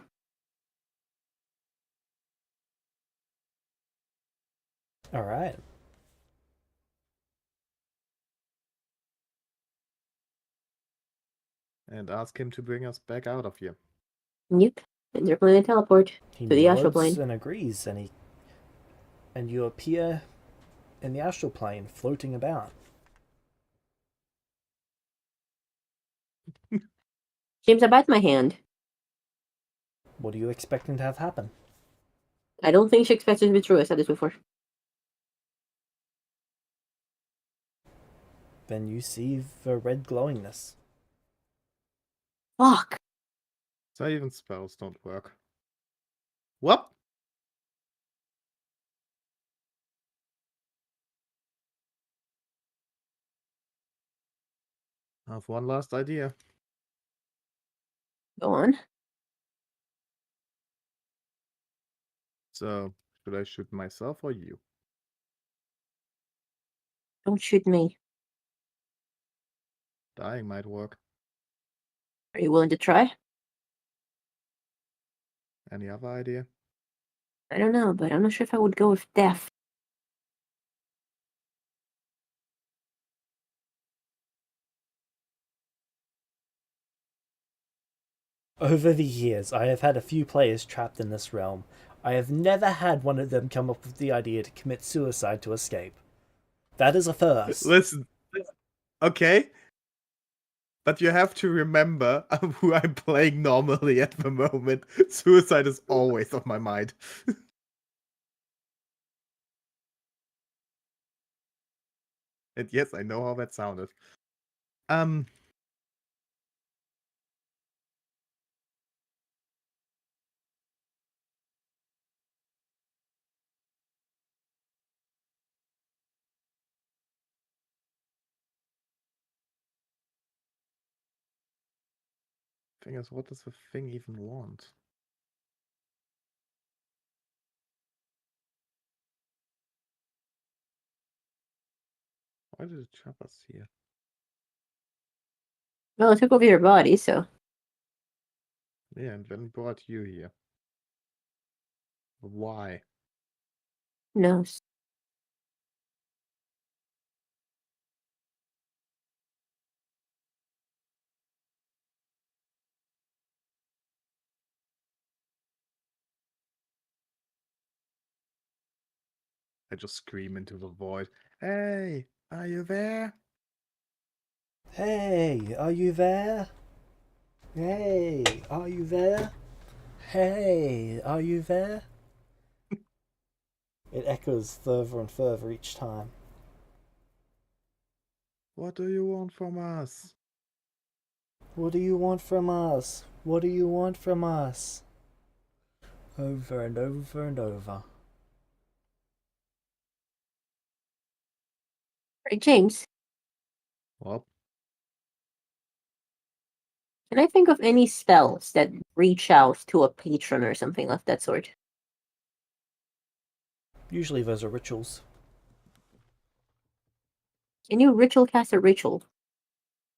Alright.
And ask him to bring us back out of here.
Yep. And they're going to teleport
He
to the astral
nods
plane.
and agrees, and you appear in the astral plane, floating about.
James, I bite my hand.
What are you expecting to have happen?
I don't think she expects it to be true. I said this before.
Then you see the red glowingness.
Fuck.
So even spells don't work. What? I have one last idea.
Go on.
So, should I shoot myself or you?
Don't shoot me.
Dying might work.
Are you willing to try?
Any other idea?
I don't know, but I'm not sure if I would go with death.
Over the years, I have had a few players trapped in this realm. I have never had one of them come up with the idea to commit suicide to escape. That is a first.
Listen. Okay. But you have to remember who I'm playing normally at the moment. Suicide is always on my mind. And yes, I know how that sounded. Um, Thing is, what does the thing even want? Why did it trap us here?
Well, it took over your body, so
Yeah, and then brought you here. Why?
who knows?
I just scream into the void. Hey, are you there?
Hey, are you there? Hey, are you there? Hey, are you there? It echoes further and further each time.
What do you want from us?
What do you want from us? What do you want from us? Over and over and over.
Hey, James,
Well,
can I think of any spells that reach out to a patron or something of that sort?
Usually those are rituals.
Can you ritual cast a ritual?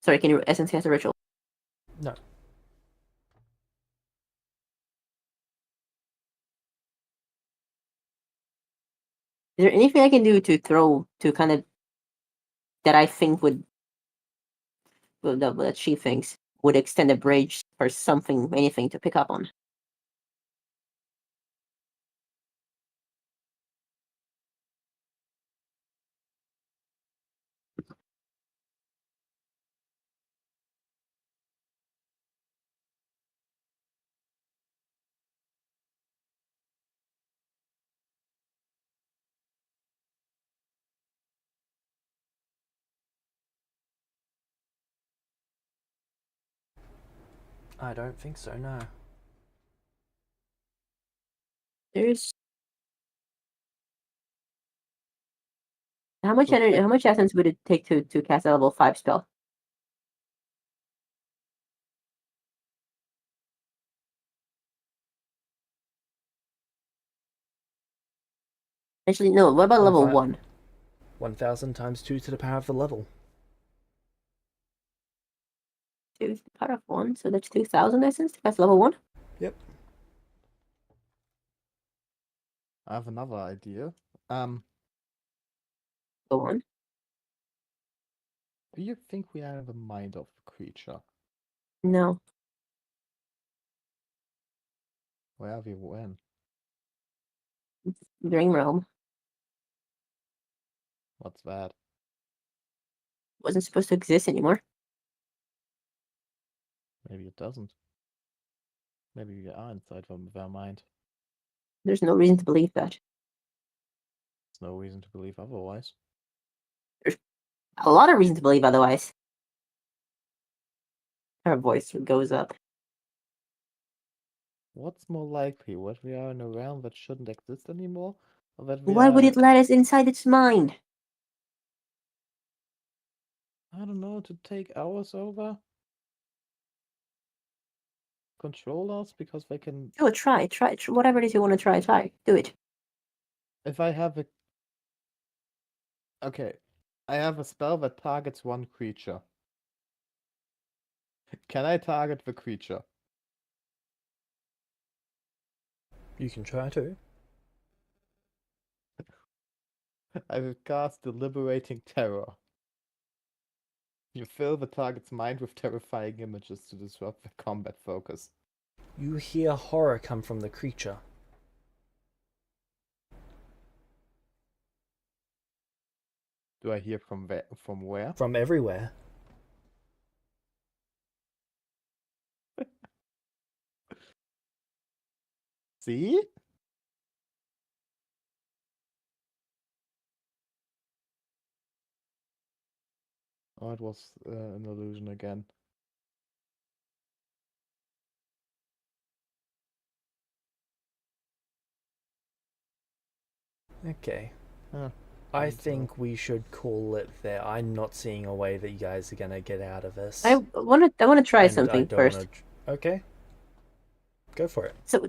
Sorry, can you essence cast a ritual?
No.
Is there anything I can do to throw to kind of that I think would well, that she thinks would extend a bridge or something, anything to pick up on?
I don't think so, no.
There's how much
So
energy?
tech-
How much essence would it take to cast a level 5 spell? Actually, no. What about level 1?
1,000 times 2 to the power of the level.
2 to the power of 1, so that's 2,000 essence to cast level 1.
Yep.
I have another idea.
Go on.
Do you think we are the mind of the creature?
No.
Where are we when?
Dream realm
What's that?
wasn't supposed to exist anymore.
Maybe it doesn't. Maybe we are inside their mind.
There's no reason to believe that.
There's no reason to believe otherwise.
A lot of reason to believe otherwise. Her voice goes up.
What's more likely? That we are in a realm that shouldn't exist anymore? Or that we
Why would
are,
it let us inside its mind?
I don't know, to take ours over? Control us? Because they can...
Do it. Try. Whatever it is you want to try. Do it.
If I have a... Okay. I have a spell that targets one creature. Can I target the creature?
You can try to.
I will cast Deliberating Terror. You fill the target's mind with terrifying images to disrupt the combat focus.
You hear horror come from the creature.
Do I hear from where?
From everywhere.
See? Oh, it was an illusion again.
Okay.
Huh.
I
And,
think we should call it there. I'm not seeing a way that you guys are gonna get out of this.
I want to try
And I
something
don't
first.
want to Okay. Go for it.
So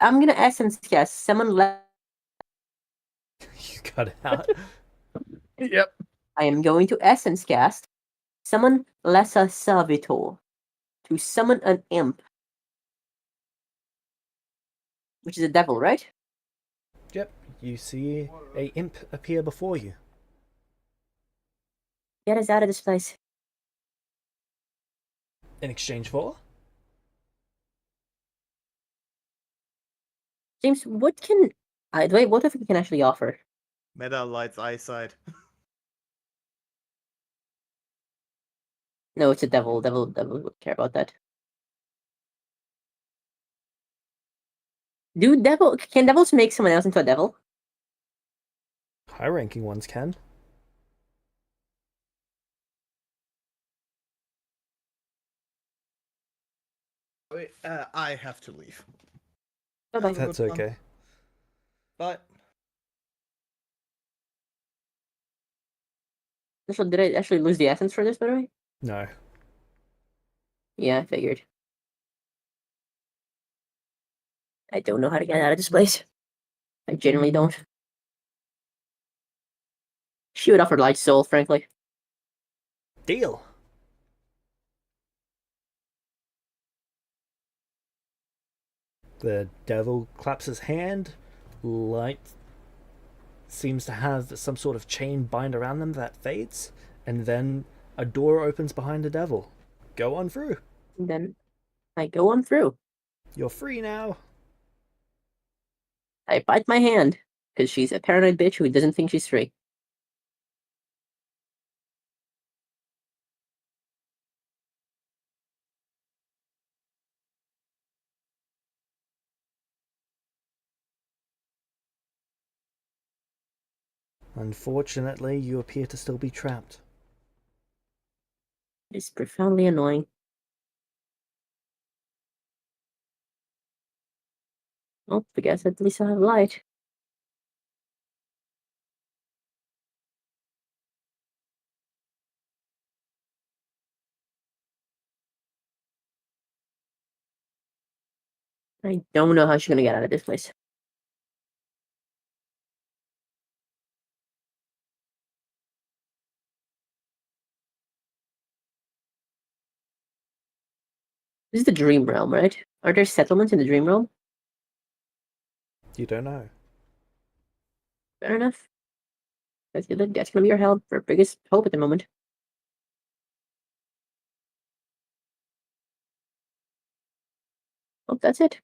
I'm gonna essence cast summon.
You cut it out.
Yep.
I am going to essence cast summon Lessa Servitor to summon an imp, which is a devil, right?
Yep. You see a imp appear before you.
Get us out of this place.
In exchange for?
James, what can wait? What if we can actually offer?
Meta Light's eyesight.
No, it's a devil. Devil would care about that. Can devils make someone else into a devil?
High ranking ones can.
Wait, I have to leave.
Bye-bye.
Have a
That's
good one.
okay.
Bye.
Did I actually lose the essence for this, by the way?
No.
Yeah, I figured. I don't know how to get out of this place. I genuinely don't. She would offer light soul, frankly.
Deal. The devil claps his hand. Light seems to have some sort of chain bind around them that fades, and then a door opens behind the devil. Go on through.
And then I go on through.
You're free now.
I bite my hand, because she's a paranoid bitch who doesn't think she's free.
Unfortunately, you appear to still be trapped.
It's profoundly annoying. Well, I guess at least I have light. I don't know how she's gonna get out of this place. This is the dream realm, right? Are there settlements in the dream realm?
You don't know.
Fair enough. That's gonna be our biggest hope at the moment. Oh, that's it.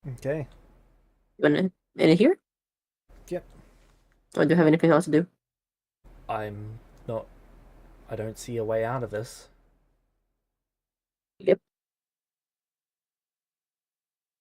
Okay.
You wanna end it here?
Yep.
Or do you have anything else to do?
I'm not. I don't see a way out of this.
Yep.